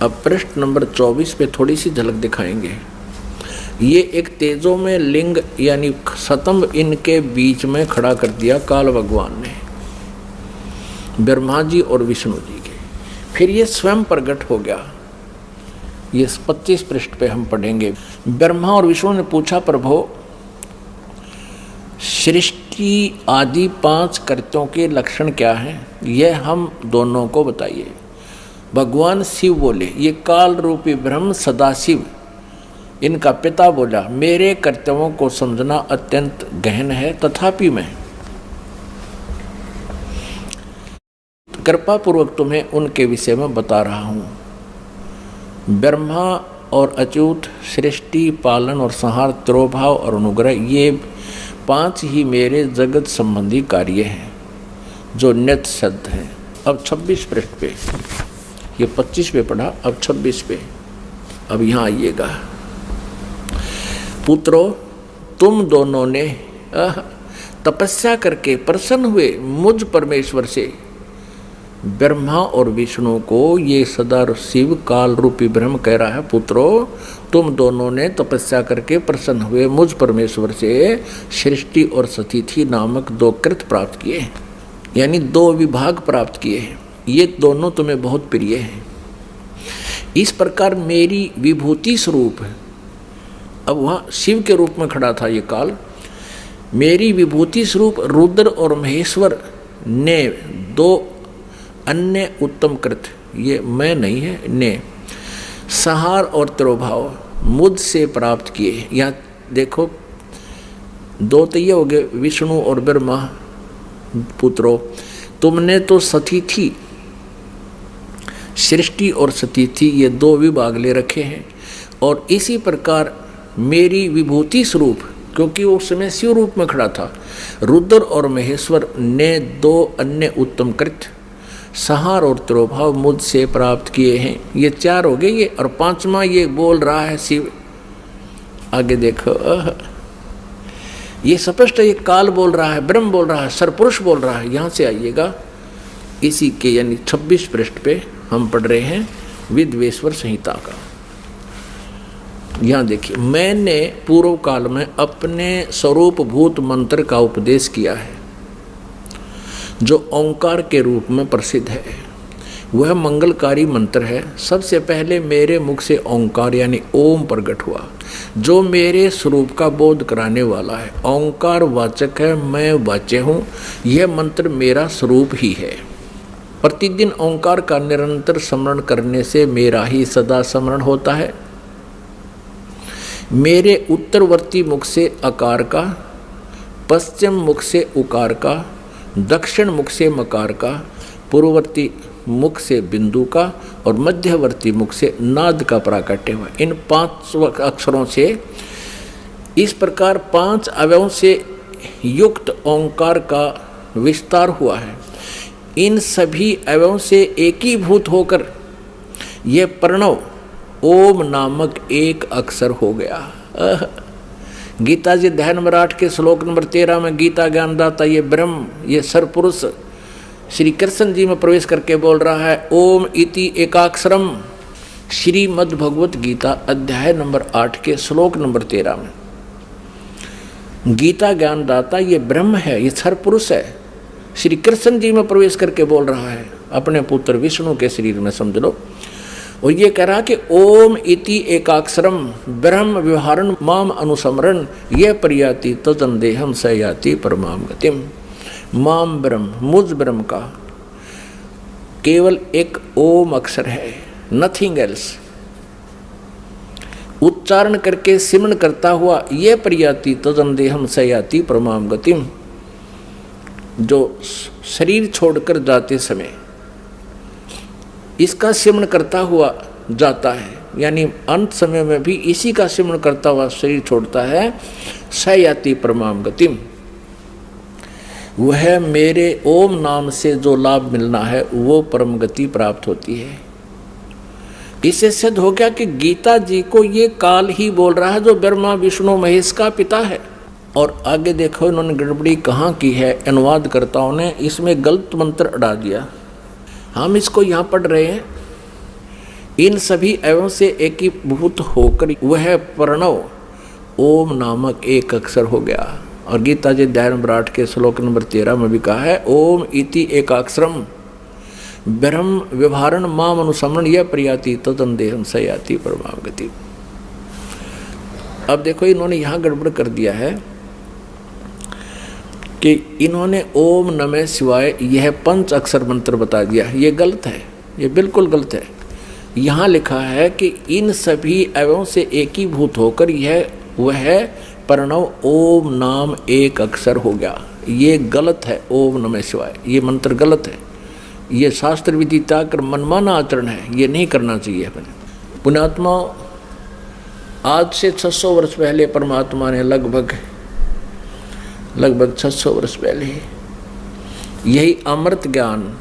अब पृष्ठ नंबर 24 पे थोड़ी सी झलक दिखाएंगे। ये एक तेजों में लिंग यानी स्तंभ इनके बीच में खड़ा कर दिया काल भगवान ने, ब्रह्मा जी और विष्णु जी के। फिर ये स्वयं प्रकट हो गया। ये 25 पृष्ठ पे हम पढ़ेंगे। ब्रह्मा और विष्णु ने पूछा, प्रभो सृष्टि आदि 5 कृत्यों के लक्षण क्या हैं, यह हम दोनों को बताइए। भगवान शिव बोले, ये काल रूपी ब्रह्म सदाशिव इनका पिता बोला, मेरे कर्तव्यों को समझना अत्यंत गहन है, तथापि मैं कृपा पूर्वक तुम्हें उनके विषय में बता रहा हूँ। ब्रह्मा और अच्युत, सृष्टि, पालन और संहार, तिरोभाव और अनुग्रह, ये 5 ही मेरे जगत संबंधी कार्य हैं जो नित्य सिद्ध हैं। अब 26 पृष्ठ पे, ये 25 पे पढ़ा, अब 26 पे। अब यहाँ आइएगा। पुत्रों, तुम दोनों ने तपस्या करके प्रसन्न हुए मुझ परमेश्वर से। ब्रह्मा और विष्णु को ये सदा शिव काल रूपी ब्रह्म कह रहा है, पुत्रों तुम दोनों ने तपस्या करके प्रसन्न हुए मुझ परमेश्वर से सृष्टि और स्थिति नामक 2 कृत्य प्राप्त किए हैं, यानी 2 विभाग प्राप्त किए हैं। ये दोनों तुम्हें बहुत प्रिय हैं। इस प्रकार मेरी विभूति स्वरूप, अब वहाँ शिव के रूप में खड़ा था ये काल, मेरी विभूति स्वरूप रुद्र और महेश्वर ने 2 अन्य उत्तम कृत्य, ये मैं नहीं है, ने संहार और तिरोभाव मुझसे प्राप्त किए। यहाँ देखो 2 तो ये हो गए, विष्णु और ब्रह्मा। पुत्रों, तुमने तो स्थिति, सृष्टि और स्थिति ये 2 विभाग ले रखे हैं, और इसी प्रकार मेरी विभूति स्वरूप, क्योंकि वो उस समय शिव रूप में खड़ा था, रुद्र और महेश्वर ने 2 अन्य उत्तम कृत्य संहार और तिरोभाव मुझसे प्राप्त किए हैं। ये 4 हो गए ये, और 5वां ये बोल रहा है शिव। आगे देखो, ये स्पष्ट ये काल बोल रहा है, ब्रह्म बोल रहा है, सरपुरुष बोल रहा है। यहाँ से आइएगा, इसी के यानी 26 पृष्ठ पे हम पढ़ रहे हैं विद्वेश्वर संहिता का। यहाँ देखिए, मैंने पूर्व काल में अपने स्वरूप भूत मंत्र का उपदेश किया है जो ओंकार के रूप में प्रसिद्ध है। वह मंगलकारी मंत्र है। सबसे पहले मेरे मुख से ओंकार यानी ओम प्रकट हुआ, जो मेरे स्वरूप का बोध कराने वाला है। ओंकार वाचक है, मैं वाच्य हूँ। यह मंत्र मेरा स्वरूप ही है। प्रतिदिन ओंकार का निरंतर स्मरण करने से मेरा ही सदा स्मरण होता है। मेरे उत्तरवर्ती मुख से अकार का, पश्चिम मुख से उकार का, दक्षिण मुख से मकार का, पूर्ववर्ती मुख से बिंदु का और मध्यवर्ती मुख से नाद का प्राकट्य हुआ। इन 5 अक्षरों से इस प्रकार 5 अवयवों से युक्त ओंकार का विस्तार हुआ है। इन सभी अवयवों से एकीभूत होकर यह प्रणव ओम नामक एक अक्षर हो गया। गीता जी अध्याय नंबर 8 के श्लोक नंबर 13 में गीता ज्ञानदाता ये ब्रह्म, ये सरपुरुष श्री कृष्ण जी में प्रवेश करके बोल रहा है, ओम इति एकाक्षरम। श्रीमद् भगवत गीता अध्याय नंबर 8 के श्लोक नंबर 13 में गीता ज्ञानदाता ये ब्रह्म है, ये सरपुरुष है, श्री कृष्ण जी में प्रवेश करके बोल रहा है, अपने पुत्र विष्णु के शरीर में, समझ लो। और ये कह रहा कि ओम इति एकाक्षरम ब्रह्म व्यवहारन माम अनुसमरण ये प्रयाति तजन देहम सयाति परमाम गतिम। माम ब्रह्म, मुझ ब्रह्म का केवल एक ओम अक्षर है, नथिंग एल्स। उच्चारण करके सिमरण करता हुआ ये प्रयाति तजन देहम सयाति परमाम गतिम, जो शरीर छोड़कर जाते समय इसका सिमरण करता हुआ जाता है, यानी अंत समय में भी इसी का सिमरण करता हुआ शरीर छोड़ता है। सयाति परमाम गतिम। वह मेरे ओम नाम से जो लाभ मिलना है वो परम गति प्राप्त होती है। इससे सिद्ध हो गया कि गीता जी को ये काल ही बोल रहा है जो ब्रह्मा विष्णु महेश का पिता है। और आगे देखो इन्होंने गड़बड़ी कहाँ की है, अनुवादकर्ताओं ने इसमें गलत मंत्र अड़ा दिया। हम इसको यहाँ पढ़ रहे हैं, इन सभी एवं से एकीभूत होकर वह प्रणव ओम नामक एक अक्षर हो गया। और गीता जी अध्याय नंबर 8 के श्लोक नंबर 13 में भी कहा है ओम इति एकाक्षरम ब्रह्म व्यवहारण माम अनुसमरण यह प्रियाति तदंदेहम सयाति परमागति। अब देखो इन्होंने यहाँ गड़बड़ कर दिया है कि इन्होंने ओम नमः शिवाय यह 5 अक्षर मंत्र बता दिया। ये गलत है, ये बिल्कुल गलत है। यहाँ लिखा है कि इन सभी एवं से एकीभूत होकर यह वह प्रणव ओम नाम एक अक्षर हो गया। ये गलत है, ओम नमः शिवाय ये मंत्र गलत है। ये शास्त्र विधि त्याग कर मनमाना आचरण है, ये नहीं करना चाहिए अपने। पुण्यात्मा, आज से 600 वर्ष पहले परमात्मा ने लगभग 600 वर्ष पहले यही अमृत ज्ञान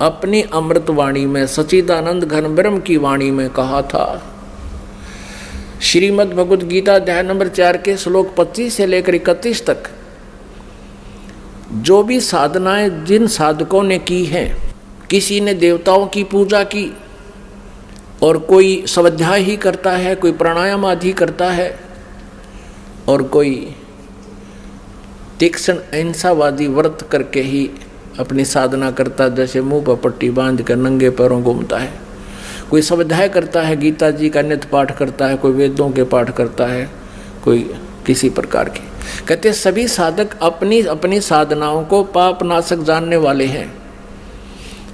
अपनी अमृत वाणी में सच्चिदानंद घन ब्रह्म की वाणी में कहा था। श्रीमद् भगवद गीता अध्याय नंबर 4 के श्लोक 25 से लेकर 31 तक जो भी साधनाएं जिन साधकों ने की हैं, किसी ने देवताओं की पूजा की और कोई स्वाध्याय ही करता है, कोई प्राणायाम आदि करता है और कोई तीक्ष्ण अहिंसावादी व्रत करके ही अपनी साधना करता, जैसे मुंह पर पट्टी बांध कर नंगे पैरों घूमता है। कोई स्वाध्याय करता है, गीता जी का नित्य पाठ करता है, कोई वेदों के पाठ करता है, कोई किसी प्रकार की। कहते सभी साधक अपनी अपनी साधनाओं को पाप नाशक जानने वाले हैं।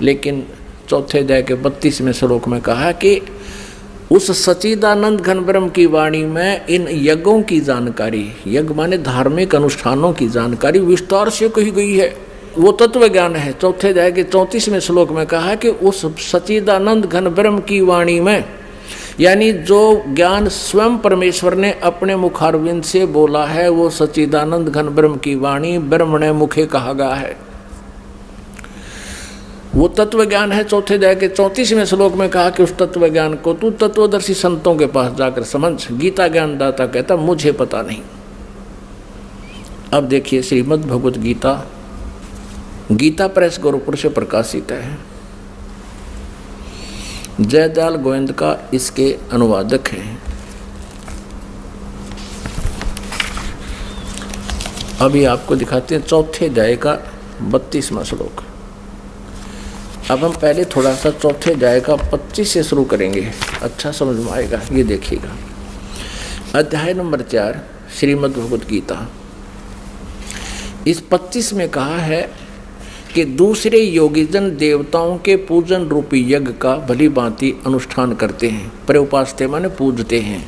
लेकिन चौथे अध्याय के 32वें श्लोक में कहा कि उस सच्चिदानंद घन ब्रह्म की वाणी में इन यज्ञों की जानकारी, यज्ञ माने धार्मिक अनुष्ठानों की जानकारी विस्तार से कही गई है। वो तत्व ज्ञान है। चौथे अध्याय के 34वें श्लोक में कहा है कि उस सच्चिदानंद घन ब्रह्म की वाणी में, यानी जो ज्ञान स्वयं परमेश्वर ने अपने मुखारविंद से बोला है, वो सच्चिदानंद घन ब्रह्म की वाणी ब्रह्मणे मुखे कहा गया है। वो तत्व ज्ञान है। चौथे अध्याय के 34वें श्लोक में कहा कि उस तत्व ज्ञान को तू तत्वदर्शी संतों के पास जाकर समझ। गीता ज्ञानदाता कहता मुझे पता नहीं। अब देखिए श्रीमद् भगवद गीता, गीता प्रेस गोरखपुर से प्रकाशित है। जयदयाल गोविंद का इसके अनुवादक हैं। अभी आपको दिखाते हैं चौथे अध्याय का 32वां श्लोक। अब हम पहले थोड़ा सा चौथे अध्याय का 25 से शुरू करेंगे, अच्छा समझ में आएगा। ये देखिएगा, अध्याय नंबर 4 श्रीमद् भगवद गीता। इस 25 में कहा है कि दूसरे योगीजन देवताओं के पूजन रूपी यज्ञ का भली भांति अनुष्ठान करते हैं। प्रउपास्ते माने पूजते हैं।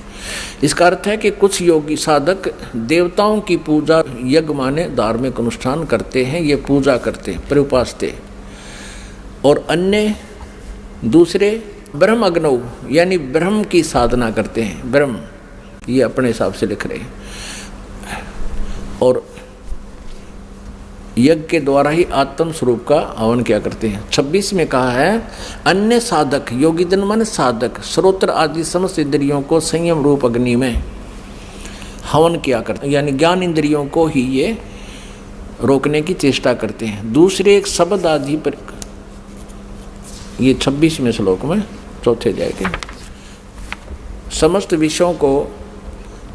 इसका अर्थ है कि कुछ योगी साधक देवताओं की पूजा, यज्ञ माने धार्मिक अनुष्ठान करते हैं, ये पूजा करते हैं प्रउपास्ते। और अन्य दूसरे ब्रह्म अग्नौ यानी ब्रह्म की साधना करते हैं। ब्रह्म ये अपने हिसाब से लिख रहे हैं और यज्ञ के द्वारा ही आत्म स्वरूप का हवन किया करते हैं। 26 में कहा है अन्य साधक, योगी जन मन साधक, श्रोत्र आदि समस्त इंद्रियों को संयम रूप अग्नि में हवन किया करते हैं, यानी ज्ञान इंद्रियों को ही ये रोकने की चेष्टा करते हैं। दूसरे एक शब्द आदि पर, ये 26वें श्लोक में चौथे अध्याय के, समस्त विषयों को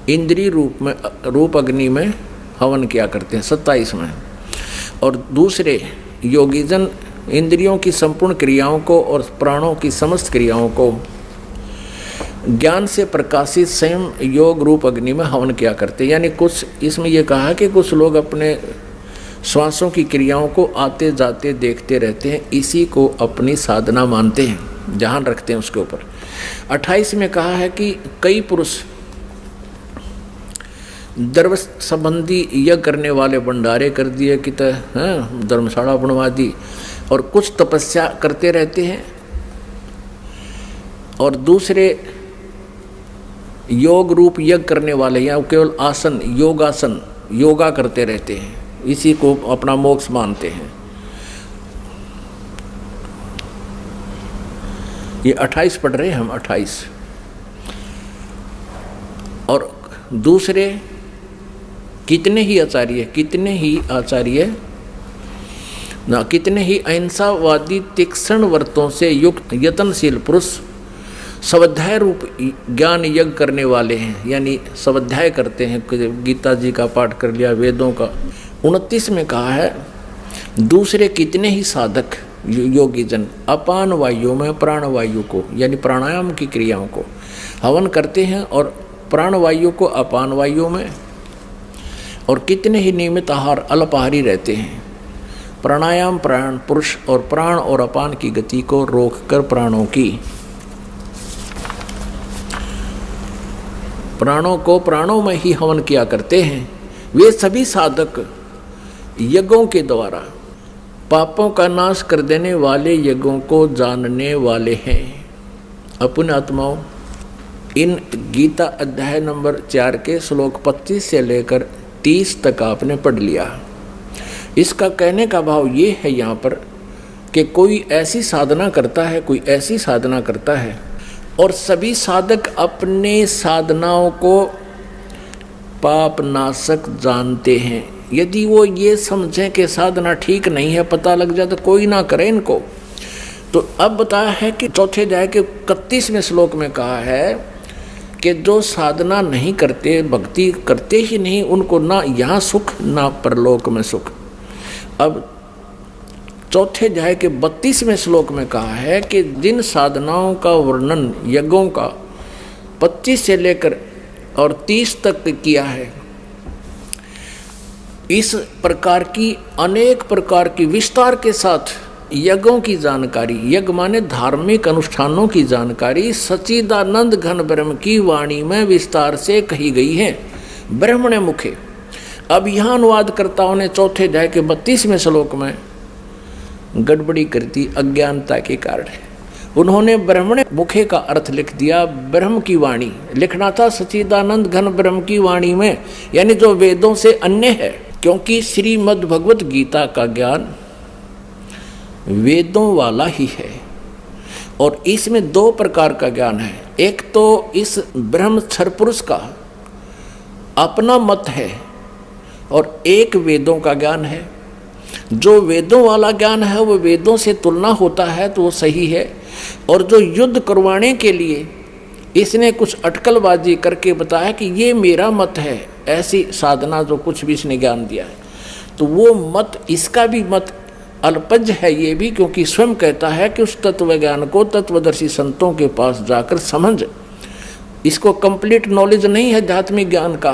इंद्रिय रूप अग्नि में हवन किया करते हैं 27 में। और दूसरे योगीजन इंद्रियों की संपूर्ण क्रियाओं को और प्राणों की समस्त क्रियाओं को ज्ञान से प्रकाशित स्वयं योग रूप अग्नि में हवन किया करते हैं। यानी कुछ इसमें यह कहा कि कुछ लोग अपने श्वासों की क्रियाओं को आते जाते देखते रहते हैं, इसी को अपनी साधना मानते हैं, ध्यान रखते हैं उसके ऊपर। 28 में कहा है कि कई पुरुष धर्म संबंधी यज्ञ करने वाले भंडारे कर दिए कि धर्मशाला बनवा दी, और कुछ तपस्या करते रहते हैं, और दूसरे योग रूप यज्ञ करने वाले या केवल आसन, योगासन, योगा करते रहते हैं। इसी को अपना मोक्ष मानते हैं। ये 28 पढ़ रहे हैं हम, 28। और दूसरे कितने ही आचार्य ना कितने ही अहिंसावादी तीक्ष्ण व्रतों से युक्त यत्नशील पुरुष स्वाध्याय रूप ज्ञान यज्ञ करने वाले हैं, यानी स्वाध्याय करते हैं। गीता जी का पाठ कर लिया, वेदों का। 29 में कहा है, दूसरे कितने ही साधक योगी जन अपान वायु में प्राण वायु को, यानी प्राणायाम की क्रियाओं को हवन करते हैं, और प्राण वायु को अपान वायु में, और कितने ही नियमित आहार अल्पाहारी रहते हैं। प्राणायाम प्राण पुरुष और प्राण और अपान की गति को रोककर प्राणों को प्राणों में ही हवन किया करते हैं। वे सभी साधक यज्ञों के द्वारा पापों का नाश कर देने वाले यज्ञों को जानने वाले हैं। अपने आत्माओं, इन गीता अध्याय नंबर 4 के श्लोक 25 से लेकर 30 तक आपने पढ़ लिया। इसका कहने का भाव ये है यहाँ पर कि कोई ऐसी साधना करता है और सभी साधक अपने साधनाओं को पाप नाशक जानते हैं। यदि वो ये समझें कि साधना ठीक नहीं है, पता लग जाए तो कोई ना करे इनको। तो अब बताया है कि चौथे अध्याय के 31वें श्लोक में कहा है कि जो साधना नहीं करते, भक्ति करते ही नहीं, उनको ना यहाँ सुख ना परलोक में सुख। अब चौथे अध्याय के 32वें श्लोक में कहा है कि जिन साधनाओं का वर्णन यज्ञों का 25 से लेकर और 30 तक किया है, इस प्रकार की अनेक प्रकार की विस्तार के साथ यज्ञों की जानकारी, यज्ञ माने धार्मिक अनुष्ठानों की जानकारी सच्चिदानंद घन ब्रह्म की वाणी में विस्तार से कही गई है, ब्रह्मणे मुखे। अब यहाँ अनुवादकर्ताओं ने चौथे अध्याय के 32वें श्लोक में गड़बड़ी कर दी अज्ञानता के कारण। उन्होंने ब्रह्मणे मुखे का अर्थ लिख दिया ब्रह्म की वाणी। लिखना था सच्चिदानंद घन ब्रह्म की वाणी में, यानी जो वेदों से अन्य है, क्योंकि श्रीमद् भगवत गीता का ज्ञान वेदों वाला ही है। और इसमें 2 प्रकार का ज्ञान है। एक तो इस ब्रह्म क्षर पुरुष का अपना मत है, और एक वेदों का ज्ञान है। जो वेदों वाला ज्ञान है वो वेदों से तुलना होता है तो वो सही है, और जो युद्ध करवाने के लिए इसने कुछ अटकलबाजी करके बताया कि ये मेरा मत है, ऐसी साधना जो कुछ भी इसने ज्ञान दिया है, तो वो मत, इसका भी मत अल्पज है ये भी, क्योंकि स्वयं कहता है कि उस तत्व ज्ञान को तत्वदर्शी संतों के पास जाकर समझ। इसको कंप्लीट नॉलेज नहीं है आध्यात्मिक ज्ञान का,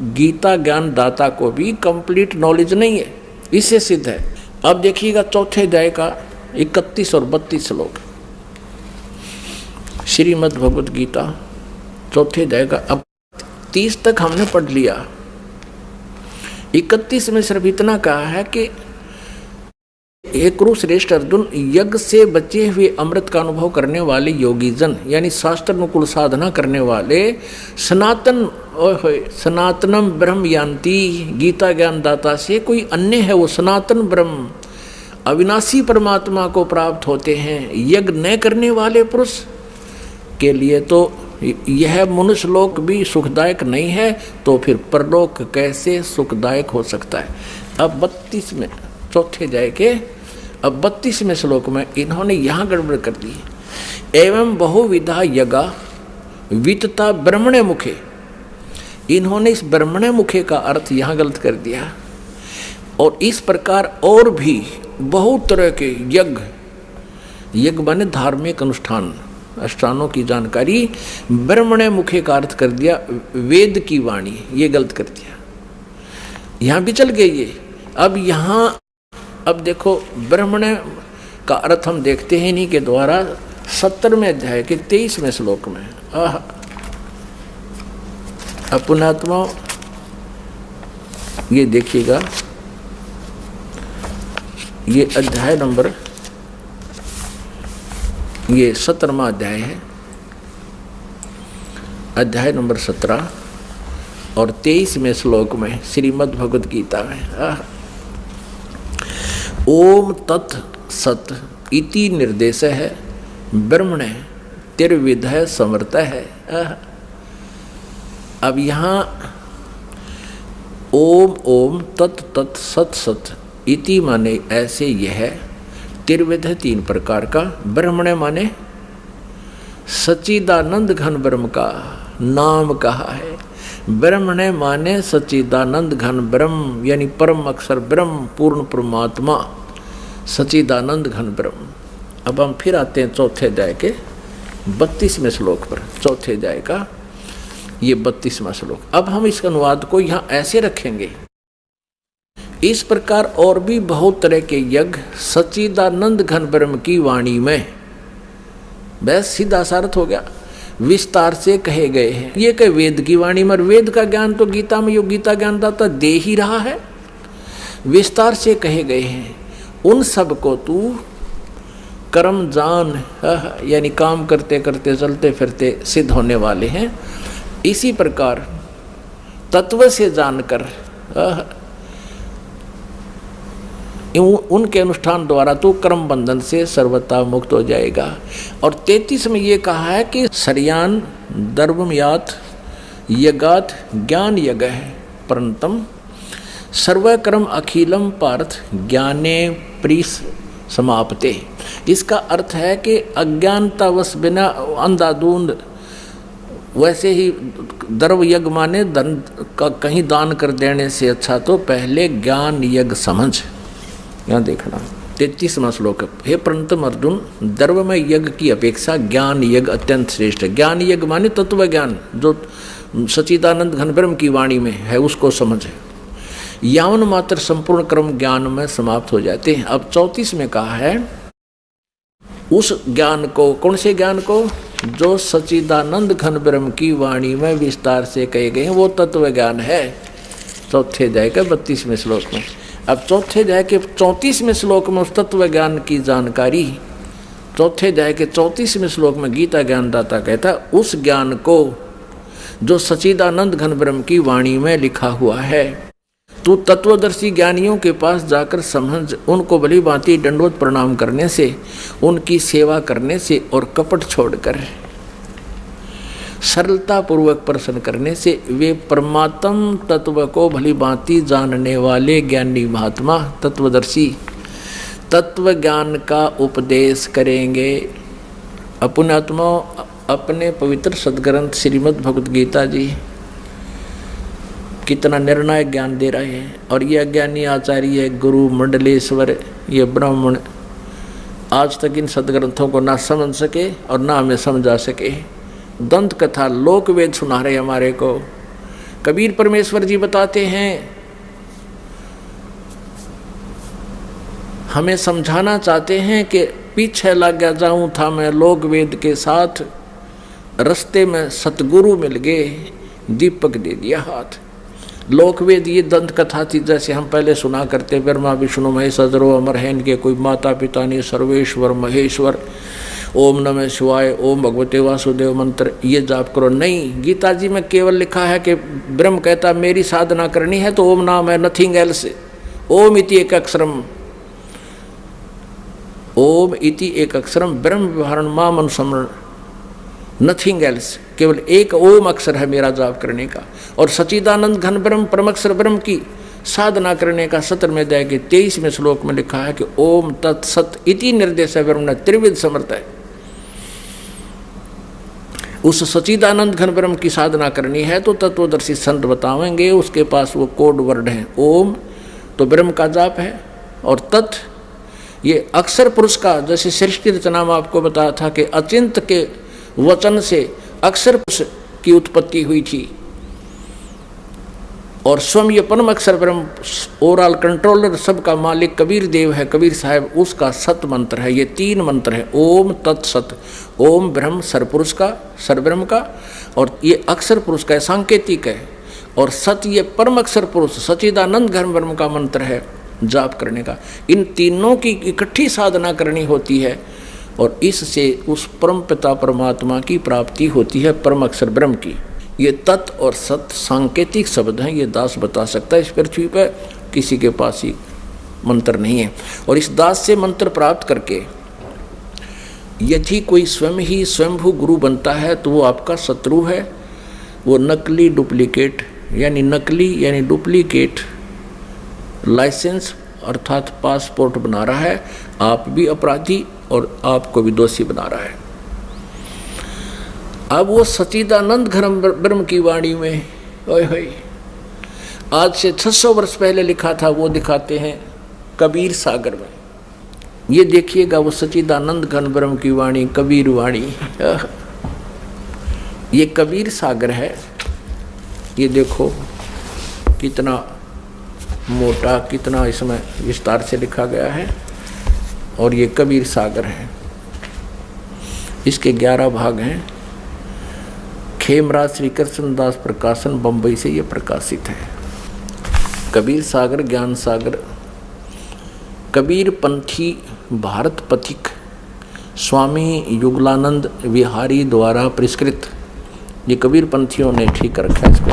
गीता ज्ञान दाता को भी कंप्लीट नॉलेज नहीं है, इससे सिद्ध है। अब देखिएगा चौथे अध्याय का 31 और 32 श्लोक, श्रीमद् भगवत गीता चौथे अध्याय का। अब 30 तक हमने पढ़ लिया, 31 में सिर्फ इतना कहा है कि हे कुरु श्रेष्ठ अर्जुन, यज्ञ से बचे हुए अमृत का अनुभव करने वाले योगी जन, यानी शास्त्र अनुकूल साधना करने वाले सनातनम ब्रह्म यान्ति, गीता ज्ञान दाता से कोई अन्य है, वो सनातन ब्रह्म अविनाशी परमात्मा को प्राप्त होते हैं। यज्ञ न करने वाले पुरुष के लिए तो यह मनुष्य लोक भी सुखदायक नहीं है, तो फिर परलोक कैसे सुखदायक हो सकता है। अब 32 में चौथे अध्याय के अब 32वें श्लोक में इन्होंने यहाँ गड़बड़ कर दी। एवं बहुविधा यज्ञा वितता ब्रह्मणे मुखे, इन्होंने इस ब्रह्मणे मुखे का अर्थ यहाँ गलत कर दिया। और इस प्रकार और भी बहुत तरह के यज्ञ माने धार्मिक अनुष्ठानों की जानकारी, ब्रह्मणे मुखे का अर्थ कर दिया वेद की वाणी, ये गलत कर दिया। यहाँ भी चल गए ये। अब देखो ब्रह्मणे का अर्थ हम देखते हैं इन्हीं के द्वारा 17वें अध्याय के 23वें श्लोक में। अपनात्मा ये देखिएगा, ये अध्याय नंबर, ये 17वां अध्याय है, अध्याय नंबर 17 और 23वें श्लोक में श्रीमद् भगवद गीता में ओम तत् सत इति निर्देश है ब्रह्मणे तिर्विध है समर्थ है। अब यहाँ ओम ओम तत् तत् सत सत इति माने ऐसे यह है, तिर्विध है 3 प्रकार का, ब्रह्मणे माने सच्चिदानंद घन ब्रह्म का नाम कहा है। ब्रह्मणे माने सच्चिदानंद घन ब्रह्म यानी परम अक्षर ब्रह्म पूर्ण परमात्मा सच्चिदानंद घन ब्रह्म। अब हम फिर आते हैं चौथे अध्याय के 32वें श्लोक पर। चौथे अध्याय का ये 32वां श्लोक। अब हम इसका अनुवाद को यहाँ ऐसे रखेंगे, इस प्रकार और भी बहुत तरह के यज्ञ सच्चिदानंद घन ब्रह्म की वाणी में, बस सीधा सा अर्थ हो गया, विस्तार से कहे गए हैं। ये कहे वेद की वाणी में, वेद का ज्ञान तो गीता में, यो गीता ज्ञानदाता दे ही रहा है, विस्तार से कहे गए हैं। उन सब को तू कर्म जान, यानी काम करते करते चलते फिरते सिद्ध होने वाले हैं। इसी प्रकार तत्व से जानकर उनके अनुष्ठान द्वारा तो कर्म बंधन से सर्वथा मुक्त हो जाएगा। और 33 में ये कहा है कि सरयान दर्वमयात यगात ज्ञान यज्ञ है परंतम सर्वकर्म अखिलम पार्थ ज्ञाने प्रीस समाप्ते। इसका अर्थ है कि अज्ञानतावश बिना अंधाधुंध, वैसे ही द्रव्य यज्ञ माने धन का कहीं दान कर देने से अच्छा तो पहले ज्ञान यज्ञ समझ। यहाँ देखना 33वां श्लोक, हे परंतम अर्जुन द्रव्यमय यज्ञ की अपेक्षा ज्ञान यज्ञ अत्यंत श्रेष्ठ है। ज्ञान यज्ञ माने तत्व ज्ञान जो सच्चिदानंद घन ब्रह्म की वाणी में है उसको समझ है। यावन मात्र संपूर्ण कर्म ज्ञान में समाप्त हो जाते हैं। अब 34 में कहा है उस ज्ञान को, कौन से ज्ञान को, जो सच्चिदानंद घन ब्रह्म की वाणी में विस्तार से कहे गए हैं, वो तत्व ज्ञान है। चौथे अध्याय के 32वें श्लोक में। अब चौथे अध्याय के 34वें श्लोक में उस तत्व ज्ञान की जानकारी, चौथे अध्याय के 34वें श्लोक में गीता ज्ञानदाता कहता उस ज्ञान को जो सच्चिदानंद घन ब्रह्म की वाणी में लिखा हुआ है, तू तत्वदर्शी ज्ञानियों के पास जाकर समझ, उनको भली भांति दंडवत प्रणाम करने से, उनकी सेवा करने से और कपट छोड़कर सरलता पूर्वक प्रश्न करने से वे परमात्म तत्व को भली भांति जानने वाले ज्ञानी महात्मा तत्वदर्शी तत्व ज्ञान का उपदेश करेंगे। अपनात्मा अपने पवित्र सदग्रंथ श्रीमद् भगवद गीता जी कितना निर्णायक ज्ञान दे रहे हैं। और ये अज्ञानी आचार्य गुरु मंडलेश्वर ये ब्राह्मण आज तक इन सदग्रंथों को ना समझ सके और ना हमें समझा सके। दंत कथा लोक वेद सुना रहे हमारे को। कबीर परमेश्वर जी बताते हैं, हमें समझाना चाहते हैं कि पीछे लग गया जाऊं था मैं लोक वेद के साथ, रास्ते में सतगुरु मिल गए, दीपक दे दिया हाथ। लोकवेद ये दंत कथा थी, जैसे हम पहले सुना करते, ब्रह्मा विष्णु महेश अजरो अमर है, इनके कोई माता पिता नहीं, सर्वेश्वर महेश्वर, ओम नमः शिवाय, ओम भगवते वासुदेव मंत्र ये जाप करो। नहीं, गीता जी में केवल लिखा है कि ब्रह्म कहता मेरी साधना करनी है तो ओम नाम है, नथिंग एल्स। ओम इति एक अक्षरम, ओम इति एक अक्षरम ब्रह्म व्यवहारण माम अनुस्मरण, नथिंग एल्स। केवल एक ओम अक्षर है मेरा जाप करने का। और सच्चिदानंद घन ब्रह्म परमक्षर ब्रह्म की साधना करने का 17वें अध्याय के 23वें श्लोक में लिखा है कि ओम तत्सत इति निर्देश है, ब्रह्म त्रिविध समर्थ है। उस सच्चिदानंद घन ब्रह्म की साधना करनी है तो तत्वदर्शी संत बतावेंगे, उसके पास वो कोड वर्ड है। ओम तो ब्रह्म का जाप है, और तत् ये अक्षर पुरुष का, जैसे सृष्टि रचना में आपको बताया था कि अचिंत के वचन से अक्षर पुरुष की उत्पत्ति हुई थी, और स्वयं ये परम अक्षर ब्रह्म ओवरऑल कंट्रोलर सबका मालिक कबीर देव है, कबीर साहब, उसका सत मंत्र है। ये 3 मंत्र है, ओम तत्सत। ओम ब्रह्म सरपुरुष का, सरब्रह्म का, और ये अक्षर पुरुष का सांकेतिक है, और सत ये परम अक्षर पुरुष सच्चिदानंद घन ब्रह्म का मंत्र है जाप करने का। इन तीनों की इकट्ठी साधना करनी होती है, और इससे उस परम पिता परमात्मा की प्राप्ति होती है, परम अक्षर ब्रह्म की। ये तत् और सत सांकेतिक शब्द हैं, ये दास बता सकता है। इस पृथ्वी पर किसी के पास ही मंत्र नहीं है। और इस दास से मंत्र प्राप्त करके यदि कोई स्वयं ही स्वयंभू गुरु बनता है तो वो आपका शत्रु है, वो नकली डुप्लीकेट लाइसेंस अर्थात पासपोर्ट बना रहा है, आप भी अपराधी और आपको भी दोषी बना रहा है। अब वो सच्चिदानंद घन ब्रह्म की वाणी में ओए होए आज से 600 वर्ष पहले लिखा था वो दिखाते हैं कबीर सागर में। ये देखिएगा वो सच्चिदानंद घन ब्रह्म की वाणी, कबीर वाणी, ये कबीर सागर है। ये देखो कितना मोटा, कितना इसमें विस्तार से लिखा गया है। और ये कबीर सागर है, इसके 11 भाग हैं। खेमराज श्री कृष्णदास प्रकाशन बंबई से ये प्रकाशित है। कबीर सागर, ज्ञान सागर, कबीर पंथी भारत पथिक स्वामी युगलानंद विहारी द्वारा पुरस्कृत। ये कबीर पंथियों ने ठीक रखा है इसको।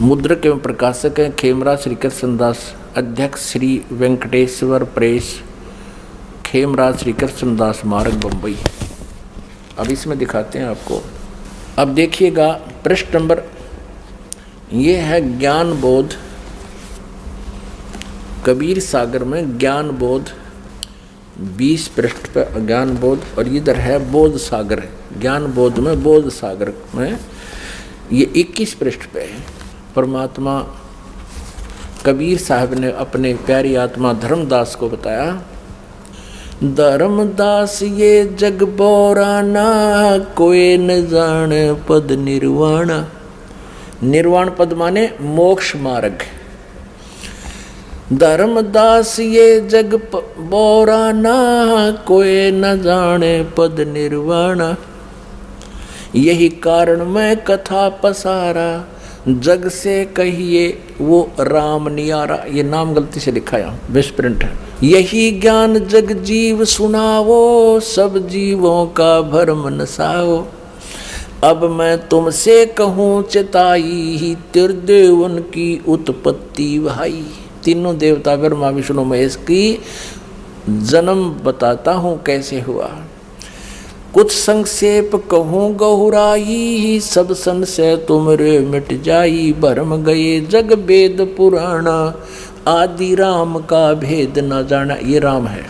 मुद्रक एवं प्रकाशक हैं खेमराज श्री कृष्णदास, अध्यक्ष श्री वेंकटेश्वर प्रेस, खेमराज श्री कृष्णदास मार्ग बंबई। अब इसमें दिखाते हैं आपको। अब देखिएगा पृष्ठ नंबर, ये है ज्ञान बोध, कबीर सागर में ज्ञान बोध 20 पृष्ठ पर ज्ञान बोध, और इधर है बोध सागर, ज्ञान बोध में बोध सागर में ये 21 पृष्ठ पे है। परमात्मा कबीर साहब ने अपने प्यारी आत्मा धर्मदास को बताया, धर्मदास ये जग बोराना, कोई न जाने पद निर्वाण। निर्वाण पद माने मोक्ष मार्ग। धर्मदास ये जग बोराना, कोई न जाने पद निर्वाण। यही कारण मैं कथा पसारा, जग से कहिए वो राम नियारा। ये नाम गलती से लिखा है, मिसप्रिंट है। यही ज्ञान जग जीव सुनावो, सब जीवों का भरम नसाओ। अब मैं तुमसे कहूँ चिताई, त्रिदेवन की उत्पत्ति भाई। तीनों देवता ब्रह्मा विष्णु महेश की जन्म बताता हूँ कैसे हुआ। कुछ संक्षेप कहूँ गहुराई, सब संशय तुमरे मिट जाई। भरम गए जग वेद पुराणा, आदि राम का भेद न जाना। ये राम है।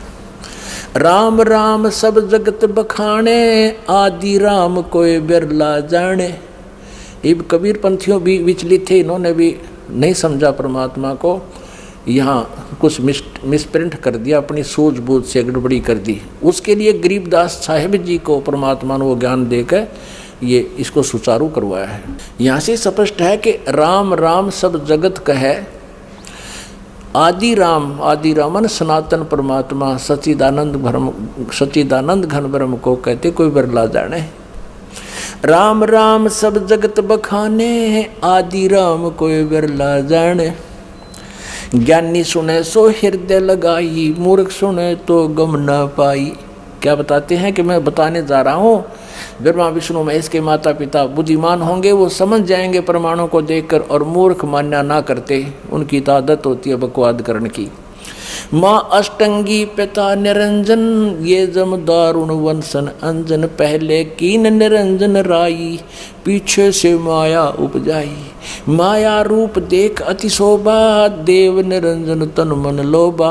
राम राम सब जगत बखाने, आदि राम कोई बिरला जाने। ये कबीर पंथियों भी विचलित थे, इन्होंने भी नहीं समझा परमात्मा को, यहाँ कुछ मिसप्रिंट कर दिया, अपनी सूझबूझ से गड़बड़ी कर दी। उसके लिए गरीबदास साहिब जी को परमात्मा ने वो ज्ञान देकर ये इसको सुचारू करवाया है। यहाँ से स्पष्ट है कि राम राम सब जगत कहे, आदि रामन सनातन परमात्मा सच्चिदानंद घन ब्रह्म को कहते, कोई बिरला जाने। राम राम सब जगत बखाने, आदि राम कोई बिरला जाने। ज्ञानी सुने सो हृदय लगाई, मूर्ख सुने तो गम न पाई। क्या बताते हैं कि मैं बताने जा रहा हूँ, ब्रह्मा विष्णु महेश के माता पिता बुद्धिमान होंगे, वो समझ जाएंगे प्रमाणों को देखकर, और मूर्ख मान्य ना करते, उनकी तो आदत होती है बकवाद करने की। माँ अष्टंगी पिता निरंजन, ये जम दारुण वंशन अंजन। पहले कीन निरंजन राई, पीछे से माया उपजाई। माया रूप देख अति शोभा, देव निरंजन तन मन लोभा।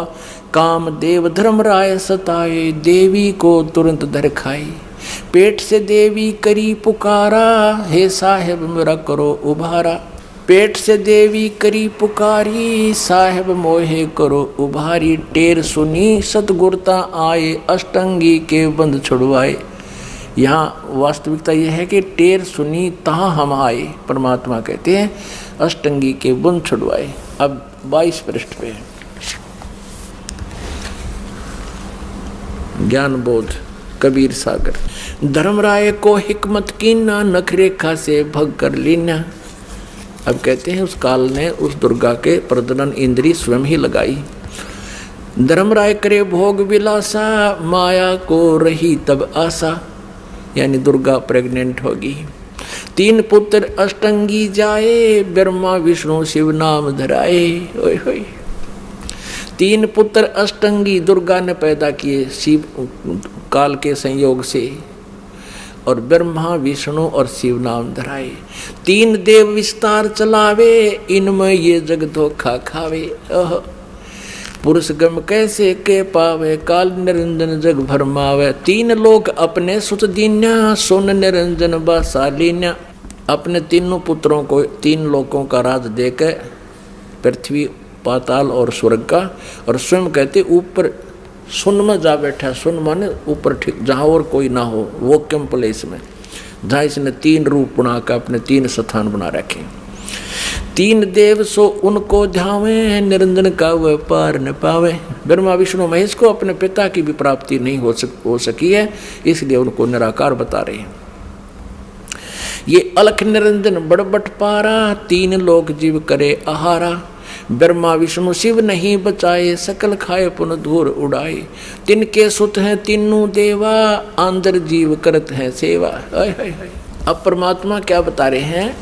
काम देव धर्म राय सताए, देवी को तुरंत धर खाई। पेट से देवी करी पुकारा, हे साहेब मेरा करो उभारा। पेट से देवी करी पुकारी, साहेब मोहे करो उभारी। टेर सुनी सतगुरता आए, अष्टंगी के बंद छुड़वाए। यहाँ वास्तविकता यह है कि टेर सुनी तहाँ हम आए, परमात्मा कहते हैं अष्टंगी के बंद छुड़वाए। अब 22 पृष्ठ पे ज्ञान बोध कबीर सागर। धर्मराय को हिकमत कीना, नखरेखा से भग कर लीना। अब कहते हैं उस काल ने उस दुर्गा के प्रजनन इंद्री स्वयं ही लगाई। धर्मराय करे भोग विलासा, माया को रही तब आशा। यानी दुर्गा प्रेग्नेंट होगी। 3 पुत्र अष्टंगी जाए, ब्रह्मा विष्णु शिव नाम धराए। ओए होए, 3 पुत्र अष्टंगी दुर्गा ने पैदा किए शिव काल के संयोग से, और ब्रह्मा विष्णु और शिव नाम धराए। 3 देव विस्तार चलावे, इनमें ये जग धोखा खावे। पुरुष गम कैसे के पावे, काल निरंजन जग भरमावे। 3 लोग अपने सुत दीन्या, सुन निरंजन बासालीन्या। अपने तीनों पुत्रों को 3 लोकों का राज देकर, पृथ्वी पाताल और स्वर्ग का, और स्वयं कहते ऊपर सुन में जा बैठा। सुन माने ऊपर, ठीक जहाँ और कोई ना हो, वो कम प्लेस में, जहाँ इसने 3 रूप बनाकर अपने 3 स्थान बना रखे। 3 देव सो उनको ध्यावे, निरंजन का वह पार न पावे। ब्रह्मा विष्णु महेश को अपने पिता की भी प्राप्ति नहीं हो सकी है, इसलिए उनको निराकार बता रहे हैं। ये अलख निरंजन बड़बट पारा, 3 लोक जीव करे आहारा। ब्रह्मा विष्णु शिव नहीं बचाए, सकल खाए पुन धूर उड़ाए। तिनके सुत हैं तीनों देवा, आंदर जीव करत हैं सेवा। अब परमात्मा क्या बता रहे हैं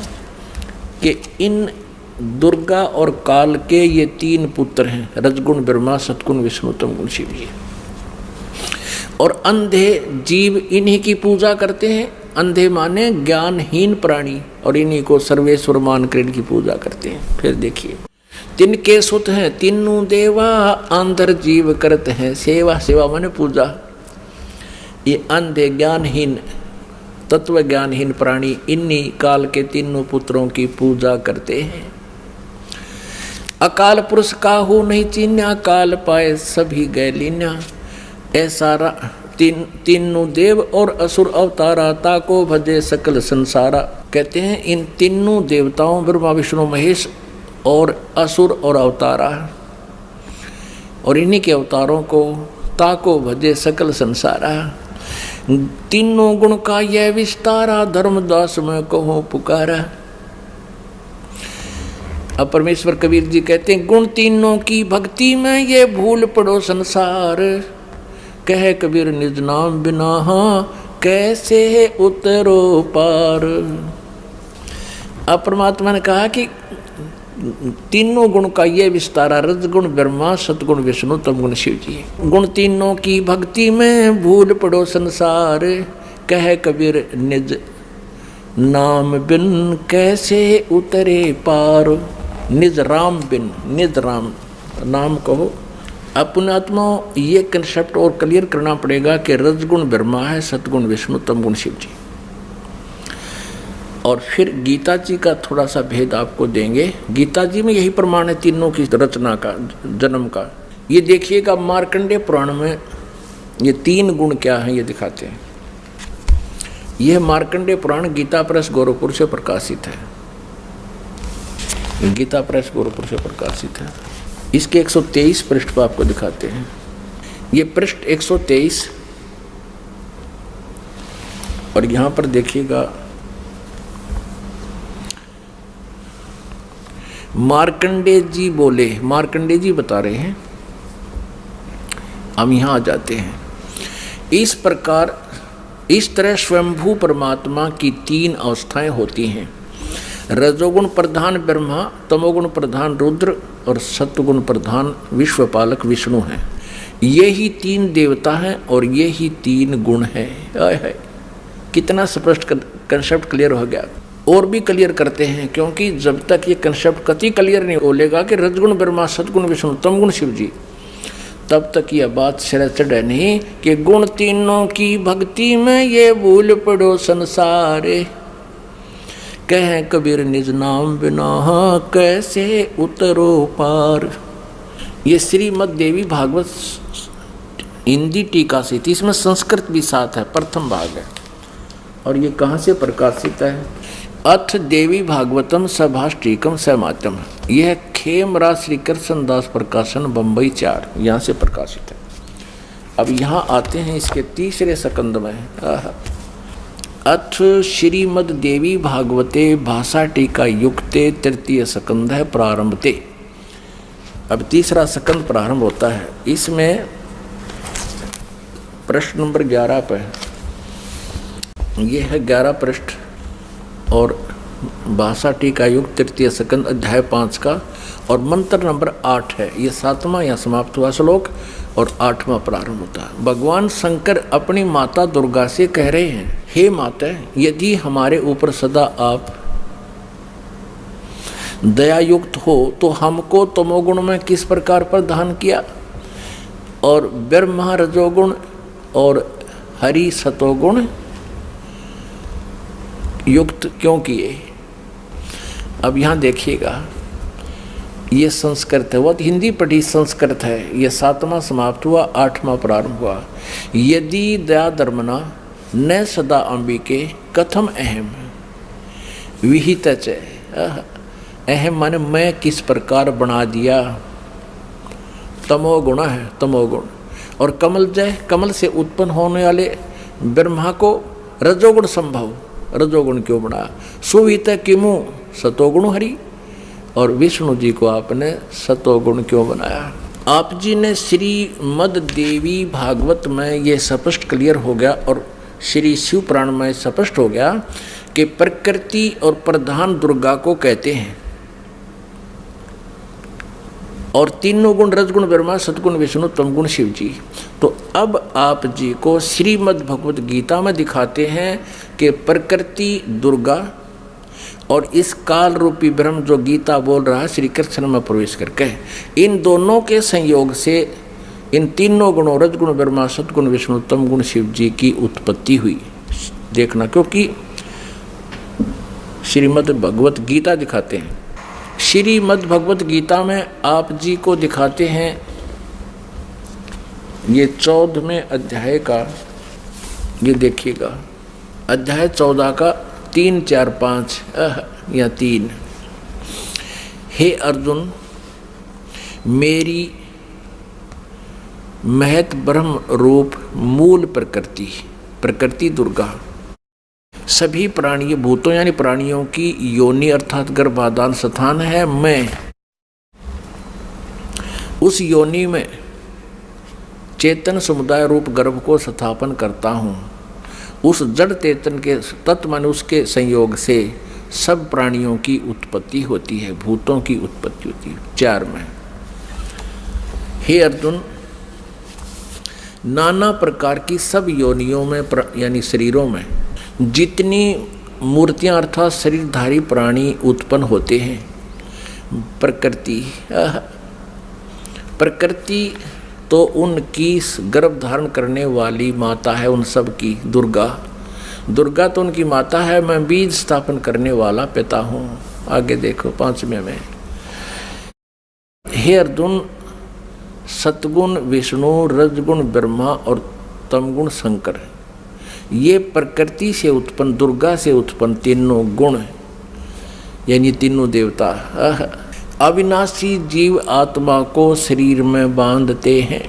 कि इन दुर्गा और काल के ये 3 पुत्र हैं, रजगुण ब्रह्मा, सतगुण विष्णु, तमगुण शिव जी। और अंधे जीव इन्हीं की पूजा करते हैं। अंधे माने ज्ञानहीन प्राणी, और इन्हीं को सर्वेश्वर मानकर इनकी पूजा करते हैं। फिर देखिए, तिनके सुत हैं तीनों देवा, आंधर जीव करते हैं सेवा। सेवा माने पूजा। ये अंधे ज्ञानहीन, तत्व ज्ञानहीन प्राणी इन्हीं काल के 3 पुत्रों की पूजा करते हैं। अकाल पुरुष काहू नहीं चीन्या, काल पाए सभी गए लीन्या। ऐसा 3 देव और असुर अवतारा, ताको भजे सकल संसारा। कहते हैं इन 3 देवताओं ब्रह्मा विष्णु महेश और असुर और अवतारा, और इन्हीं के अवतारों को ताको भजे सकल संसारा। 3 गुण का यह विस्तारा, धर्मदास में कहो पुकारा। अब परमेश्वर कबीर जी कहते हैं गुण 3 की भक्ति में ये भूल पड़ो संसार। कहे कबीर निज नाम बिना कैसे उतरो पार। अब परमात्मा ने कहा कि 3 गुण का ये विस्तारा, रजगुण ब्रह्मा, सतगुण विष्णु, तमगुण शिव जी। गुण 3 की भक्ति में भूल पड़ो संसार। कहे कबीर निज नाम बिन कैसे उतरे पार। निज राम बिन, निज राम नाम कहो। अपने आत्मा ये कंसेप्ट और क्लियर करना पड़ेगा कि रजगुण ब्रह्मा है, सतगुण विष्णु, तमगुण शिव जी। और फिर गीता जी का थोड़ा सा भेद आपको देंगे। गीता जी में यही प्रमाण है 3 की रचना का, जन्म का। ये देखिएगा मार्कंडेय पुराण में ये 3 गुण क्या हैं ये दिखाते हैं। यह मार्कंडेय पुराण गीता प्रेस गोरखपुर से प्रकाशित है। गीता प्रेस गोरखपुर से प्रकाशित है। इसके 123 पृष्ठ पर आपको दिखाते हैं। ये पृष्ठ 123, और यहां पर देखिएगा मार्कंडेय जी बोले, मार्कंडेय जी बता रहे हैं। हम यहां आ जाते हैं। इस प्रकार, इस तरह स्वयंभू परमात्मा की 3 अवस्थाएं होती हैं। रजोगुण प्रधान ब्रह्मा, तमोगुण प्रधान रुद्र और सत्वगुण प्रधान विश्वपालक विष्णु हैं। ये ही 3 देवता हैं और ये ही 3 गुण हैं। कितना स्पष्ट कंसेप्ट क्लियर हो गया। और भी क्लियर करते हैं, क्योंकि जब तक ये कंसेप्ट कति क्लियर नहीं बोलेगा कि रजगुण ब्रह्मा, सतगुण विष्णु, तमगुण शिव जी, तब तक यह बात सिर चढ़े नहीं कि गुण 3 की भक्ति में ये भूल पड़ो संसारे। कहे कबीर निज नाम बिना कैसे उतरो पार। ये श्रीमद् देवी भागवत हिंदी टीका से थी, इसमें संस्कृत भी साथ है, प्रथम भाग है। और ये कहाँ से प्रकाशित है? अथ देवी भागवतम सभाष्टीकम समातम। यह खेमरा श्री कृष्ण दास प्रकाशन बम्बई 4, यहाँ से प्रकाशित है। अब यहाँ आते हैं इसके 3रे स्कंद में। अथ श्रीमद् देवी भागवते भाषा टीका युक्ते 3य स्कंद है प्रारंभते। अब 3रा स्कंद प्रारंभ होता है। इसमें प्रश्न नंबर 11 पर ये है 11 पृष्ठ और भाषा टीका युग तृतीय स्कंद अध्याय 5 का, और मंत्र नंबर 8 है। ये 7वां यहाँ समाप्त हुआ श्लोक और 8वां प्रारंभ होता है। भगवान शंकर अपनी माता दुर्गा से कह रहे हैं, हे माता, यदि हमारे ऊपर सदा आप दयायुक्त हो तो हमको तमोगुण में किस प्रकार प्रदान किया और ब्रह्मा रजोगुण और हरि सतोगुण युक्त क्यों किए। अब यहाँ देखिएगा, ये संस्कृत है, वो हिंदी पढ़ी संस्कृत है। ये 7वां समाप्त हुआ, 8वां प्रारंभ हुआ। यदि दया धर्मना न सदा अंबिके कथम अहम विहित च। अहम माने मैं किस प्रकार बना दिया। तमोगुण है, तमोगुण। और कमल जय, कमल से उत्पन्न होने वाले ब्रह्मा को रजोगुण संभव, रजोगुण क्यों बना। सुवित किमु सतोगुण हरि, और विष्णु जी को आपने सतोगुण क्यों बनाया। आप जी ने श्रीमद देवी भागवत में ये स्पष्ट क्लियर हो गया, और श्री शिव पुराण में स्पष्ट हो गया कि प्रकृति और प्रधान दुर्गा को कहते हैं, और तीनों गुण रजगुण ब्रह्मा सतगुण विष्णु तमगुण शिव जी। तो अब आप जी को श्रीमद् भगवत गीता में दिखाते हैं कि प्रकृति दुर्गा और इस काल रूपी ब्रह्म जो गीता बोल रहा है श्री कृष्ण में प्रवेश करके, इन दोनों के संयोग से इन तीनों गुणों रजगुण ब्रह्मा सतगुण विष्णु तमगुण शिव जी की उत्पत्ति हुई। देखना, क्योंकि श्रीमद् भगवत गीता दिखाते हैं। श्रीमद् भगवत गीता में आप जी को दिखाते हैं, ये 14वें अध्याय का, ये देखिएगा अध्याय 14 का 3, 4, 5 या 3। हे अर्जुन, मेरी महत ब्रह्म रूप मूल प्रकृति, प्रकृति दुर्गा सभी प्राणी भूतों यानी प्राणियों की योनि अर्थात गर्भाधान स्थान है। मैं उस योनि में चेतन समुदाय रूप गर्भ को स्थापन करता हूँ। उस जड़ चेतन के तत्व मन उसके संयोग से सब प्राणियों की उत्पत्ति होती है, भूतों की उत्पत्ति होती है। 4 में, हे अर्जुन, नाना प्रकार की सब योनियों में यानी शरीरों में जितनी मूर्तियां अर्थात शरीरधारी प्राणी उत्पन्न होते हैं, प्रकृति तो उनकी गर्भ धारण करने वाली माता है, उन सब की दुर्गा। दुर्गा तो उनकी माता है, मैं बीज स्थापन करने वाला पिता हूँ। आगे देखो 5वें में, हे अर्जुन, सतगुण विष्णु रजगुण ब्रह्मा और तमगुण शंकर, ये प्रकृति से उत्पन्न दुर्गा से उत्पन्न तीनों गुण यानी तीनों देवता अविनाशी जीव आत्मा को शरीर में बांधते हैं,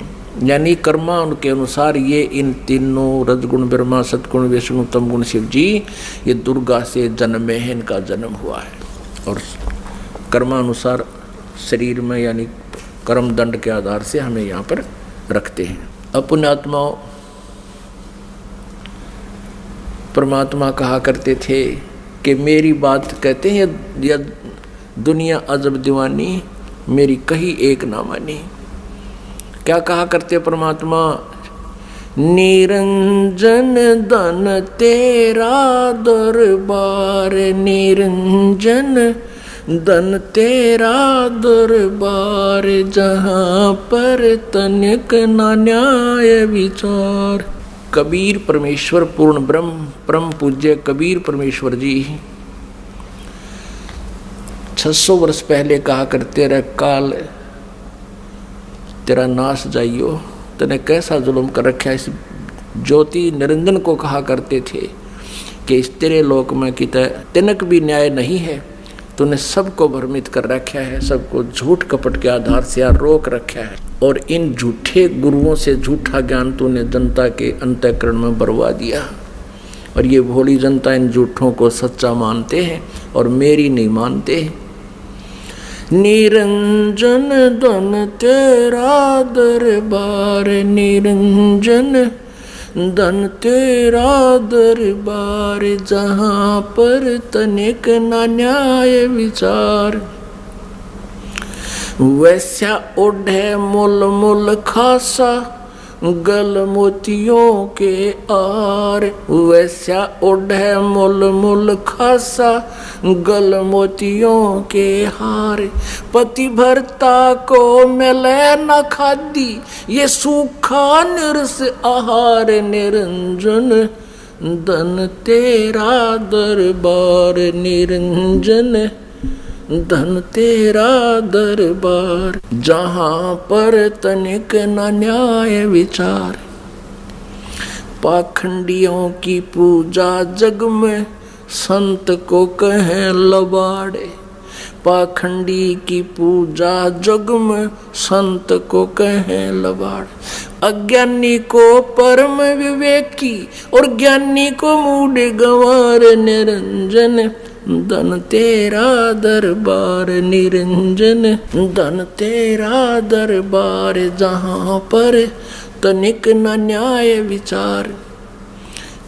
यानी कर्मा उनके अनुसार ये इन तीनों रजगुण ब्रह्मा सतगुण विष्णु तमगुण शिव जी ये दुर्गा से जन्मे हैं, इनका जन्म हुआ है। और कर्मानुसार शरीर में यानी कर्म दंड के आधार से हमें यहाँ पर रखते हैं। अपने आत्माओं, परमात्मा कहा करते थे कि मेरी बात कहते हैं या दुनिया अजब दीवानी, मेरी कही एक ना मानी। क्या कहा करते परमात्मा, निरंजन धन तेरा दरबार, निरंजन धन तेरा दरबार, जहाँ पर तनिक ना न्याय विचार। कबीर परमेश्वर पूर्ण ब्रह्म परम पूज्य कबीर परमेश्वर जी 600 वर्ष पहले कहा करते रहे, काल तेरा नाश जाइयो, तने कैसा जुल्म कर रखा है। इस ज्योति निरंजन को कहा करते थे कि इस तेरे लोक में कितने तिनक भी न्याय नहीं है, तूने सबको भ्रमित कर रखा है, सबको झूठ कपट के आधार से रोक रखा है, और इन झूठे गुरुओं से झूठा ज्ञान तूने जनता के अंतःकरण में बरवा दिया। और ये भोली जनता इन झूठों को सच्चा मानते हैं और मेरी नहीं मानते। निरंजन धन तेरा दरबार, निरंजन धन तेरा दरबार जहाँ पर तनिक न न्याय विचार। वैसा ओढ़े मुल मुल खासा गल मोतियों के आर। वैसा ओढ़े मुल मुल खासा गल मोतियों के हार। पति भरता को मिले न खादी ये सूखा निरस आहार। निरंजन धन तेरा दरबार निरंजन धन तेरा दरबार जहाँ पर तनिक न न्याय विचार। पाखंडियों की पूजा जग में संत को कहें लबाड़े। पाखंडी की पूजा जग में संत को कहें लबाड़। अज्ञानी को परम विवेकी और ज्ञानी को मूढ़ गंवार। निरंजन धन तेरा दरबार निरंजन धन तेरा दरबार जहाँ पर तनिक न न्याय विचार।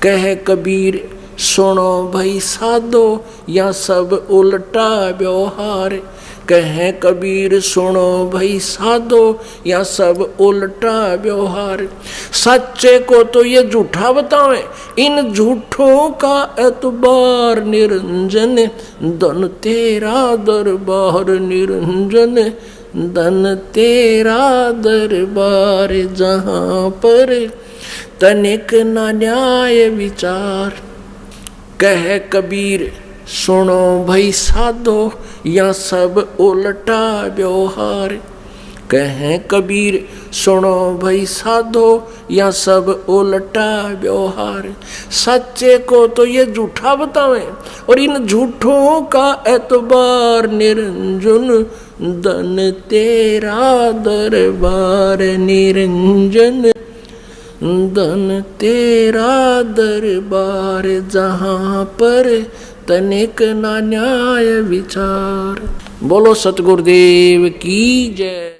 कह कबीर सुनो भई साधो या सब उल्टा व्यवहार। कहे कबीर सुनो भई साधो या सब उल्टा व्यवहार। सच्चे को तो ये झूठा बतावे इन झूठों का एतबार। निरंजन धन तेरा दरबार निरंजन धन तेरा दरबार जहाँ पर तनिक न न्याय विचार। कह कबीर सुनो भई साधो या सब उल्टा व्यवहार। कहें कबीर सुनो भई साधो या सब उल्टा व्यवहार। सच्चे को तो ये झूठा बतावे और इन झूठों का एतबार। निरंजन धन तेरा दरबार निरंजन धन तेरा दरबार जहाँ पर तनिक न न्याय विचार। बोलो सतगुरुदेव की जय।